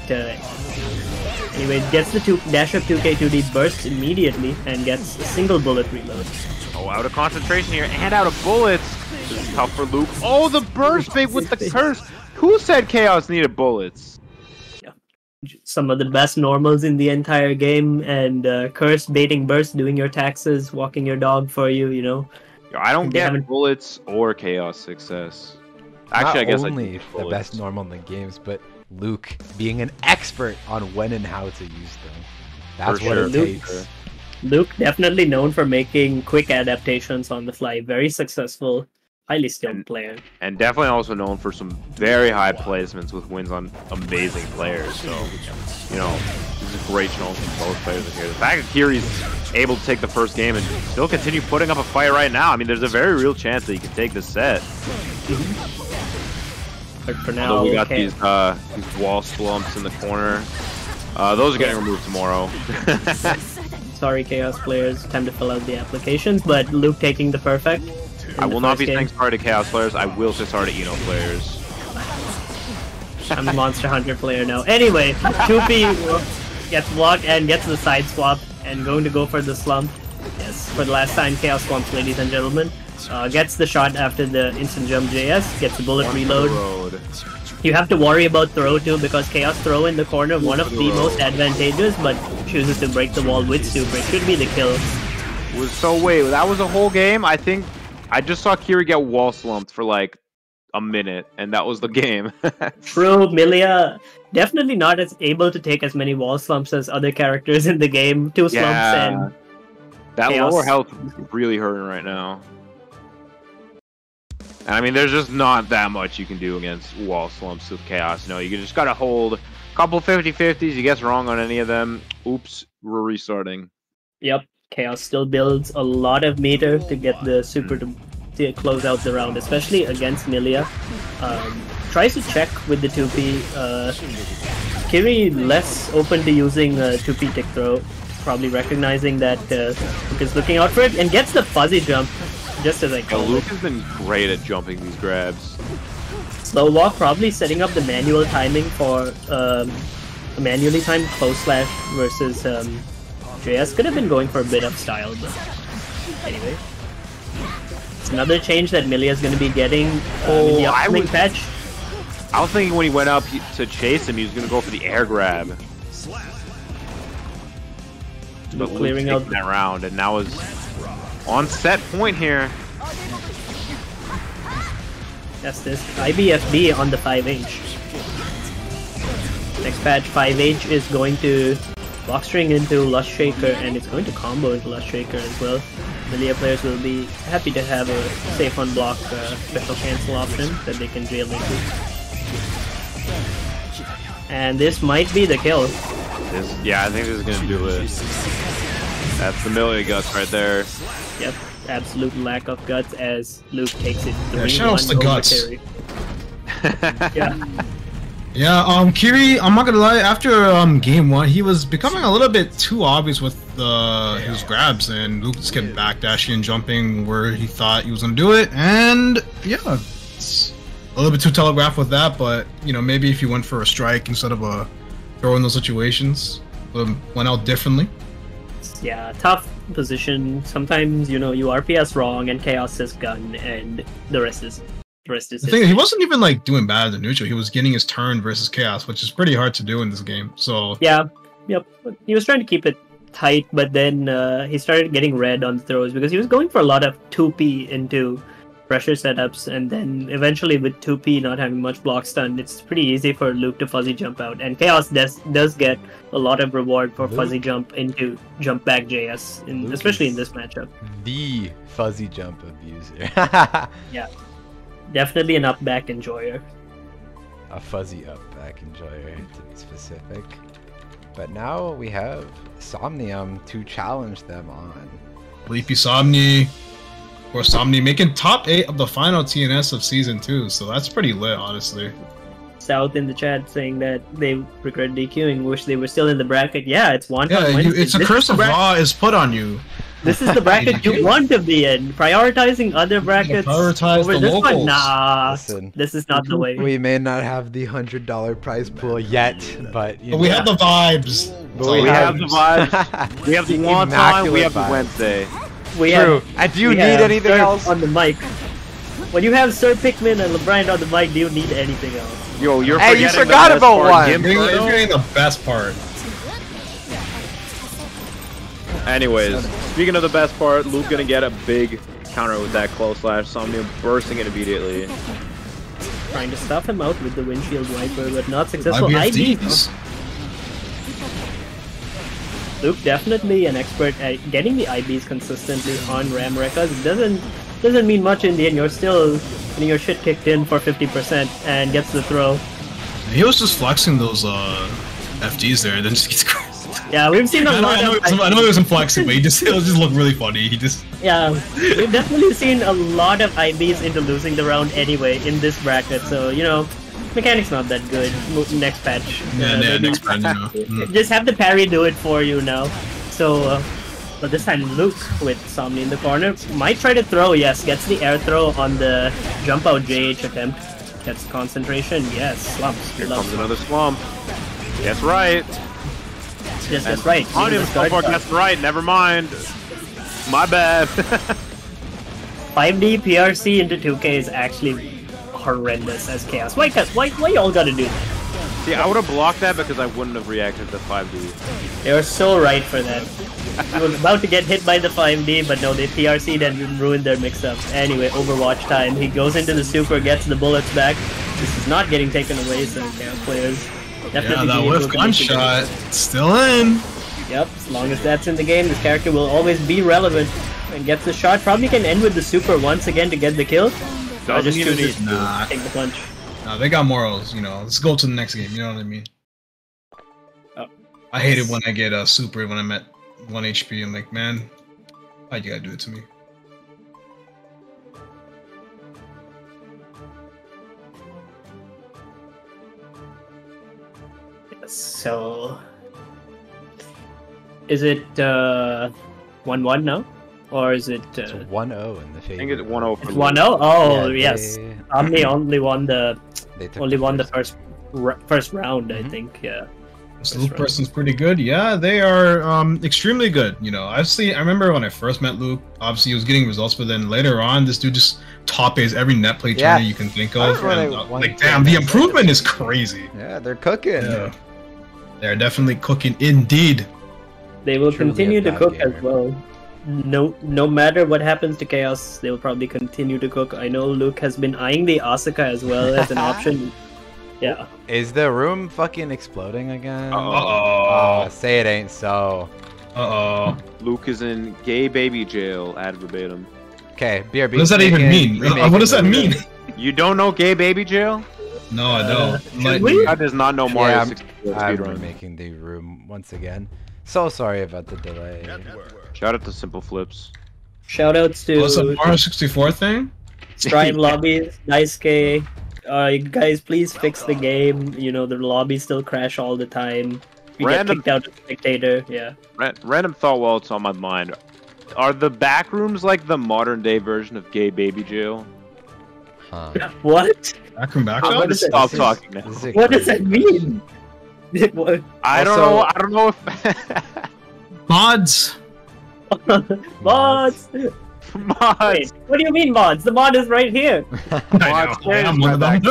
S2: anyway, gets the dash up 2K2D, bursts immediately, and gets a single bullet reload.
S1: Oh, out of concentration here and out of bullets. This is tough for Luke. Oh, the burst bait with the curse. Who said Chaos needed bullets?
S2: Some of the best normals in the entire game, and curse, baiting burst, doing your taxes, walking your dog for you, you know.
S1: I don't get bullets or Chaos success. Actually, I guess
S4: only the best normal in the games, but Luke being an expert on when and how to use them. That's what it takes.
S2: Luke definitely known for making quick adaptations on the fly. Very successful, highly skilled player. And
S1: definitely also known for some very high placements with wins on amazing players. So, you know, this is a great show from both players in here. The fact that Kiri's able to take the first game and still continue putting up a fight right now, I mean, there's a very real chance that he can take this set.
S2: But for now,
S1: we got these wall slumps in the corner. Those are getting removed tomorrow.
S2: Sorry, Chaos players. Time to fill out the applications, but Luke taking the perfect.
S1: I will not be saying sorry to Chaos players. I will say sorry to Eno players.
S2: I'm a Monster Hunter player now. Anyway, 2P gets blocked and gets the side swap and going to go for the slump. Yes, for the last time, Chaos swamps, ladies and gentlemen. Gets the shot after the instant jump JS, gets the bullet reload. You have to worry about throw too, because Chaos throw in the corner, one of the most advantageous, but chooses to break the wall with super. It should be the kill.
S1: So wait, that was a whole game? I think I just saw Kiri get wall slumped for like a minute, and that was the game.
S2: True, Milia definitely not as able to take as many wall slumps as other characters in the game. 2 slumps and
S1: that
S2: Chaos.
S1: Lower health really hurting right now. And I mean, there's just not that much you can do against wall slumps with Chaos. No, you just gotta hold a couple 50-50s. You guess wrong on any of them. Oops, we're restarting.
S2: Yep, Chaos still builds a lot of meter to get the super to close out the round, especially against Milia. Tries to check with the 2P. Kiri less open to using 2P tick throw, probably recognizing that Luke is looking out for it, and gets the fuzzy jump. Just as I called
S1: Luke has been great at jumping these grabs.
S2: Slow walk, probably setting up the manual timing for a manually timed close slash versus JS. Could have been going for a bit of style, but anyway. It's another change that Milia is going to be getting in the upcoming patch.
S1: I was thinking when he went up to chase him, he was going to go for the air grab. But
S2: clearing out
S1: that round, and now is on set point here.
S2: That's this. IBFB on the 5H. Next patch, 5H is going to box string into Lush Shaker, and it's going to combo into Lush Shaker as well. Milia players will be happy to have a safe unblock special cancel option that they can jail into. And this might be the kill.
S1: Yeah, I think this is going to do it. That's the Milia guts right there.
S2: Yep, absolute lack of guts as Luke takes it
S3: 3-1 the guts.
S2: Yeah.
S3: Yeah, Kiri, I'm not gonna lie, after game 1, he was becoming a little bit too obvious with his grabs, and Luke just kept backdashing and jumping where he thought he was gonna do it, and yeah, it's a little bit too telegraphed with that, but you know, maybe if he went for a strike instead of a throw in those situations, it went out differently.
S2: Yeah, tough position. Sometimes, you know, you RPS wrong and Chaos is gun, and the rest is
S3: the thing is, he wasn't even like doing bad at neutral. He was getting his turn versus Chaos, which is pretty hard to do in this game. So
S2: yeah, yep. He was trying to keep it tight, but then he started getting red on throws because he was going for a lot of 2P into pressure setups, and then eventually with 2P not having much block stun, it's pretty easy for Luke to fuzzy jump out, and Chaos does get a lot of reward for fuzzy jump into jump back JS, especially in this matchup.
S4: The fuzzy jump abuser.
S2: Yeah, definitely an up back enjoyer.
S4: A fuzzy up back enjoyer to be specific. But now we have Somnium to challenge them on.
S3: Leafy Somni. Or Somni making top 8 of the final TNS of Season 2, so that's pretty lit, honestly.
S2: South in the chat saying that they regret DQing, wish they were still in the bracket. Yeah, it's Wonton.
S3: Yeah, it's a curse of Raw is put on you.
S2: This is the bracket you want to be in. Prioritizing other brackets
S3: prioritize
S2: over
S3: the
S2: this
S3: locals.
S2: one? Nah,
S4: Listen,
S2: this is not the way.
S4: we may not have the $100 prize pool yet, but
S3: But we have the vibes.
S4: But
S1: We have the vibes. We have the Wonton. We have the
S4: Immaculate
S1: Wednesday.
S2: We
S4: True.
S2: have,
S4: And do you
S2: we
S4: need
S2: have
S4: anything
S2: Sir
S4: else?
S2: on the mic? When you have Sir Pikmin and LeBron on the mic, do you need anything else?
S1: Yo, you're
S4: Hey, you
S1: forgetting the
S4: forgot
S1: best
S4: about
S1: part.
S4: one.
S1: Gimp
S3: You're
S1: Turtle?
S3: getting the best part.
S1: Anyways, speaking of the best part, Luke gonna get a big counter with that close slash. Somnia bursting it immediately.
S2: Trying to stuff him out with the windshield wiper, but not successful.
S3: IBFDs.
S2: Luke definitely an expert at getting the IBs consistently on Ramrekas. It doesn't mean much in the end. You're still getting your shit kicked in for 50% and gets the throw.
S3: He was just flexing those FDs there, then just gets crazy.
S2: Yeah, we've seen a lot of.
S3: I know he wasn't flexing, but it just looked really funny. He just
S2: Yeah, we've definitely seen a lot of IBs into losing the round anyway in this bracket. So you know, mechanic's not that good. Next patch. Maybe-
S3: next round, you know. Mm.
S2: Just have the parry do it for you now. So, but this time Luke with Somni in the corner might try to throw. Yes, gets the air throw on the jump out JH attempt. Gets concentration. Yes, slumps.
S1: Here
S2: Love
S1: comes another slump. Guess right.
S2: Yes, that's right.
S1: On him so far, guess right. Never mind. My bad.
S2: 5D PRC into 2K is actually horrendous as chaos. Why y'all gotta do that?
S1: See, I would have blocked that because I wouldn't have reacted to 5D.
S2: They were so right for that. He was about to get hit by the 5D, but no, they PRC'd and ruined their mix-ups. Anyway, Overwatch time. He goes into the super, gets the bullets back. This is not getting taken away, so Chaos players definitely
S3: that
S2: being
S3: whiff
S2: able to make it.
S3: gunshot still in.
S2: Yep, as long as that's in the game, this character will always be relevant. And gets the shot. Probably can end with the super once again to get the kill. Or just chooses to
S3: Nah.
S2: take the punch.
S3: Nah, they got morals, you know. Let's go to the next game, you know what I mean?
S2: Oh.
S3: I hate it when I get a super when I'm at 1 HP. I'm like, man, why'd you gotta do it to me?
S2: So, is it 1-1 now, or is it?
S4: It's 1-0 in the
S1: I think
S4: favor.
S1: it's 1-0 for
S2: It's
S1: Luke.
S2: 1-0. Oh
S4: Yeah,
S2: yes,
S4: they-
S2: Omni only won the
S4: They took
S2: first round. I think. Yeah.
S3: This Luke person's pretty good. Yeah, they are extremely good. You know, I remember when I first met Luke, obviously he was getting results, but then later on, this dude just top A's every net play
S4: Yeah.
S3: tournament you can think
S4: I
S3: of.
S4: remember
S3: And,
S4: they won
S3: like, damn, the
S4: tournaments.
S3: improvement is crazy.
S4: Yeah, they're cooking.
S3: Yeah. They're definitely cooking indeed.
S2: They will
S4: Truly
S2: continue
S4: a
S2: to
S4: bad
S2: cook
S4: gamer.
S2: as well. No matter what happens to Chaos, they will probably continue to cook. I know Luke has been eyeing the Asuka as well as an option. Yeah.
S4: Is the room fucking exploding again?
S3: Uh-oh.
S4: Oh, say it ain't so.
S3: Uh-oh.
S1: Luke is in gay baby jail, ad verbatim.
S4: Okay, BRB.
S3: What does that even mean? What does that mean?
S1: You don't know gay baby jail?
S3: No, I don't.
S2: should we?
S1: God does not know Mario
S4: Yeah,
S1: 64
S4: I'm
S1: speedrun.
S4: remaking the room once again. So sorry about the delay.
S1: Shout out to Simple Flips.
S2: Shoutouts
S3: What's the
S2: to
S3: Mario 64 thing?
S2: Strime Lobbies, Daisuke. Guys, please fix the game. You know, the lobbies still crash all the time. You
S1: Random-
S2: get kicked out as a spectator. Yeah.
S1: Random thought while it's on my mind. Are the back rooms like the modern day version of gay baby jail?
S4: Huh.
S2: What?
S3: Back and back
S1: I'm
S3: up?
S1: gonna
S2: is it?
S1: stop
S2: This is-
S1: talking now.
S4: This is
S2: What does that
S4: crazy.
S2: mean? What?
S1: I don't
S4: Also-
S1: know. I don't know if
S3: Mods!
S2: Mods!
S1: mods.
S2: Wait, what do you mean mods? The mod is right here.
S3: I know, I am one of them.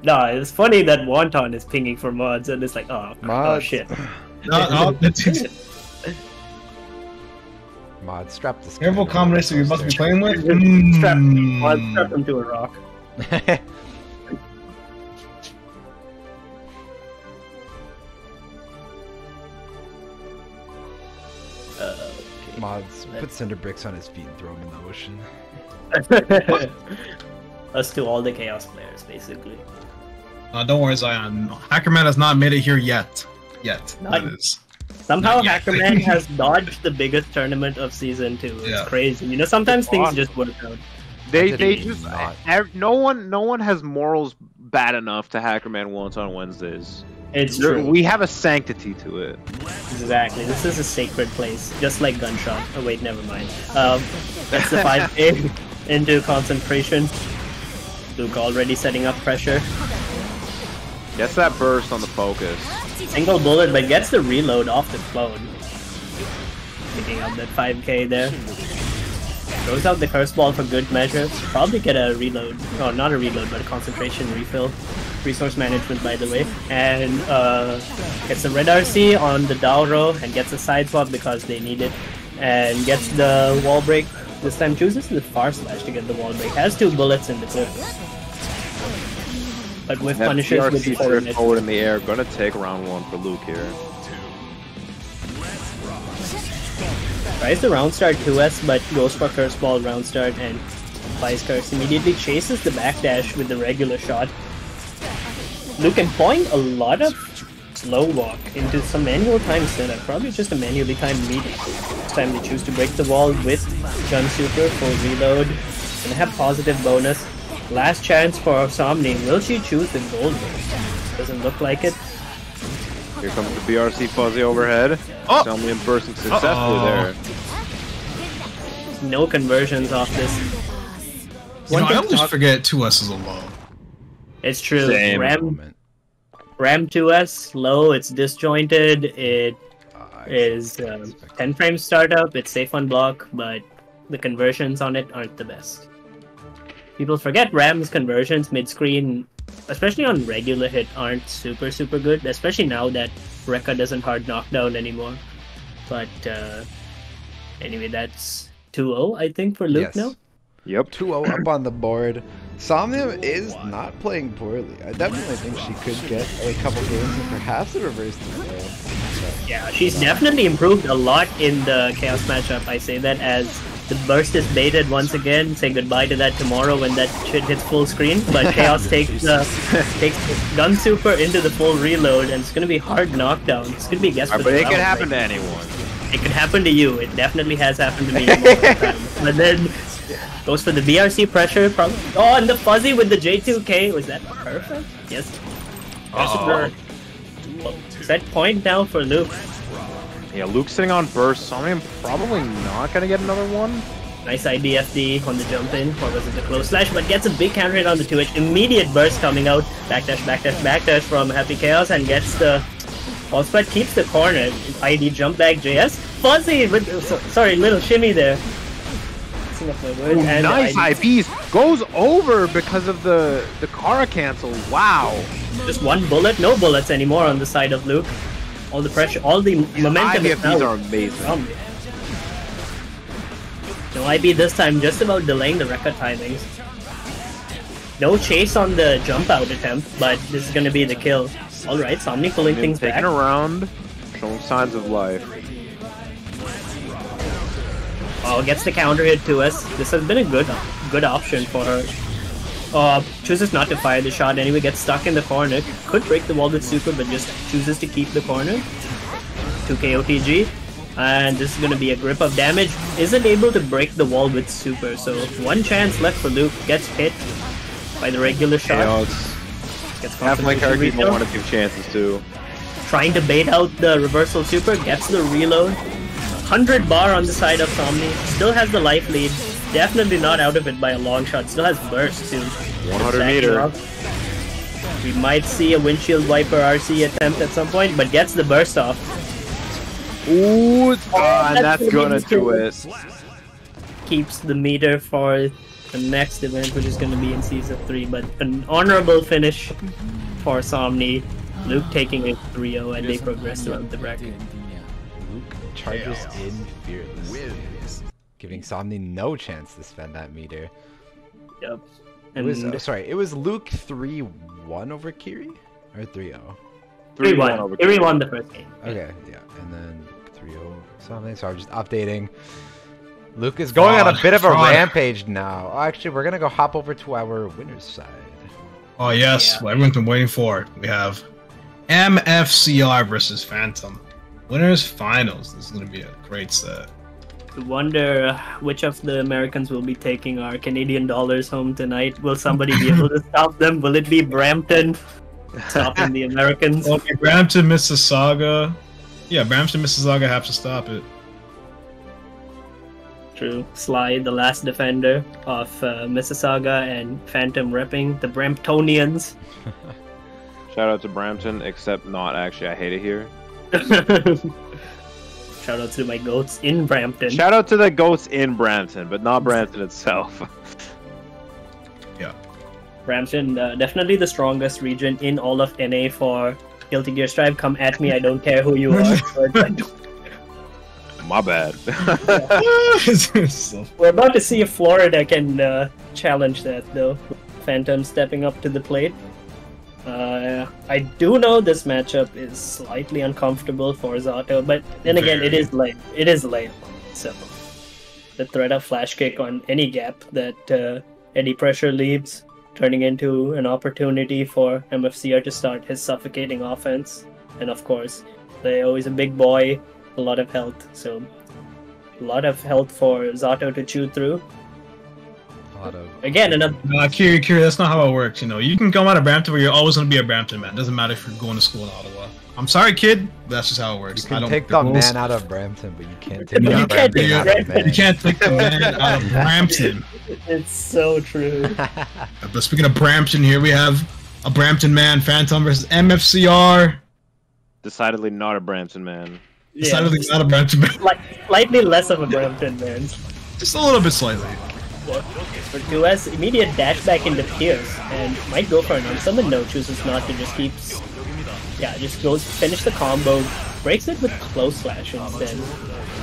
S2: No, it's funny that Wonton is pinging for mods, and it's like, oh
S4: Mods.
S2: shit.
S3: No,
S4: Mod, strap this.
S3: Careful
S4: guy to
S3: combination you
S4: the
S3: must be
S4: poster.
S3: playing with.
S2: Strap them to a rock.
S4: Mods, put cinder bricks on his feet and throw him in the ocean.
S2: Us to all the chaos players, basically.
S3: Don't worry, Zion. Hackerman has not made it here yet.
S2: Not-
S3: That is.
S2: Somehow
S3: Not yet.
S2: Hackerman has dodged the biggest tournament of season 2. It's
S3: Yeah.
S2: crazy. You know, sometimes things just work out.
S1: They
S4: That didn't
S1: just
S4: not.
S1: no one has morals bad enough to Hackerman once on Wednesdays.
S2: It's true.
S1: We have a sanctity to it.
S2: Exactly. This is a sacred place, just like Gunshot. Oh wait, never mind. That's the 5A into concentration. Luke already setting up pressure.
S1: Gets that burst on the focus.
S2: Single bullet, but gets the reload off the clone. Picking up that 5K there. Throws out the curse ball for good measure. Probably get a reload. Oh, not a reload, but a concentration refill. Resource management, by the way. And gets a red RC on the Dauro and gets a side swap because they need it. And gets the wall break. This time chooses the far slash to get the wall break. Has 2 bullets in the clip. But with Punishers with the
S1: forward in the air, gonna take round 1 for Luke here.
S2: Tries the round start 2S, but goes for curse ball round start and applies curse. Immediately chases the backdash with the regular shot. Luke employing a lot of slow walk into some manual time setup. Probably just a manually timed meeting. This time they choose to break the wall with Gun Super for reload. Gonna have positive bonus. Last chance for Somni. Will she choose the gold burst? Doesn't look like it.
S1: Here comes the BRC fuzzy overhead.
S3: Oh!
S1: Somnium bursting successfully there.
S2: No conversions off this.
S3: You know, I always forget 2S is a low.
S2: It's true.
S1: Same.
S2: RAM 2S low. It's disjointed. It is 10 frame startup. It's safe on block, but the conversions on it aren't the best. People forget RAM's conversions mid-screen, especially on regular hit, aren't super good, especially now that Rekka doesn't hard knockdown anymore. But anyway, that's 2-0, I think, for Luke now.
S1: Yep.
S4: 2-0 up on the board. Somnium is not playing poorly. I definitely think she could get a couple games and perhaps a reverse to
S2: Yeah, she's definitely improved a lot in the Chaos matchup. I say that as the burst is baited once again. Say goodbye to that tomorrow when that shit hits full screen. But Chaos takes Gun Super into the full reload, and it's gonna be hard knockdown. It's gonna be a guess for
S1: But
S2: the
S1: it
S2: round,
S1: can happen
S2: right?
S1: to anyone.
S2: It could happen to you. It definitely has happened to me multiple times. But then goes for the BRC pressure. Probably. Oh, and the fuzzy with the J2K. Was that perfect? Yes. Set point now for Luke.
S1: Yeah, Luke sitting on burst. Somnium probably not gonna get another one.
S2: Nice IDFD on the jump in, or was it the close slash, but gets a big counter hit on the 2H. Immediate burst coming out. Backdash from Happy Chaos and gets the wall spread, keeps the corner. ID jump back JS. Fuzzy with, sorry, little shimmy there.
S1: Ooh, nice IPs. Goes over because of the Kara cancel. Wow.
S2: Just one bullet, no bullets anymore on the side of Luke. All the pressure, all the momentum is now.
S1: IBFDs are amazing.
S2: No IB this time, just about delaying the Rekka timings. No chase on the jump out attempt, but this is gonna be the kill. Alright, Somni pulling things back.
S1: Taking around, showing signs of life.
S2: Oh, gets the counter hit to us. This has been a good option for her. Chooses not to fire the shot anyway, gets stuck in the corner. Could break the wall with super, but just chooses to keep the corner. 2k OTG. And this is going to be a grip of damage. Isn't able to break the wall with super, so one chance left for Luke. Gets hit by the regular shot.
S1: Half my character people want to give chances too.
S2: Trying to bait out the reversal super, gets the reload. 100 bar on the side of Somni. Still has the life lead. Definitely not out of it by a long shot. Still has burst too.
S1: 100 meter.
S2: We might see a windshield wiper RC attempt at some point, but gets the burst off.
S1: Ooh, and that's gonna do it.
S2: Keeps the meter for the next event, which is gonna be in Season 3, but an honorable finish for Somni. Luke taking a 3-0 and they progress throughout the bracket.
S4: Luke charges in fearlessly, giving Somni no chance to spend that meter.
S2: Yep.
S4: It was, it was Luke 3-1 over Kiri? Or 3-0?
S2: 3-1. Kiri won the first game.
S4: Okay, yeah. And then 3-0 something. So I'm just updating. Luke is going on a bit of a rampage now. Oh, actually, we're going to go hop over to our winner's side.
S3: Oh, yes. What everyone's been waiting for. We have MFCR versus Phantom. Winners finals. This is going to be a great set.
S2: I wonder which of the Americans will be taking our Canadian dollars home tonight. Will somebody be able to stop them? Will it be Brampton? stopping the Americans.
S3: Okay, Brampton, Mississauga. Yeah, Brampton, Mississauga have to stop it.
S2: True. Sly, the last defender of Mississauga, and Phantom repping the Bramptonians.
S1: Shout out to Brampton, except not actually. I hate it here.
S2: Shout out to my goats in Brampton.
S1: Shout out to the goats in Brampton, but not Brampton itself.
S3: Yeah.
S2: Brampton, definitely the strongest region in all of NA for Guilty Gear Strive. Come at me, I don't care who you are.
S1: My bad.
S2: We're about to see if Florida can challenge that, though. Phantom stepping up to the plate. I do know this matchup is slightly uncomfortable for Zato, but then again, it is late. It is late. So, the threat of flash kick on any gap that Eddie Pressure leaves, turning into an opportunity for MFCR to start his suffocating offense. And of course, Leo is a big boy, a lot of health, so a lot of health for Zato to chew through. Again, another.
S3: Kiri, that's not how it works. You know, you can come out of Brampton, but you're always gonna be a Brampton man. Doesn't matter if you're going to school in Ottawa. I'm sorry, kid. But that's just how it works.
S4: You can take the man out of Brampton, but you can't take
S3: You
S4: Brampton out of
S3: you
S4: man.
S3: can't take the man out of Brampton.
S2: It's so true.
S3: But speaking of Brampton, here we have a Brampton man, Phantom versus MFCR.
S1: Decidedly not a Brampton man.
S3: Decidedly not a Brampton man.
S2: Slightly less of a Brampton man.
S3: Just a little bit slightly.
S2: For 2S, immediate dash back into Pierce, and might go for an unsummon. No, chooses not to, just keeps... Yeah, just goes, finish the combo, breaks it with close slash instead.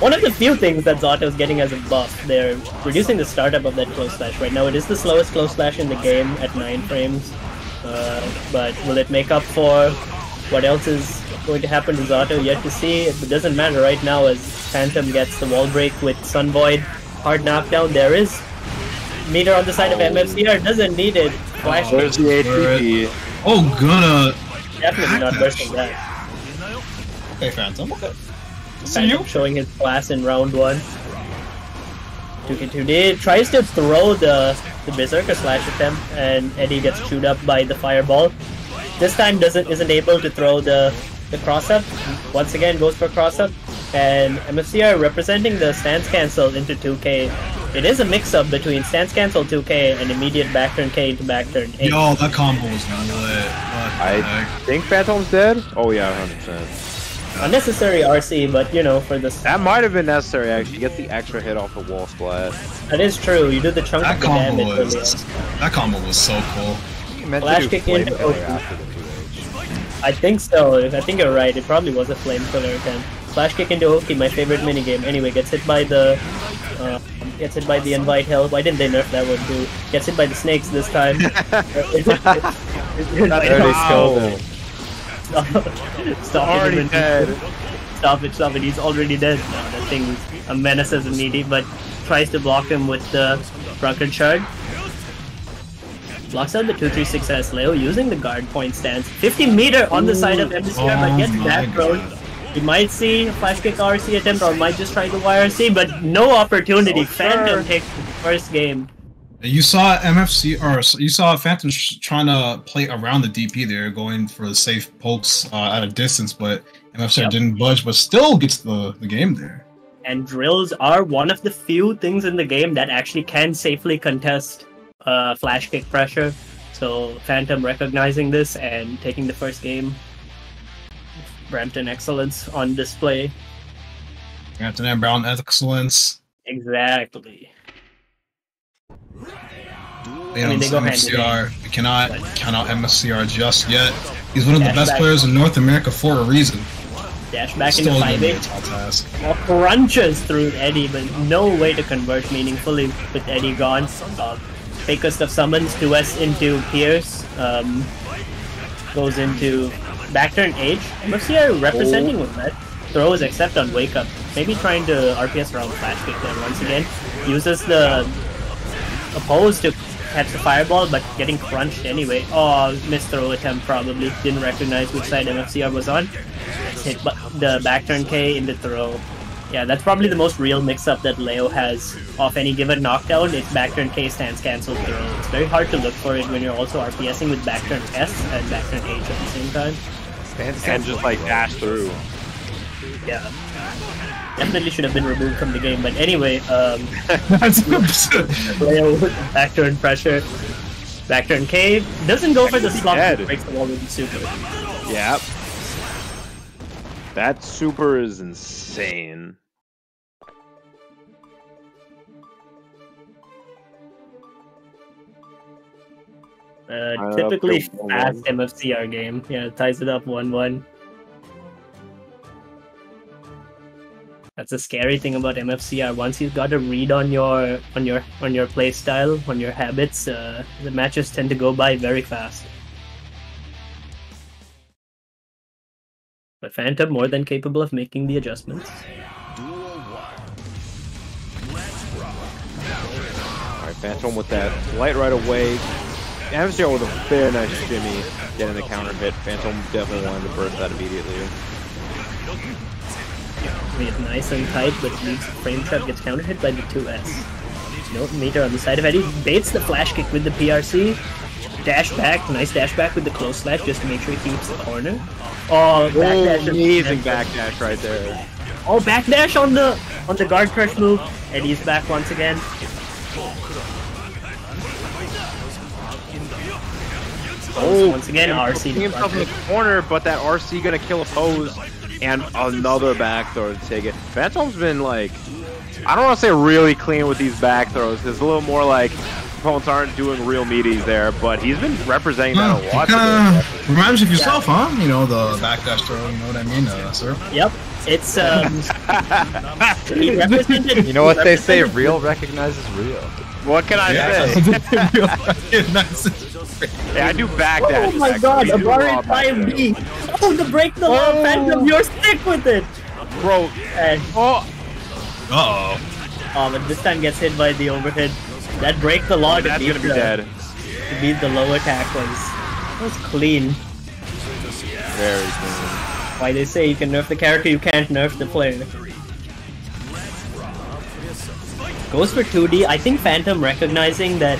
S2: One of the few things that Zato's getting as a buff, they're reducing the startup of that close slash. Right now it is the slowest close slash in the game at 9 frames, but will it make up for what else is going to happen to Zato? Yet to see. It doesn't matter right now as Phantom gets the wall break with Sun Void. Hard knockdown, there is meter on the side of MFCR, doesn't need it. Flash.
S1: Where's the ATP?
S3: Oh, gonna.
S2: Definitely not bursting that.
S3: Okay, Phantom. Okay.
S2: Phantom showing his class in round 1. 2k2D tries to throw the Berserker slash attempt, and Eddie gets chewed up by the fireball. This time isn't able to throw the cross up. Once again goes for cross up, and MFCR representing the stance cancel into 2k. It is a mix-up between stance cancel 2k and immediate back turn k into back turn 8.
S3: Yo, that combo was not lit.
S1: I think Phantom's dead? Oh yeah, 100%.
S2: Unnecessary RC, but you know, for this...
S1: That might have been necessary actually, get the extra hit off the wall splat.
S2: That is true, you do the chunk of the damage earlier.
S3: That combo was so cool.
S2: Flash kick into I think so, I think you're right, it probably was a flamethrower attempt. Flash kick into Oki, my favorite minigame. Anyway, gets hit by the invite hell. Why didn't they nerf that one too? Gets hit by the snakes this time. Stop
S1: Already
S2: it.
S1: dead.
S2: Stop it. He's already dead. No, that thing's a menace as a meaty, but tries to block him with the Drunkard Shard. Blocks out the 236S. Leo using the guard point stance. 50 meter on the side of MCR, but gets back thrown. You might see a flash kick RC attempt, or might just try the YRC, but no opportunity. Phantom takes the first game.
S3: You saw you saw Phantom trying to play around the DP there, going for the safe pokes at a distance, but MFCR didn't budge, but still gets the game there.
S2: And drills are one of the few things in the game that actually can safely contest flash kick pressure. So Phantom recognizing this and taking the first game. Brampton excellence on display.
S3: Brampton and Brown excellence.
S2: Exactly.
S3: They go MFCR. We cannot count out MFCR just yet. He's one of the best players in North America for a reason.
S2: Dash back into 5-8. Crunches through Eddie, but no way to convert meaningfully with Eddie gone. Fakest of summons, 2S into Pierce. Goes into back turn H. MFCR representing with that. Throws except on wake up. Maybe trying to RPS around flash kick there once again. Uses the oppose to catch the fireball, but getting crunched anyway. Oh, missed throw attempt probably. Didn't recognize which side MFCR was on. Hit the back turn K into throw. Yeah, that's probably the most real mix-up that Leo has off any given knockdown. It's back turn K stance cancel throw. It's very hard to look for it when you're also RPSing with back turn S and back turn H at the same time.
S1: And just like dash through.
S2: Yeah. Definitely should have been removed from the game, but anyway, Leo with back turn pressure. Back turn K doesn't go for the slump, it breaks the wall with the super.
S1: Yep. That super is insane.
S2: Typically fast MFCR game. Yeah, ties it up 1-1. That's a scary thing about MFCR. Once you've got a read on your play style, on your habits, the matches tend to go by very fast. But Phantom more than capable of making the adjustments.
S1: Alright, Phantom with that light right away. MFCR with a very nice shimmy, getting the counter hit. Phantom definitely wanted to burst that immediately.
S2: It's nice and tight, but leaves frame trap, gets counter hit by the 2S. No meter on the side of Eddie. Baits the flash kick with the PRC. Dash back, nice dash back with the close slash just to make sure he keeps the corner. Oh, backdash!
S1: Amazing backdash right there.
S2: Oh, backdash on the guard crush move. Eddie's back once again.
S1: Oh,
S2: once again, RC
S1: himself in the corner, but that RC gonna kill a pose, and another back throw to take it. Phantom's been like, I don't want to say really clean with these back throws. There's a little more like opponents aren't doing real meaties there, but he's been representing that a lot.
S3: Reminds you of yourself, huh? You know, the backdash throw. You know what I mean, sir?
S2: Yep. It's he represented.
S4: You know what they say? Real recognizes real.
S1: What can I say? Yeah, I do backdash.
S2: Oh my god, a bar in 5D. Oh, the break the law, Phantom, you're sick with it.
S1: Bro.
S3: Uh-oh.
S2: Oh, but this time gets hit by the overhead. That break the law
S1: that's gonna be dead.
S2: To beat the low attack was clean.
S1: Very clean.
S2: Why they say you can nerf the character, you can't nerf the player. Goes for 2D. I think Phantom recognizing that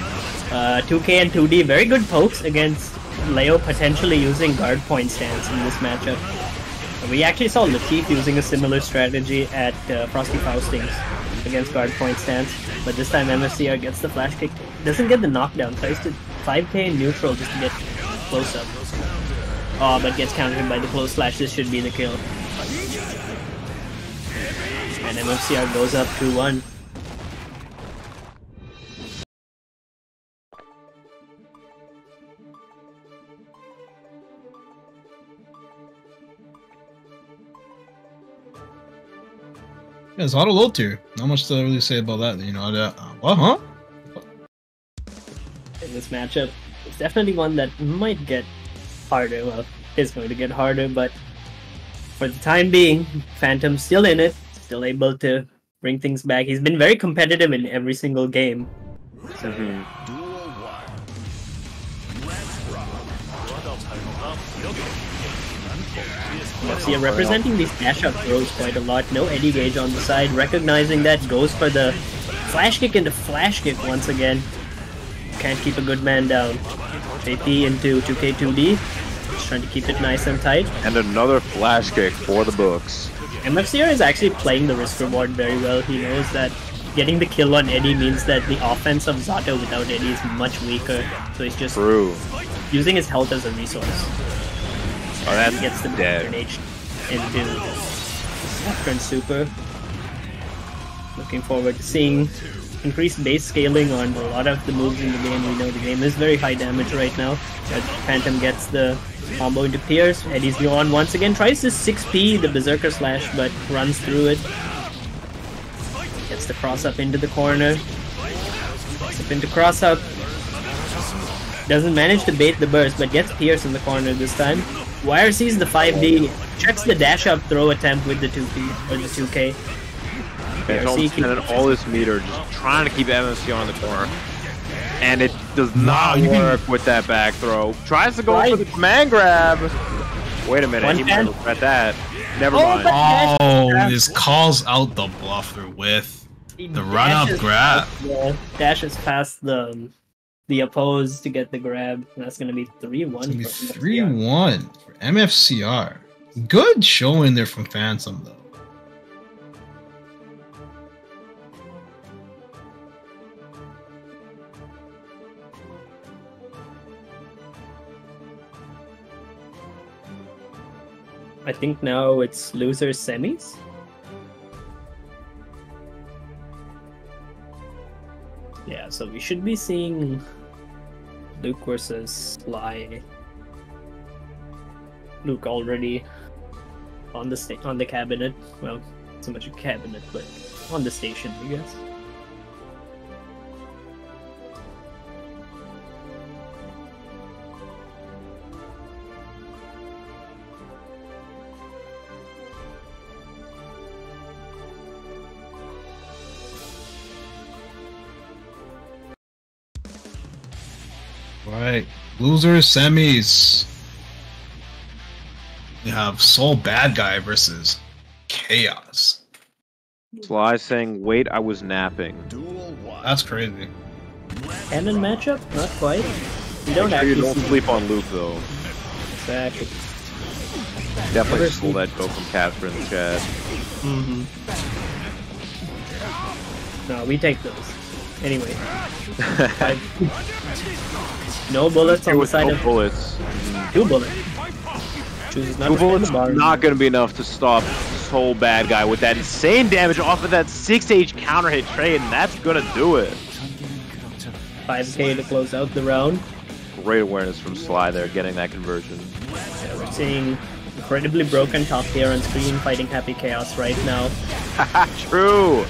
S2: 2K and 2D very good pokes against Leo potentially using guard point stance in this matchup. We actually saw Latif using a similar strategy at Frosty Faustings against guard point stance, but this time MFCR gets the flash kick, doesn't get the knockdown, tries to 5K in neutral just to get close up. Oh, but gets countered by the close slash. This should be the kill. And MFCR goes up 2-1.
S3: Yeah, it's auto low tier. Not much to really say about that. You know, what, huh?
S2: In this matchup, it's definitely one that might get harder. Well, it's going to get harder, but for the time being, Phantom's still in it, still able to bring things back. He's been very competitive in every single game. So, MFCR representing these dash up throws quite a lot. No Eddie gauge on the side. Recognizing that, goes for the flash kick into flash kick once again. Can't keep a good man down. JP into 2K2D. Just trying to keep it nice and tight.
S1: And another flash kick for the books.
S2: MFCR is actually playing the risk reward very well. He knows that getting the kill on Eddie means that the offense of Zato without Eddie is much weaker. So he's just using his health as a resource.
S1: Oh, that
S2: gets the
S1: dead.
S2: H into Saffron Super. Looking forward to seeing increased base scaling on a lot of the moves in the game. We know the game is very high damage right now. But Phantom gets the combo into Pierce. Eddie's on once again. Tries to 6P the Berserker Slash, but runs through it. Gets the cross up into the corner. Cross up into cross up. Doesn't manage to bait the burst, but gets Pierce in the corner this time. Wire sees the 5D, checks the dash up throw attempt with the 2P or the 2K.
S1: Phantom's spending all this meter just trying to keep MFC on the corner. And it does not work with that back throw. Tries to go for the command grab. Wait a minute, he might regret that. Never
S2: Oh,
S1: mind.
S2: but-
S3: Oh, this calls out the bluffer with
S2: He
S3: the run-up
S2: dashes
S3: grab.
S2: past dashes past the oppose to get the grab. And that's gonna be 3-1.
S3: It's
S2: for
S3: gonna be 3-1 for MFCR. Good showing there from Phantom though.
S2: I think now it's losers semis. Yeah, so we should be seeing Luke versus Sly. Luke already on the cabinet. Well, not so much a cabinet, but on the station, I guess.
S3: Right. Losers semis. We have Soul Bad Guy versus Chaos.
S1: Sly saying, "Wait, I was napping."
S5: Duel 1.
S3: That's crazy.
S2: Canon matchup? Not quite. We don't
S1: Make sure you
S2: actually
S1: don't
S2: see
S1: sleep on Luke though.
S2: exactly.
S1: Definitely
S2: Never
S1: stole that go from Casper in the chat.
S2: Mm-hmm. No, we take those. Anyway. No bullets on the
S1: With
S2: side
S1: no
S2: of
S1: bullets.
S2: 2 bullets. Chooses not
S1: Two
S2: to spend
S1: bullets
S2: the bar.
S1: not going to be enough to stop this whole bad guy with that insane damage off of that 6H counter hit trade, and that's going to do it.
S2: 5k to close out the round.
S1: Great awareness from Sly there, getting that conversion.
S2: Yeah, we're seeing incredibly broken top tier on screen fighting Happy Chaos right now.
S1: True.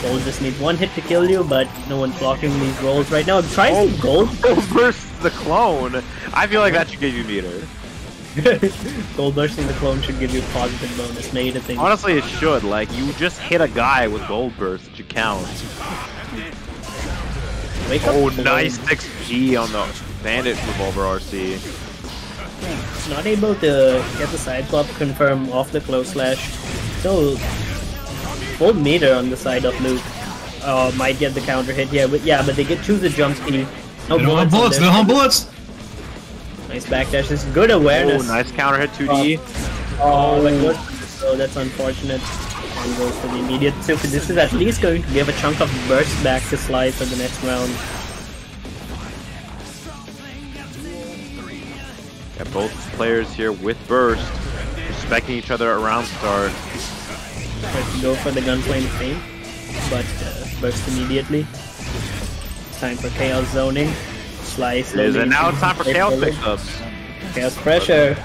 S2: Gold just needs 1 hit to kill you, but no one's blocking these rolls right now. Tries some gold.
S1: Versus the clone. I feel like that should give you meter.
S2: Gold bursting the clone should give you a positive bonus negative thing.
S1: Honestly, it should. Like, you just hit a guy with gold burst that you count.
S2: Wake up
S1: Oh,
S2: clone.
S1: nice 6G on the Bandit Revolver RC.
S2: Not able to get the side swap confirm off the close slash. Still full meter on the side of Luke. Might get the counter hit here, but yeah, but they get choose the jump speed. No
S3: They don't have
S2: on
S3: bullets. They
S2: their
S3: don't have
S2: side.
S3: bullets.
S2: Nice backdash. This is good awareness.
S1: Oh, nice counter hit 2D.
S2: So that's unfortunate. And goes for the immediate super. This is at least going to give a chunk of burst back to Sly for the next round.
S1: Yeah, both players here with burst, respecting each other around start.
S2: Tries to go for the gunflame feint, but burst immediately. It's time for chaos zoning. Sly
S1: It is,
S2: slowly.
S1: and now it's time for chaos pickups.
S2: Chaos pressure.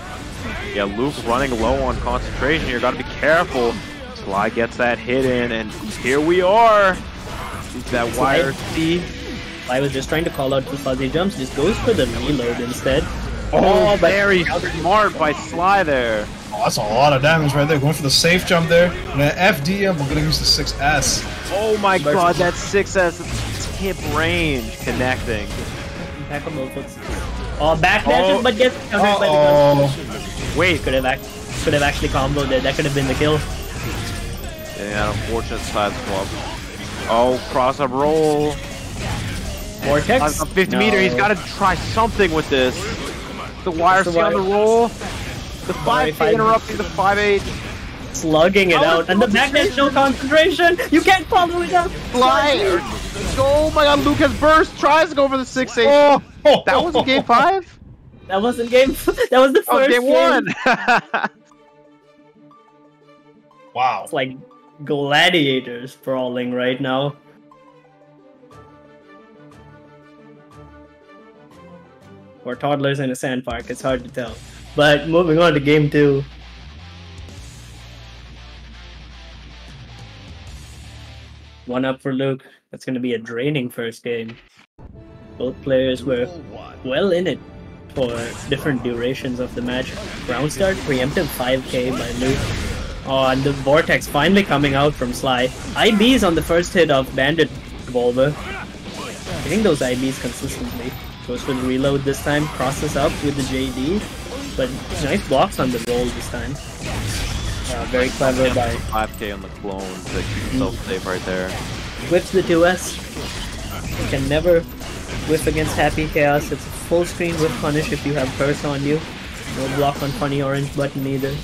S1: Yeah, Luke running low on concentration here. Gotta be careful. Sly gets that hit in, and here we are. Use that wire C.
S2: I was just trying to call out the fuzzy jumps, just goes for the reload instead.
S1: Oh,
S2: but-
S1: very smart by Sly there.
S3: Oh, that's a lot of damage right there. Going for the safe jump there. And then FDM, we're gonna use the 6S.
S1: Oh my god, that 6S tip range connecting.
S2: Impeccable foots. Oh, backdashes,
S1: Oh.
S2: but gets countered by the
S3: Uh-oh.
S2: gun.
S1: Wait,
S2: Could have actually comboed it. That could have been the kill.
S1: yeah, unfortunate side swap. Oh, cross up roll.
S2: Vortex.
S1: On 50 meter, he's got to try something with this. The wire C on the roll. The 5K interrupting the 5-8.
S2: Slugging it out, and the backdash no concentration. You can't follow it up.
S1: Fly! Oh my god, Luke has burst. Tries to go for the 6-8.
S3: Oh,
S1: That was in game 5?
S2: That wasn't game. That was the first
S1: Oh, game 1.
S3: Wow.
S2: It's like gladiators sprawling right now. Or toddlers in a sand park, it's hard to tell. But moving on to game 2. One up for Luke. That's going to be a draining first game. Both players were
S5: Duel 1.
S2: well in it for different durations of the match. Round start, preemptive 5k by Luke. Oh, and the Vortex finally coming out from Sly. IBs on the first hit of Bandit Revolver. Hitting those IBs consistently. Goes for the reload this time, crosses up with the JD. but nice blocks on the roll this time. Very clever by
S1: 5k on the clone to keep himself safe right there.
S2: whips the 2S. You can never whiff against Happy Chaos. It's a full screen whiff punish if you have curse on you. No block on funny orange button either.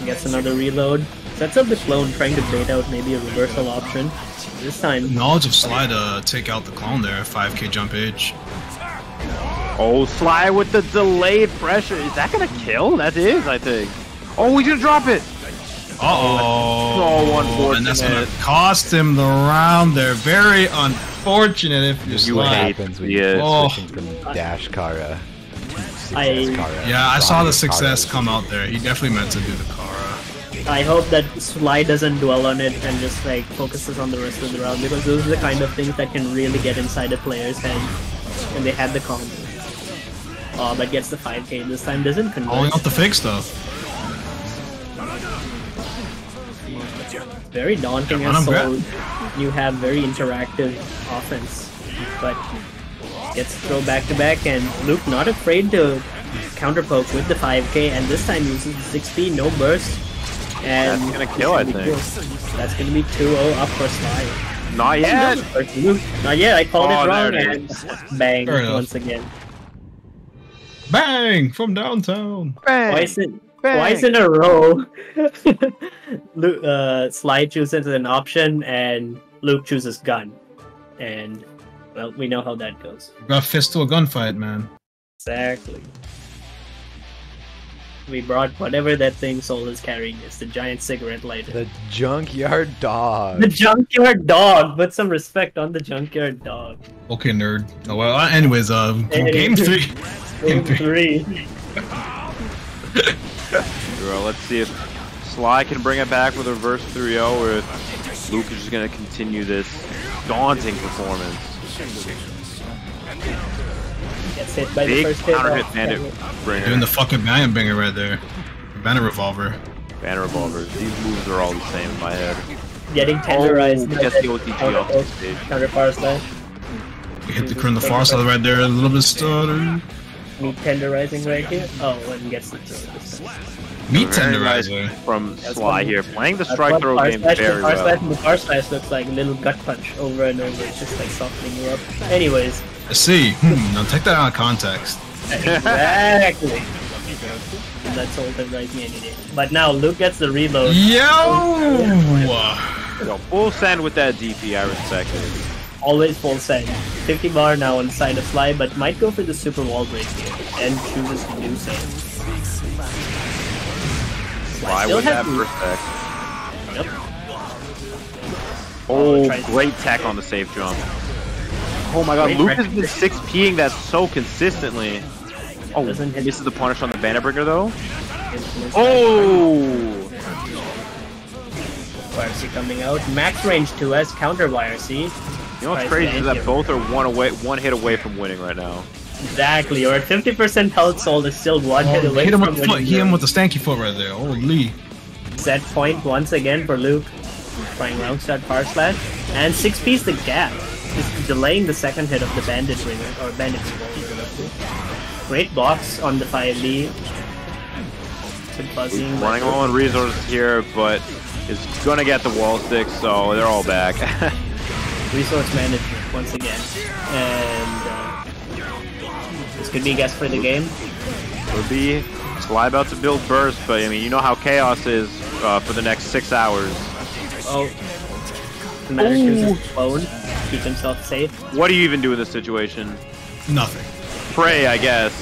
S2: Gets another reload. Sets up the clone, trying to bait out maybe a reversal option. This time,
S3: Knowledge of Sly to take out the clone there. 5k jump H.
S1: Oh, Sly with the delayed pressure. Is that gonna kill? That is, I think. Oh, he's gonna drop it.
S3: Uh-oh.
S1: So unfortunate.
S3: And that's gonna cost him the round there. Very unfortunate if you're
S1: You
S3: Sly.
S1: hate
S4: Happens when
S1: Yes.
S4: you're
S3: Oh.
S4: switching from Dash Kara to
S2: I-
S4: Success Kara.
S3: Yeah, I saw the
S4: Kara.
S3: success come out there. He definitely meant to do the Kara.
S2: I hope that Sly doesn't dwell on it and just like focuses on the rest of the round, because those are the kind of things that can really get inside a player's head. And they had the combo. Oh, but gets the 5k this time, doesn't
S3: Calling
S2: convert.
S3: out the fake stuff.
S2: Very daunting
S3: Run
S2: as
S3: him,
S2: Soul. You have very interactive offense, but gets thrown back to back, and Luke not afraid to counter poke with the 5k, and this time uses the 6p, no burst. And
S1: That's gonna kill, I think.
S2: That's gonna be 2-0 up for Sly.
S1: Not yet.
S2: Not yet, I called
S1: Oh,
S2: it wrong,
S1: there it
S2: and
S1: is.
S2: bang,
S3: Fair enough.
S2: once again.
S3: Bang! From downtown.
S1: Bang.
S2: Twice in a row, Sly chooses an option, and Luke chooses gun. And, well, we know how that goes.
S3: Got fist to a gunfight, man.
S2: Exactly. We brought whatever that thing Soul is carrying. It's the giant cigarette lighter.
S4: The Junkyard Dog.
S2: The junkyard dog! Put some respect on the junkyard dog.
S3: Okay, nerd. Oh, well, anyways, game 3.
S2: Game 3.
S1: Bro, let's see if Sly can bring it back with a reverse 3-0, or if Luke is just gonna continue this daunting performance.
S2: Gets hit by the
S1: Big
S2: first hit.
S1: counter hit bandit
S3: Doing
S1: bringer.
S3: the fucking Banner Banger right there. Banner Revolver.
S1: Banner revolvers. These moves are all the same in my head.
S2: Getting tenderized.
S1: Oh,
S2: by
S1: gets
S2: that
S1: the OTG
S2: counter
S1: off the
S2: poke,
S1: stage.
S2: Counter power slash.
S3: We hit the crew on the far side right there. A little bit stutter.
S2: Meat tenderizing right here. Oh, and gets the throw this time.
S3: Meat
S1: Very nice
S3: tenderizer.
S1: from
S2: That's
S1: Sly
S2: what-
S1: here, playing the
S2: That's
S1: strike
S2: what
S1: throw
S2: power
S1: game
S2: slash-
S1: very
S2: power slash,
S1: well.
S2: and the power slash looks like a little gut punch over and over. It's just like softening you up. Anyways,
S3: Let's see. Now take that out of context.
S2: exactly. That's all that right me any day. But now Luke gets the reload.
S3: Yo!
S1: Yo, full send with that DP, I respect it.
S2: Always full send. 50 bar now on the side of Sly, but might go for the super wall break here and chooses to do so.
S1: Sly
S2: still
S1: with
S2: has
S1: that
S2: to-
S1: respect.
S2: Yep.
S1: Oh,
S2: tries-
S1: great tech on the safe jump. Oh my god,
S2: Great
S1: Luke has
S2: record.
S1: been 6P'ing that so consistently. Oh,
S2: Doesn't hit-
S1: misses the punish on the Banner Bringer though. Oh!
S2: YRC coming out. Max range 2S counter YRC.
S1: You know what's
S2: Tries
S1: crazy
S2: to
S1: is that
S2: hit
S1: both are one hit away from winning right now.
S2: Exactly. Or at 50% health, Soul is still one hit away
S3: Hit him
S2: from
S3: with the foot.
S2: winning.
S3: Hit him with the stanky foot right there. Holy.
S2: Set point once again for Luke. Trying round start power slash. And 6P's the gap. Just delaying the second hit of the bandit ringer, or bandit revolver. Great blocks on the 5B. Good buzzing.
S1: Running low on resources here, but is gonna get the wall stick, so they're all back.
S2: Resource management once again. And this could be a guess for the game.
S1: Would be Sly about to build burst, but I mean, you know how chaos is for the next 6 hours.
S2: Oh. Commander chooses phone. Keep himself safe.
S1: What do you even do in this situation?
S3: Nothing.
S1: Pray, I guess.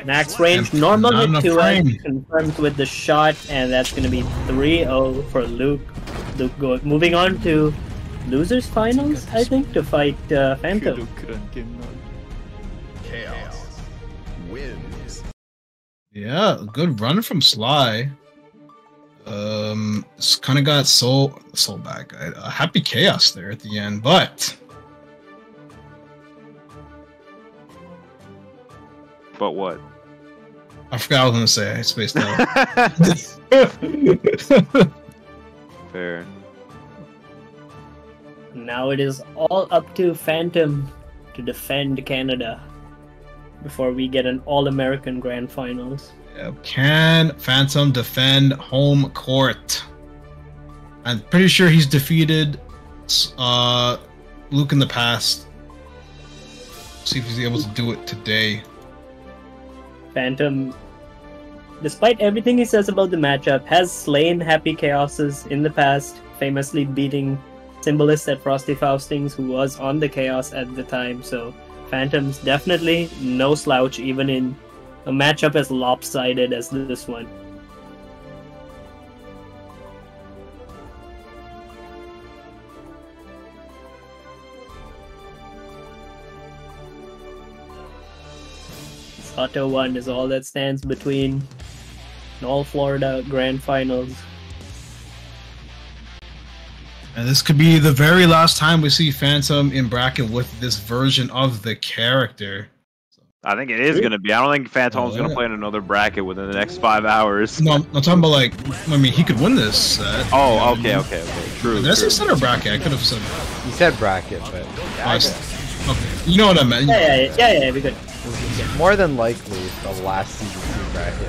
S2: Max range,
S3: And
S2: normal
S3: not
S2: hit
S3: enough
S2: 2S,
S3: frame.
S2: confirmed with the shot, and that's going to be 3-0 for Luke. Moving on to losers finals, I think, to fight Phantom.
S5: Chaos wins.
S3: Yeah, good run from Sly. It's kind of got soul back. A happy chaos there at the end, but
S1: But what?
S3: I forgot what I was gonna say. I spaced out.
S1: Fair.
S2: Now it is all up to Phantom to defend Canada. before we get an All-American Grand Finals.
S3: Can Phantom defend home court? I'm pretty sure he's defeated Luke in the past. See if he's able to do it today.
S2: Phantom, despite everything he says about the matchup, has slain Happy Chaoses in the past, famously beating Symbolist at Frosty Faustings, who was on the Chaos at the time. So Phantom's definitely no slouch, even in a matchup as lopsided as this one. Auto 1 is all that stands between an All Florida Grand Finals.
S3: And this could be the very last time we see Phantom in bracket with this version of the character.
S1: I think it is going to be. I don't think Phantom's going to play in another bracket within the next 5 hours.
S3: No, I'm talking about, like, I mean, he could win this set.
S1: Oh, okay. True.
S3: Did I say set or bracket? I could have said.
S4: You said bracket, but
S3: Okay. You know what I meant.
S2: Yeah, we could.
S4: more than likely the last season 2 bracket.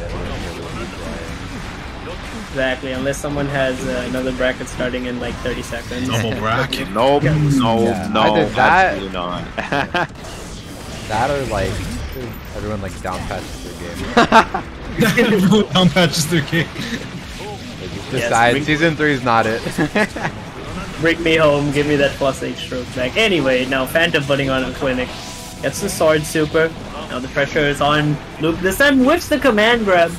S2: Exactly, unless someone has another bracket starting in like 30 seconds.
S3: Double bracket.
S1: Nope. No,
S4: Either that-
S1: absolutely not.
S4: That or like everyone like down patches their game.
S3: Everyone down patches their game.
S4: Decide season 3 is not it.
S2: Bring me home, give me that +8 stroke back. Anyway, now Phantom putting on a clinic. Gets the sword super. Now the pressure is on Luke. This time whips the command grab.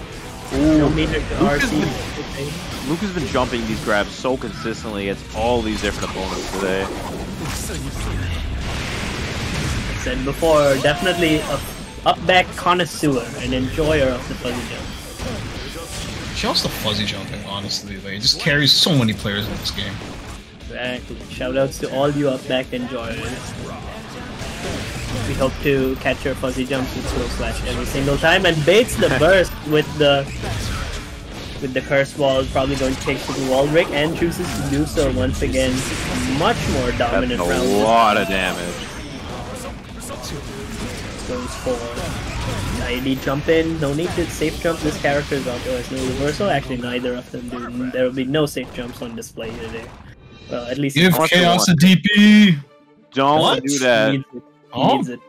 S2: No meter to RC.
S1: Luke has been jumping these grabs so consistently against all these different opponents today.
S2: Said before, definitely a up-back connoisseur and enjoyer of the fuzzy jump.
S3: She also fuzzy jumping, honestly. Like, it just carries so many players in this game.
S2: Exactly. Shoutouts to all you up-back enjoyers. We hope to catch your fuzzy jumps with slow slash every single time, and baits the burst with the curse wall. Probably going to take to the wall break and chooses to do so once again. Much more dominant
S1: That's
S2: round.
S1: a lot of damage.
S2: Goes for ID jump in. No need to safe jump this character's auto has no reversal. Actually, neither of them do. There will be no safe jumps on display today. Well, at least
S3: Give Chaos a DP!
S1: Don't do that.
S2: Needs it.
S3: Oh.
S2: Needs it.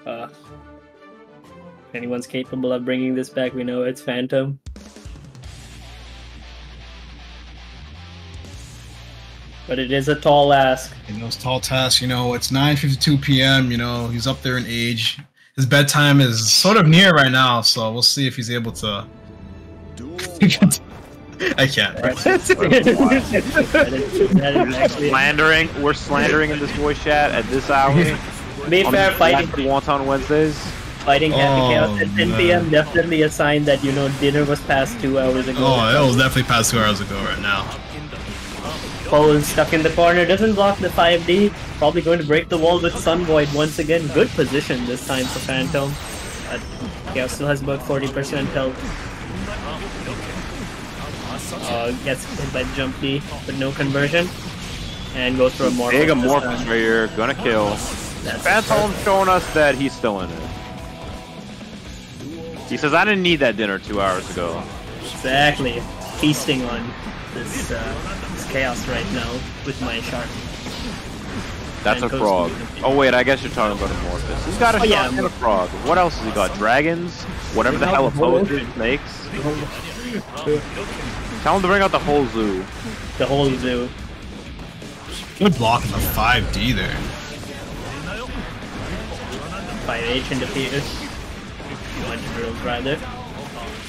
S2: If anyone's capable of bringing this back, we know it's Phantom. But it is a tall ask.
S3: In those tall tasks, you know, it's 9:52 p.m., you know, he's up there in age. His bedtime is sort of near right now, so we'll see if he's able to... I can't.
S1: Slandering. We're slandering in this voice chat at this hour.
S2: Be fair, fighting
S1: Wonton Wednesdays.
S2: Happy Chaos at 10 p.m. definitely a sign that, you know, dinner was past 2 hours ago.
S3: Oh, it was definitely past 2 hours ago right now.
S2: Cole is stuck in the corner, doesn't block the 5D. Probably going to break the wall with Sun Void once again. Good position this time for Phantom. Chaos still has about 40% health. Gets hit by the jump D, but no conversion. And goes for a Morph.
S1: Big Amorphous right here, gonna kill.
S2: That's
S1: Phantom's showing us that he's still in it. He says, I didn't need that dinner 2 hours ago.
S2: exactly feasting on this Chaos right now with my shark.
S1: That's
S2: And
S1: a frog. Oh wait, I guess you're talking about Amorphous. He's got a shark and a frog. What else has he got? Dragons? Whatever the hell a poser makes? Tell him to bring out the whole zoo.
S2: The whole zoo.
S3: Good block in the 5D there.
S2: 5H into Peters. One drills rather.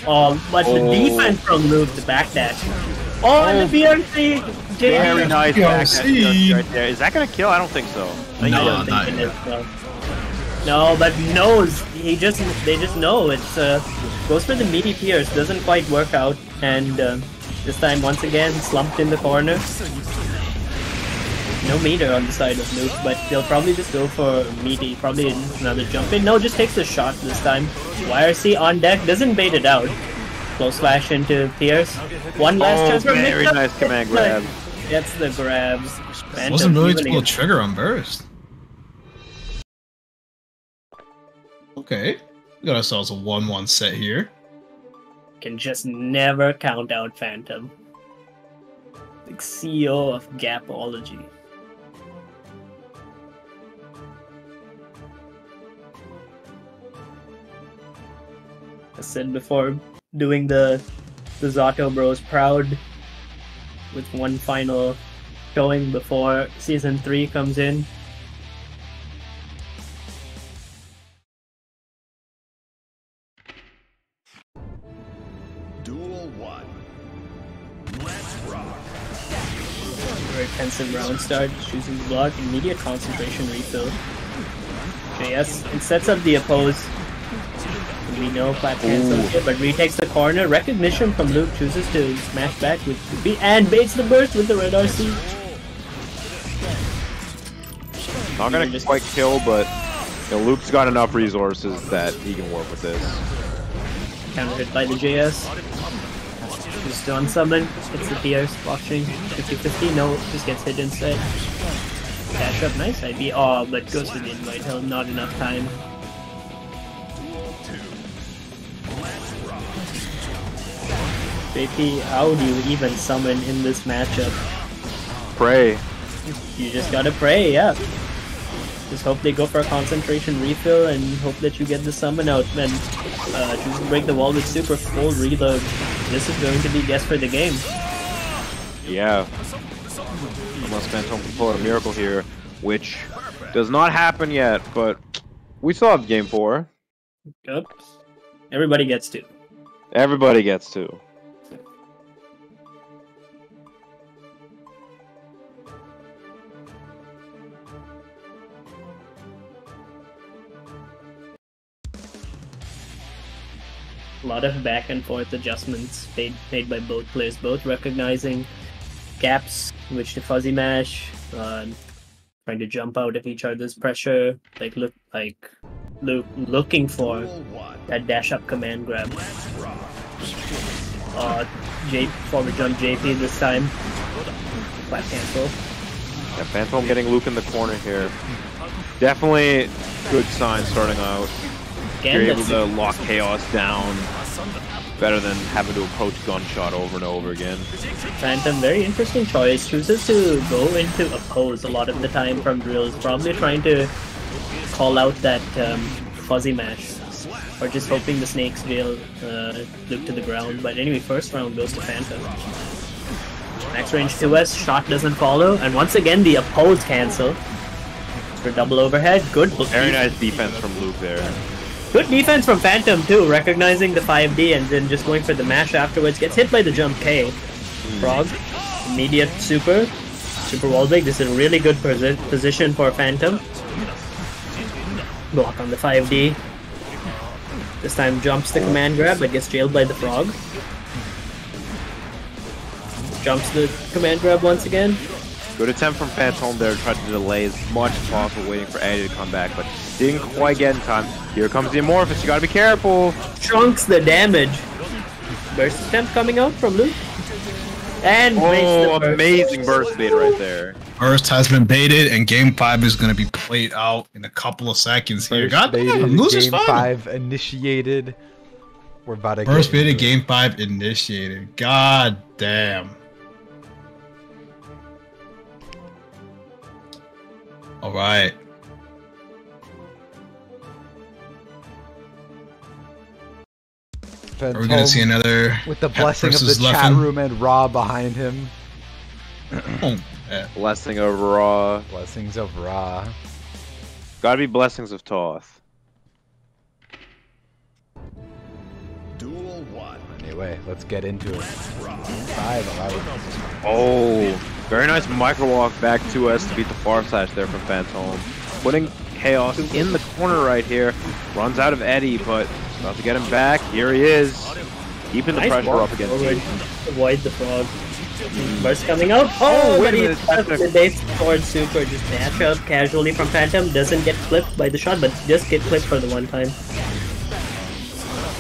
S2: But the defense from Luke, the backdash. Oh, and the BRC!
S1: Very nice
S3: BRC.
S1: backdash right there. Is that gonna kill? I don't think so.
S2: I
S3: No,
S2: don't
S3: not
S2: think it
S3: yet.
S2: is, though. No, but knows. They just know. It's goes for the meaty Pierce. Doesn't quite work out, and this time once again slumped in the corner. No meter on the side of Luke, but they'll probably just go for meaty. Probably another jump in. No, just takes a shot this time. YRC on deck, doesn't bait it out. Close slash into Pierce. One last chance for
S1: very
S2: mix-up.
S1: nice command grab.
S2: Gets the grabs. Phantom
S3: Wasn't really to
S2: evening
S3: pull a
S2: it.
S3: trigger on burst. Okay. We got ourselves a 1-1 set here.
S2: Can just never count out Phantom. Like CEO of Gapology. I said before, doing the Zato Bros proud with one final showing before Season 3 comes in.
S5: Duel 1. Let's rock.
S2: Very pensive round start, choosing the block, immediate concentration refill. JS, it sets up the oppose. We know flat cancel here, but retakes the corner. Recognition from Luke, chooses to smash back with the B and baits the burst with the red RC.
S1: Not gonna quite kill, but you know, Luke's got enough resources that he can work with this.
S2: Counter hit by the JS. Just on summon, hits the Pierce, watching 50-50, no, just gets hit instead. Dash up, nice IB, oh, but goes to the invite hill, not enough time. JP, how do you even summon in this matchup?
S1: Pray.
S2: You just gotta pray, yeah. Just hope they go for a concentration refill and hope that you get the summon out. And choose to break the wall with super full reload. This is going to be guess for the game.
S1: Yeah. Unless Phantom can pull out a miracle here, which does not happen yet, but we still have game 4.
S2: Yep. Everybody gets to.
S1: Everybody gets to.
S2: A lot of back and forth adjustments made by both players, both recognizing gaps, which the fuzzy mash, trying to jump out of each other's pressure, looking for
S5: Duel 1.
S2: that dash up command grab. Forward jump JP this time. Flat cancel.
S1: Yeah, Phantom getting Luke in the corner here. Definitely good sign starting out.
S2: Again,
S1: You're able
S2: that's
S1: to lock Chaos down better than having to approach Gunshot over and over again.
S2: Phantom, very interesting choice. Chooses to go into oppose a lot of the time from drills, probably trying to call out that fuzzy mash. Or just hoping the snakes veil Luke to the ground. But anyway, first round goes to Phantom. Max range 2S, shot doesn't follow, and once again the oppose cancel. For double overhead, good.
S1: Very nice defense from Luke there.
S2: Good defense from Phantom too, recognizing the 5D and then just going for the mash afterwards. Gets hit by the jump K. Frog, immediate super wall break. This is a really good position for Phantom. Block on the 5D. This time jumps the command grab but gets jailed by the frog. Jumps the command grab once again.
S1: Good attempt from Phantom there to try to delay as much as possible, waiting for Eddie to come back, but didn't quite get in time. Here comes the Amorphous, you gotta be careful.
S2: Trunks the damage. Burst attempt coming out from Luke. And
S1: oh, amazing burst bait right there.
S3: Burst has been baited, and Game 5 is going to be played out in a couple of seconds here. God damn, losers
S4: Game
S3: final.
S4: 5 initiated. We're about to
S3: Burst
S4: get
S3: baited,
S4: into it.
S3: Game 5 initiated. God damn. All right. Are we gonna see another
S4: with the
S3: Pep
S4: blessing of the
S3: versus
S4: chat
S3: Leffen?
S4: room and Raw behind him?
S3: Oh, yeah.
S1: Blessing of Raw.
S4: Blessings of Raw.
S1: Gotta be blessings of Toth.
S5: Duel 1.
S4: Anyway, let's get into it. 5, 11.
S1: Oh, very nice micro walk back to us to beat the far slash there from Phantom. Putting Chaos in the corner right here. Runs out of Eddie, but about to get him back. Here he is. Keeping the
S2: nice
S1: pressure
S2: walk
S1: up against
S2: forward.
S1: him.
S2: Avoid the frog. Burst coming out. Oh,
S1: wait
S2: but
S1: a
S2: he
S1: minute, that's
S2: the base forward super. Just dash up casually from Phantom. Doesn't get clipped by the shot, but just get clipped for the one time.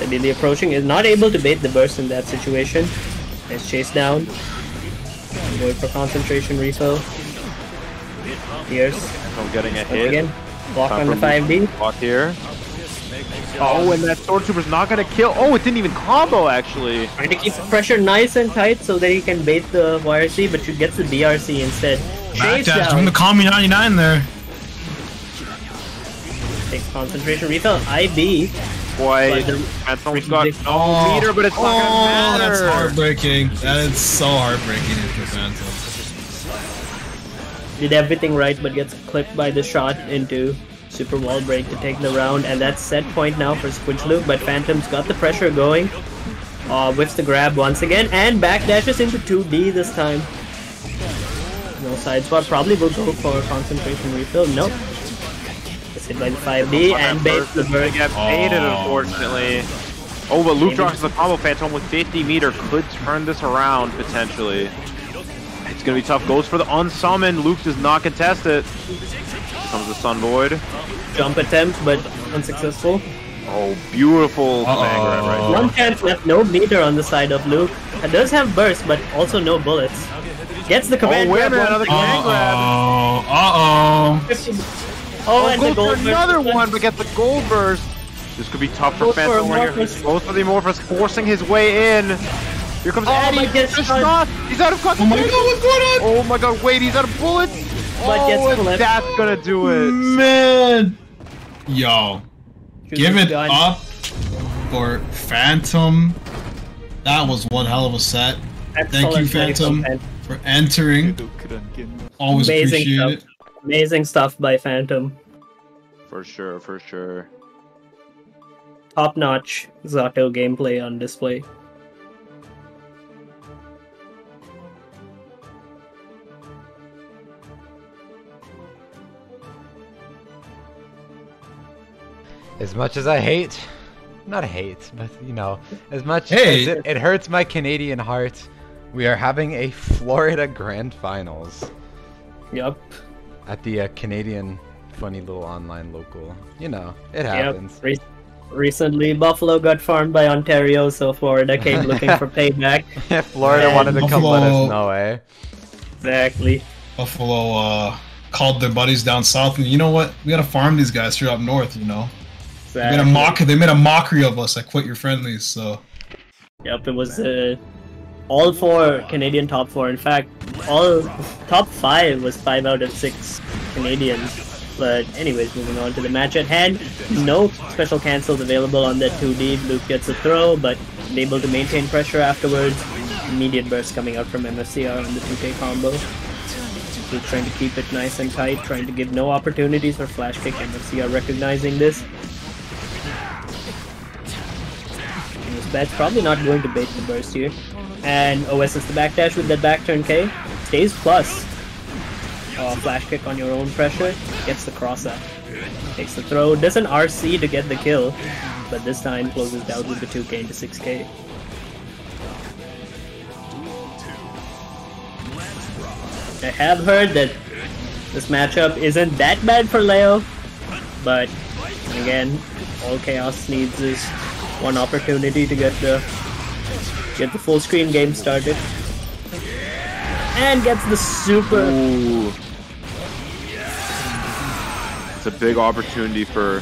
S2: Immediately approaching is not able to bait the burst in that situation. Nice chase down. Going for concentration refill. Here's
S1: I'm getting a hit.
S2: again. Block
S1: Time
S2: on the
S1: for
S2: 5D.
S1: Block here. Oh, and that Sword Trooper's not gonna kill. Oh, it didn't even combo actually.
S2: Trying to keep the pressure nice and tight so that he can bait the YRC, but she gets the BRC instead. Chase
S3: Backdash from
S2: down.
S3: the Kami 99 there.
S2: Takes concentration refill. IB.
S1: Boy,
S2: But the-
S1: Phantom's got no meter, but it's not gonna matter.
S3: That's heartbreaking. That is so heartbreaking for Phantom.
S2: Did everything right, but gets clipped by the shot into super wall break to take the round, and that's set point now for Squidge Luke, but Phantom's got the pressure going. Whiffs the grab once again, and backdashes into 2D this time. No side swap, probably will go for concentration refill. Nope. Gets hit by the 5D and baits the
S1: Gonna
S2: burst.
S1: get baited,
S2: Oh.
S1: unfortunately. Oh, but Luke drops the combo. Phantom with 50 meter could turn this around potentially. It's gonna be tough. Goes for the unsummon. Luke does not contest it. Here comes the Sun Void.
S2: Jump attempt, but unsuccessful.
S1: Oh, beautiful flag grab right there.
S2: One chance left, no meter on the side of Luke. It does have burst, but also no bullets. Gets the command
S1: Oh, wait a
S2: grab
S1: minute,
S2: once
S1: another command grab.
S2: Oh, and the
S1: Goes
S2: gold
S1: for
S2: burst.
S1: another one, but gets the gold burst. This could be tough for
S2: Goes for
S1: Phantom when
S2: Amorphous.
S1: goes for the Amorphous, forcing his way in. Here comes Eddie.
S2: but gets
S1: Just
S2: stunned.
S1: not. He's out of
S3: Oh my
S1: concentration.
S3: god, what's going on?
S1: Oh my god, wait, he's out of bullets.
S2: But gets
S1: Oh, and
S2: clipped.
S1: that's gonna do it.
S3: Man. Yo. Give it
S2: Done.
S3: up for Phantom. That was one hell of a set. Thank you,
S2: Excellent play from
S3: Phantom, for entering. Always
S2: Amazing
S3: appreciate
S2: stuff.
S3: it.
S2: Amazing stuff by Phantom.
S1: For sure, for sure.
S2: Top-notch Zato gameplay on display.
S4: As much as I hate, not hate, but you know, as much
S3: Hey.
S4: as it hurts my Canadian heart, we are having a Florida Grand Finals
S2: Yup.
S4: at the Canadian funny little online local. You know, it happens.
S2: Yep. Recently, Buffalo got farmed by Ontario, so Florida came looking for payback.
S4: Florida
S2: Man.
S4: wanted to come let
S3: Buffalo-
S4: us know, eh?
S2: Exactly.
S3: Buffalo called their buddies down south, and you know what? We gotta farm these guys straight up north. You know,
S2: exactly.
S3: they made a mockery of us. Like, quit your friendlies. So
S2: Yep, it was all four Canadian top four. In fact, all top 5 was 5 out of 6 Canadians. But anyways, moving on to the match at hand. No special cancels available on that 2D. Luke gets a throw, but able to maintain pressure afterwards. Immediate burst coming out from MFCR on the 2K combo. Luke trying to keep it nice and tight, trying to give no opportunities for flash kick. MFCR recognizing this. That's probably not going to bait the burst here. And OS is the backdash with that back turn K. Stays plus. Flash kick on your own pressure. Gets the cross up. Takes the throw. Does an RC to get the kill. But this time closes down with the 2K into 6K. I have heard that this matchup isn't that bad for Leo. But again, all Chaos needs is one opportunity to get the full screen game started. And gets the super.
S1: Ooh. It's a big opportunity for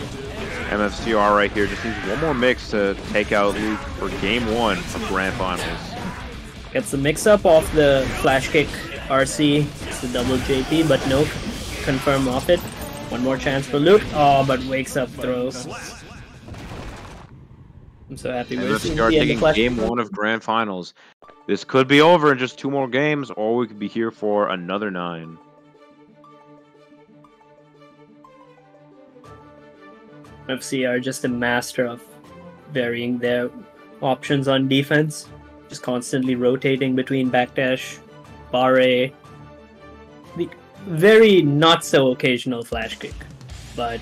S1: MFCR right here. Just needs one more mix to take out Luke for game 1 of Grand Finals.
S2: Gets the mix up off the flash kick RC. It's the double JP, but no confirm off it. One more chance for Luke. Oh, but wakes up throws. I'm so happy we're seeing
S1: MFCR
S2: the end of
S1: taking
S2: Flash
S1: game
S2: Kick.
S1: 1 of Grand Finals. This could be over in just 2 more games, or we could be here for another 9.
S2: FC are just a master of varying their options on defense. Just constantly rotating between backdash, barre, the very not so occasional flash kick. But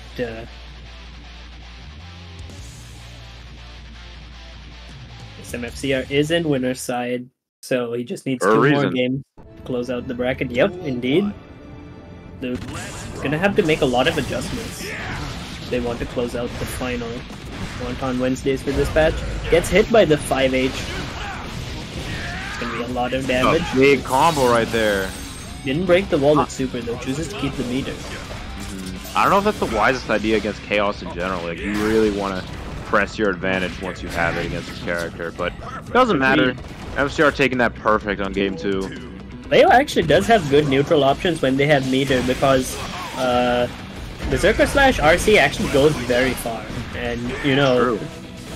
S2: SMFCR is in winner's side, so he just needs
S1: For a
S2: 2 more
S1: reason.
S2: games to close out the bracket. Yep, indeed. They're gonna have to make a lot of adjustments. They want to close out the final Wonton Wednesdays for this patch. Gets hit by the 5H. gonna be a lot of damage.
S1: A big combo right there.
S2: Didn't break the wall with super though, chooses to keep the meter.
S1: I don't know if that's the wisest idea against Chaos in general. Like, you really want to press your advantage once you have it against your character, but it doesn't matter. MCR taking that perfect on game 2.
S2: Leo actually does have good neutral options when they have meter because Berserker slash RC actually goes very far, and you know,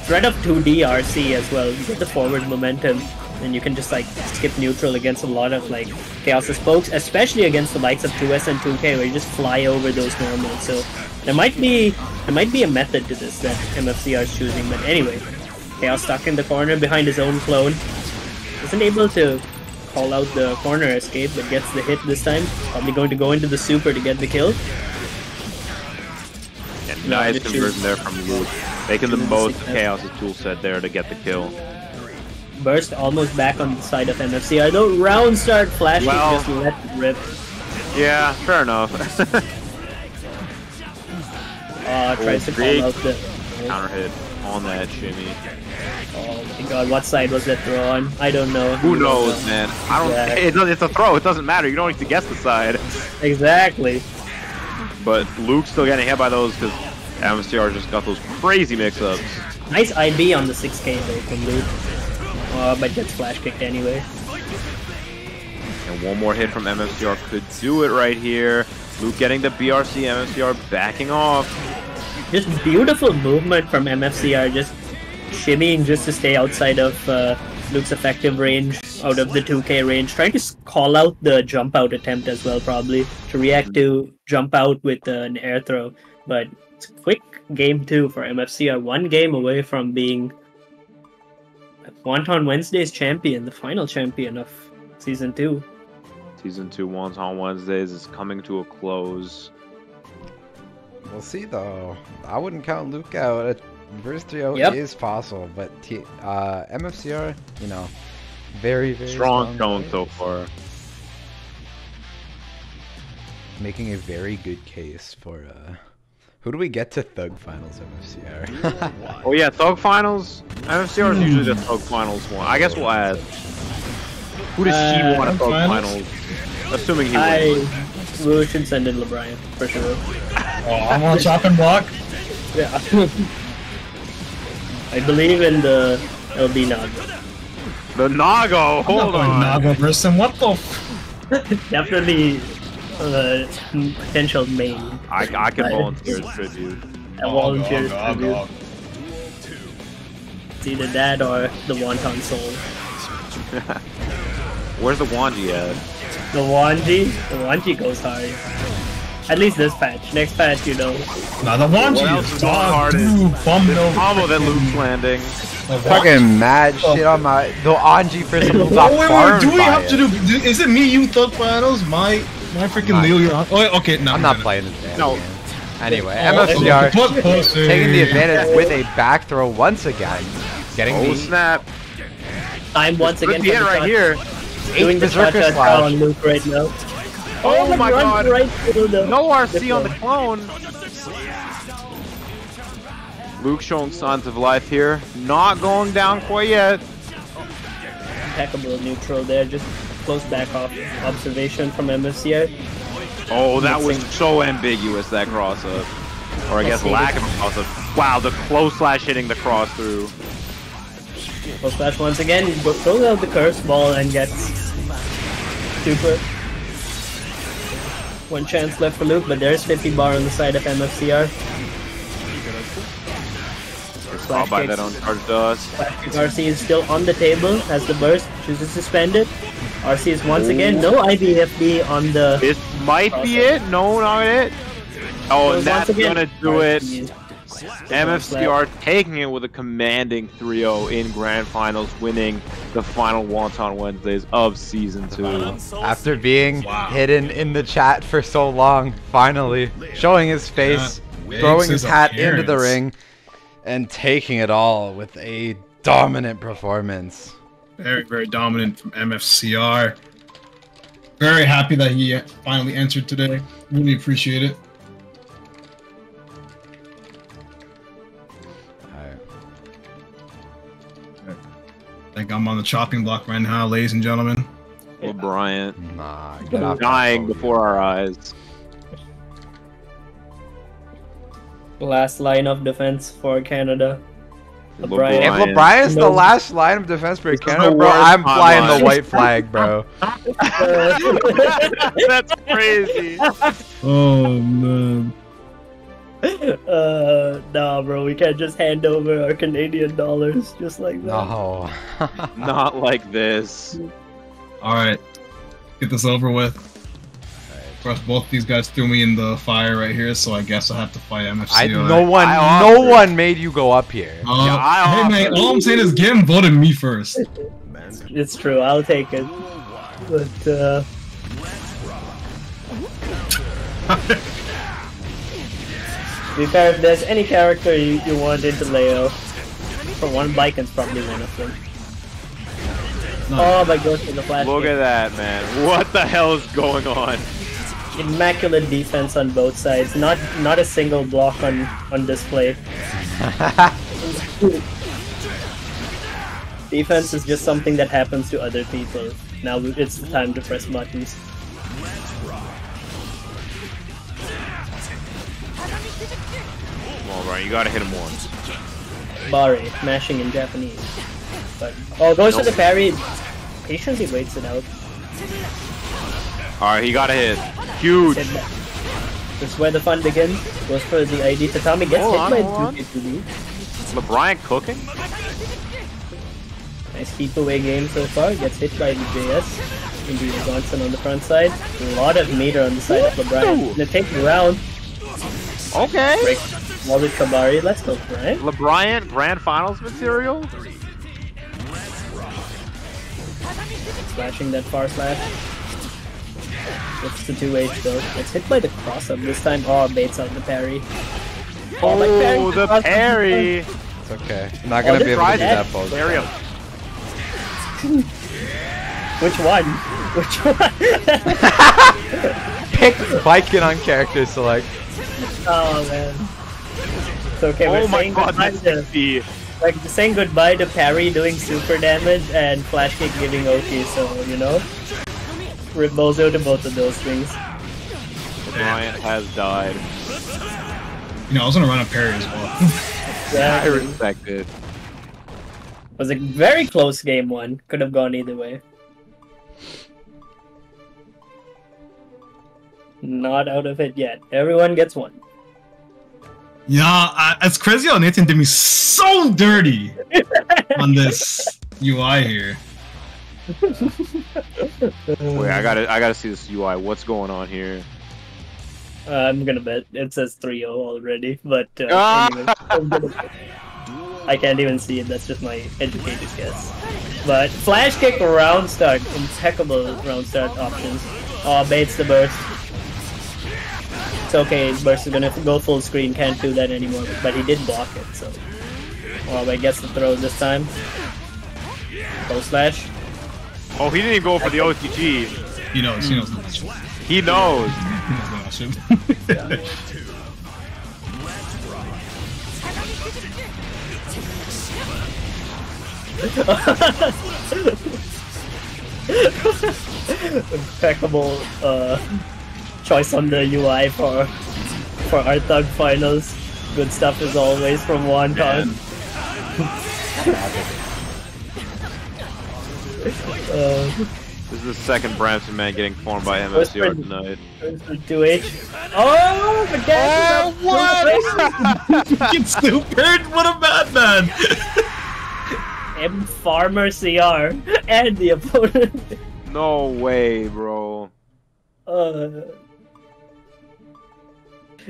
S2: threat of 2D RC as well. You get the forward momentum, and you can just like skip neutral against a lot of like Chaos' pokes, especially against the likes of 2S and 2K, where you just fly over those normals. So there might be a method to this that MFCR is choosing. But anyway, Chaos stuck in the corner behind his own clone, isn't able to call out the corner escape, but gets the hit this time. Probably going to go into the super to get the kill.
S1: And nice conversion there from Luke, making the most of Chaos' toolset there to get the kill.
S2: Burst almost back on the side of MFCR, though round start flash just let it rip.
S1: Yeah, fair enough.
S2: Tries to call out the
S1: counter hit on that shimmy.
S2: Oh my god, what side was that throw on? I don't know.
S1: Who knows, man? I don't. It's a throw. It doesn't matter. You don't need to guess the side.
S2: Exactly.
S1: But Luke's still getting hit by those because MCR just got those crazy mix-ups.
S2: Nice IB on the 6K though from Luke. But gets flash kicked anyway.
S1: And one more hit from MFCR could do it right here. Luke getting the BRC, MFCR backing off.
S2: Just beautiful movement from MFCR, just shimmying just to stay outside of Luke's effective range, out of the 2K range. Trying to call out the jump out attempt as well, probably, to react to jump out with an air throw. But it's a quick game 2 for MFCR, one game away from being Wonton Wednesday's champion, the final champion of Season 2.
S1: Season 2 Wonton Wednesdays is coming to a close.
S4: We'll see though. I wouldn't count Luke out. Verse 3-0 is possible, but MFCR, you know, very, very
S1: strong showing so far.
S4: Making a very good case for who do we get to Thug Finals MFCR?
S1: Oh yeah, Thug Finals. MFCR is usually the Thug Finals one. I guess we'll add. Who does he want at Thug Finals? Assuming he wins.
S2: We should send in LeBron for sure.
S3: Oh, I'm on chopping block.
S2: Yeah. I believe in the LB Naga.
S1: The Nago, hold on.
S3: Naga versus him. What the f?
S2: Definitely potential main.
S1: I can volunteer as tribute.
S2: I volunteer as tribute. It's either that or the Wonton Soul.
S1: Where's the Wanji at?
S2: The Wanji goes hard. At least this patch. Next patch, you know.
S3: Nah, the Wanji is dog, dude.
S1: Combo that Luke's landing.
S4: Fucking mad shit on my... The Anji first of all got
S3: wait, do we have to do... Is it me, you Thug Finals? My freaking Leo, you're on... Oh, okay, no.
S4: I'm not playing this game.
S1: No.
S4: Anyway, MFCR taking the advantage with a back throw once again. Getting the...
S1: snap.
S2: I'm once again
S1: the right here.
S2: Doing the Berserker slash on Luke right now.
S1: Oh my god!
S2: Right
S1: no RC on the clone! Luke showing signs of life here. Not going down quite yet.
S2: Impeccable neutral there, just close back off observation from MFCR.
S1: Oh, that was so ambiguous, that cross up. Or I guess lack of a cross up. Wow, the close slash hitting the cross through.
S2: Close slash once again, throws out the curse ball and gets super. One chance left for Luke, but there's 50 bar on the side of MFCR.
S1: I'll buy that on charge dust.
S2: RC is still on the table as the burst chooses to suspend it. RC is once again no IBFD on the...
S1: This might be it. No, not it. Oh, and that's gonna do it. MFCR taking it with a commanding 3-0 in Grand Finals, winning the final Wonton Wednesdays of Season 2.
S4: After being hidden in the chat for so long, finally showing his face, throwing his hat into the ring, and taking it all with a dominant performance.
S3: Very, very dominant from MFCR. Very happy that he finally entered today. Really appreciate it. Like I'm on the chopping block right now, ladies and gentlemen.
S1: Bryant.
S4: Nah, get off
S1: Dying
S4: that
S1: before our eyes.
S2: Last line of defense for Canada.
S4: If
S1: LeBryant.
S4: LeBryant's the
S2: No.
S4: last line of defense for
S1: This is
S4: Canada,
S1: the
S4: bro,
S1: worst
S4: I'm flying
S1: timeline.
S4: the white flag, bro.
S1: That's crazy.
S3: Oh man.
S2: Nah, bro, we can't just hand over our Canadian dollars just like that.
S4: No.
S1: Not like this.
S3: All right, get this over with. First, both these guys threw me in the fire right here, so I guess I have to fight MFC.
S4: No one made you go up here.
S1: I
S3: hey man, all I'm saying is Gim voted me first.
S2: It's true, I'll take it. But, to be fair, if there's any character you want into Leo, for one, Biken's probably one of them.
S3: No.
S2: Oh my gosh, for the flash
S1: Look
S2: kick.
S1: at that, man. What the hell is going on?
S2: Immaculate defense on both sides. Not a single block on display. Defense is just something that happens to other people. Now it's the time to press buttons.
S1: Come on, Brian. You gotta hit him once.
S2: Bari, mashing in Japanese. But goes for the parry. Patiently waits it out.
S1: Alright, he got a hit. Huge.
S2: This is where the fun begins. Goes for the ID. Tatami gets
S1: Hold
S2: hit
S1: on.
S2: by 2k2B.
S1: LeBryant cooking?
S2: Nice keep away game so far. Gets hit by the JS. Indeed, Wonton on the front side. A lot of meter on the side of LeBron. Gonna take the round.
S1: Okay.
S2: Break wall with Kabari. Let's go, Brian.
S1: LeBryant grand finals material?
S2: Slashing that far slash. Gets the 2H though. Gets hit by the cross up this time. Oh, baits out the parry.
S1: Oh,
S2: like parrying
S1: the
S2: cross up.
S1: parry.
S4: It's okay. I'm not gonna
S2: Oh,
S4: be able to do
S2: that-
S4: that, folks.
S1: Parry him.
S2: Which one? Which one?
S4: Pick Viking on character select.
S2: Oh man. It's okay.
S1: Oh
S2: We're
S1: my
S2: saying
S1: god,
S2: goodbye
S1: that's
S2: to,
S1: 50.
S2: like saying goodbye to parry doing super damage and flash kick giving OT. So you know, Ribbozo to both of those things.
S1: LeBryant has died.
S3: You know, I was gonna run a parry as well.
S2: Yeah,
S1: I respect it.
S2: was a very close game one. Could have gone either way. Not out of it yet. Everyone gets one.
S3: Yeah, it's crazy how Nathan did me so dirty on this UI here.
S1: Wait, I gotta see this UI. What's going on here?
S2: I'm gonna bet it says 3-0 already, but
S1: Ah!
S2: anyway, I'm gonna bet. I can't even see it. That's just my educated guess. But flash kick round start, impeccable round start options. Oh, baits the burst. It's okay. Burst is gonna go full screen. Can't do that anymore. But he did block it, so. Oh, I guess the throw this time. Go slash.
S1: Oh, he didn't even go for the OTG.
S3: He knows. He knows. He knows
S1: He knows.
S3: that shit.
S2: Impeccable choice on the UI for our Thug finals. Good stuff as always from Wonton.
S1: This is the second Brampton man getting formed by
S2: First
S1: MFCR
S2: for-
S1: tonight.
S2: 2H. Oh, the gas is up.
S3: Fucking stupid! What a madman!
S2: M Farmer CR and the opponent.
S1: No way, bro.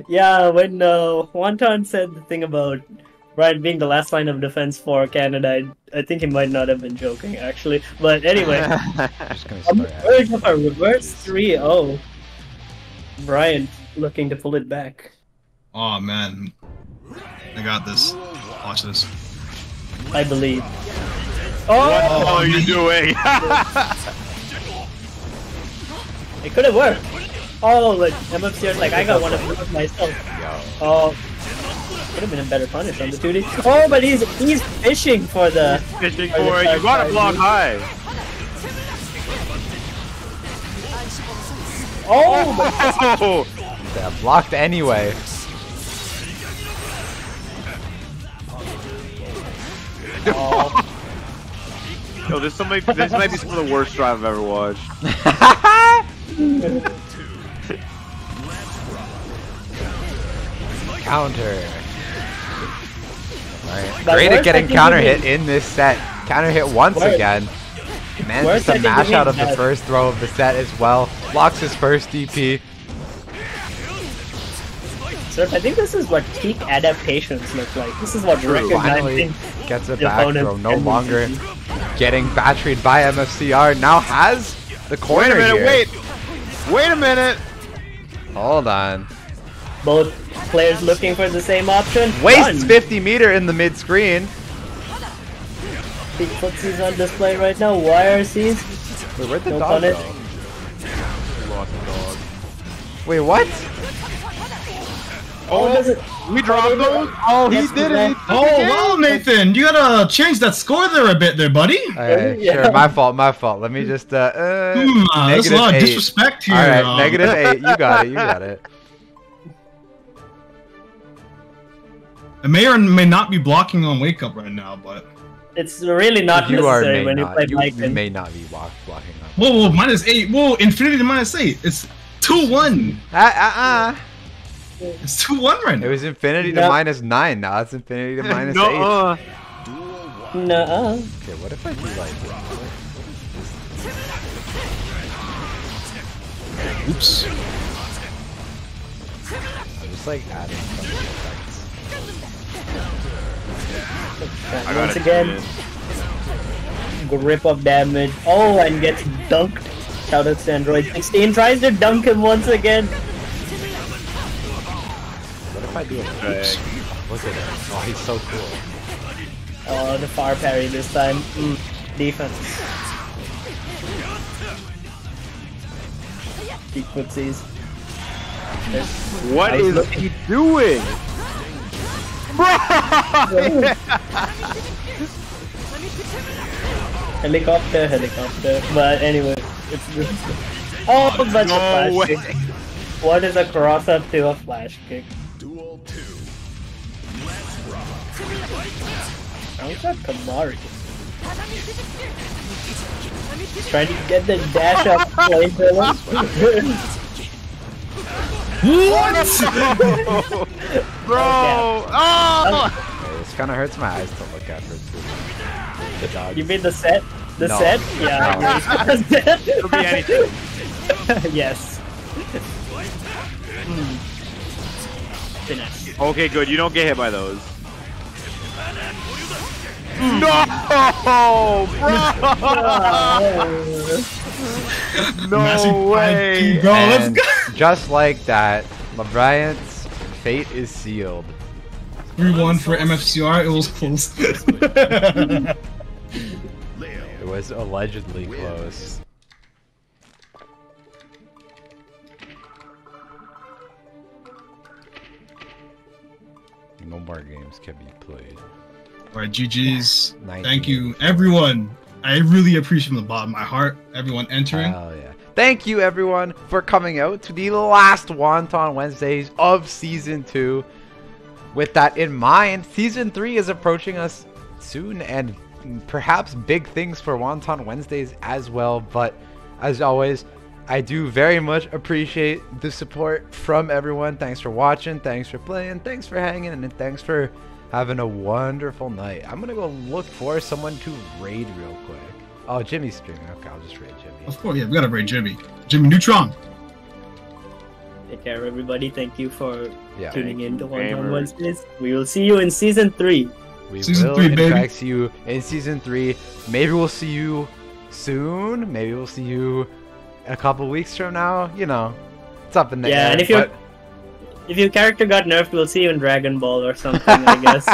S2: Yeah, when Wonton said the thing about Brian being the last line of defense for Canada, I think he might not have been joking, actually. But anyway,
S4: Just gonna
S2: on the
S4: start
S2: verge of a reverse 3-0. Brian looking to pull it back.
S3: Oh man, I got this. Watch this.
S2: I believe.
S1: What the
S2: Oh,
S1: hell are you doing?
S2: it could have worked. Oh, like MFCR's like, I got one of those myself. Oh, Could have been a better punish on the 2D. Oh, but he's fishing for the.
S1: Fishing for it. You gotta block high.
S2: Oh!
S4: Yeah, blocked anyway.
S2: Oh.
S1: Yo, this might be some of the worst drive I've ever watched.
S4: Counter. Right. Great at getting counter hit in this set. Counter hit once again. Manages to mash out of the first throw of the set as well. Blocks his first DP.
S2: So I think this is what peak adaptations look like. This is what
S4: Finally
S2: recognizing
S4: gets a back throw. No longer getting batteried by MFCR. Now has the corner
S1: Wait a minute,
S4: here.
S1: wait a minute.
S4: Hold on.
S2: Both players looking for the same option.
S4: Wastes 50 meter in the mid screen.
S2: Big footsies on display right now. YRCs.
S4: Wait, where'd the
S2: No
S4: dog
S2: punish.
S4: go?
S1: Lost the dog.
S4: Wait, what?
S2: Oh, does it?
S1: We dropped those?
S3: Oh,
S2: Yes,
S3: he did
S2: we
S3: it!
S2: did.
S3: Oh, wow, Nathan! You gotta change that score there a bit there, buddy.
S4: Alright,
S2: Yeah.
S4: sure, my fault. Let me just,
S3: There's a lot of disrespect here.
S4: Alright, -8. You got it.
S3: I may or may not be blocking on Wake Up right now, but...
S2: It's really not
S4: You are
S2: necessary
S4: may
S2: when you
S4: not.
S2: play
S4: You
S2: Lycan.
S4: may not be blocking up.
S3: Whoa, -8. Whoa, Infinity to -8. It's 2-1. It's 2-1 right
S4: It
S3: now.
S4: was Infinity to
S2: Yep.
S4: -9. Now it's Infinity to -8.
S1: No,
S2: Nuh-uh.
S4: Okay, what if I do like this?
S3: Oops.
S4: I'm just like adding some effects.
S1: I got
S2: Once
S1: it.
S2: again, grip of damage. Oh, and gets dunked. Shoutouts to Android 16. Tries to dunk him once again.
S4: What if I do a
S1: Oops.
S4: Look at him. Oh, he's so cool.
S2: Oh, the far parry this time. Defense. Big footsies.
S1: What
S2: I was
S1: is
S2: looking-
S1: he doing?
S2: Helicopter. But anyway, it's just... Oh, but
S1: No
S2: a
S1: way.
S2: flash kick. What is a cross up to a flash kick?
S5: Duel 2. Let's rock.
S2: How's that Kamari? Trying to get the dash up flamethrower.
S3: What?
S1: Bro! Oh!
S4: Okay, this kind of hurts my eyes to look at for the dog.
S2: You mean the set? The
S4: No.
S2: set? Yeah.
S1: It could be anything.
S2: Yes. Finish.
S1: Okay, good. You don't get hit by those. No, bro!
S3: Massive
S1: No way!
S3: 5P, bro. Let's
S4: And
S3: go.
S4: just like that, LeBryant's fate is sealed.
S3: 3-1 for MFCR. It was close.
S4: It was allegedly close. No more games can be played.
S3: Alright, GG's.
S4: 19.
S3: Thank you, everyone. I really appreciate from the bottom of my heart, everyone entering.
S4: Hell yeah. Thank you everyone for coming out to the last Wonton Wednesdays of Season 2. With that in mind, Season 3 is approaching us soon and perhaps big things for Wonton Wednesdays as well. But as always, I do very much appreciate the support from everyone. Thanks for watching, thanks for playing, thanks for hanging, and thanks for having a wonderful night. I'm gonna go look for someone to raid real quick. Oh, Jimmy's streaming. Okay, I'll just raid Jimmy.
S3: Of course, yeah, we gotta raid Jimmy. Jimmy Neutron.
S2: Take care, everybody. Thank you for
S4: Yeah.
S2: tuning in to One
S1: Gamers.
S2: on Wednesdays. We will see you in Season 3.
S4: We
S3: Season
S4: will
S3: 3,
S4: in
S3: baby.
S4: fact see you in Season 3. Maybe we'll see you soon. Maybe we'll see you a couple weeks from now. You know, it's up in the
S2: Yeah,
S4: air.
S2: and if your character got nerfed, we'll see you in Dragon Ball or something, I guess.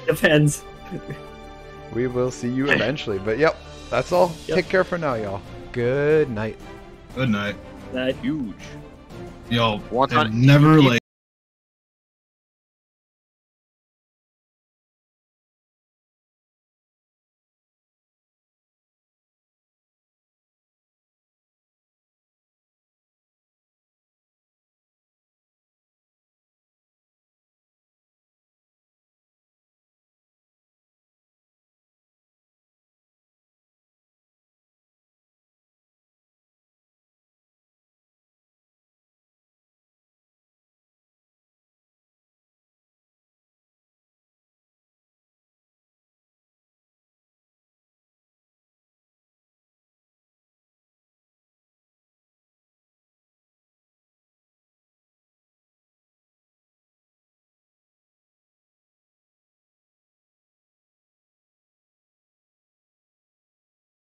S2: Depends.
S4: we will see you eventually. But yep, that's all.
S2: Yep.
S4: Take care for now, y'all. Good night.
S3: Good night.
S2: Right.
S1: Huge.
S3: Yo,
S1: Wonton
S3: I've never like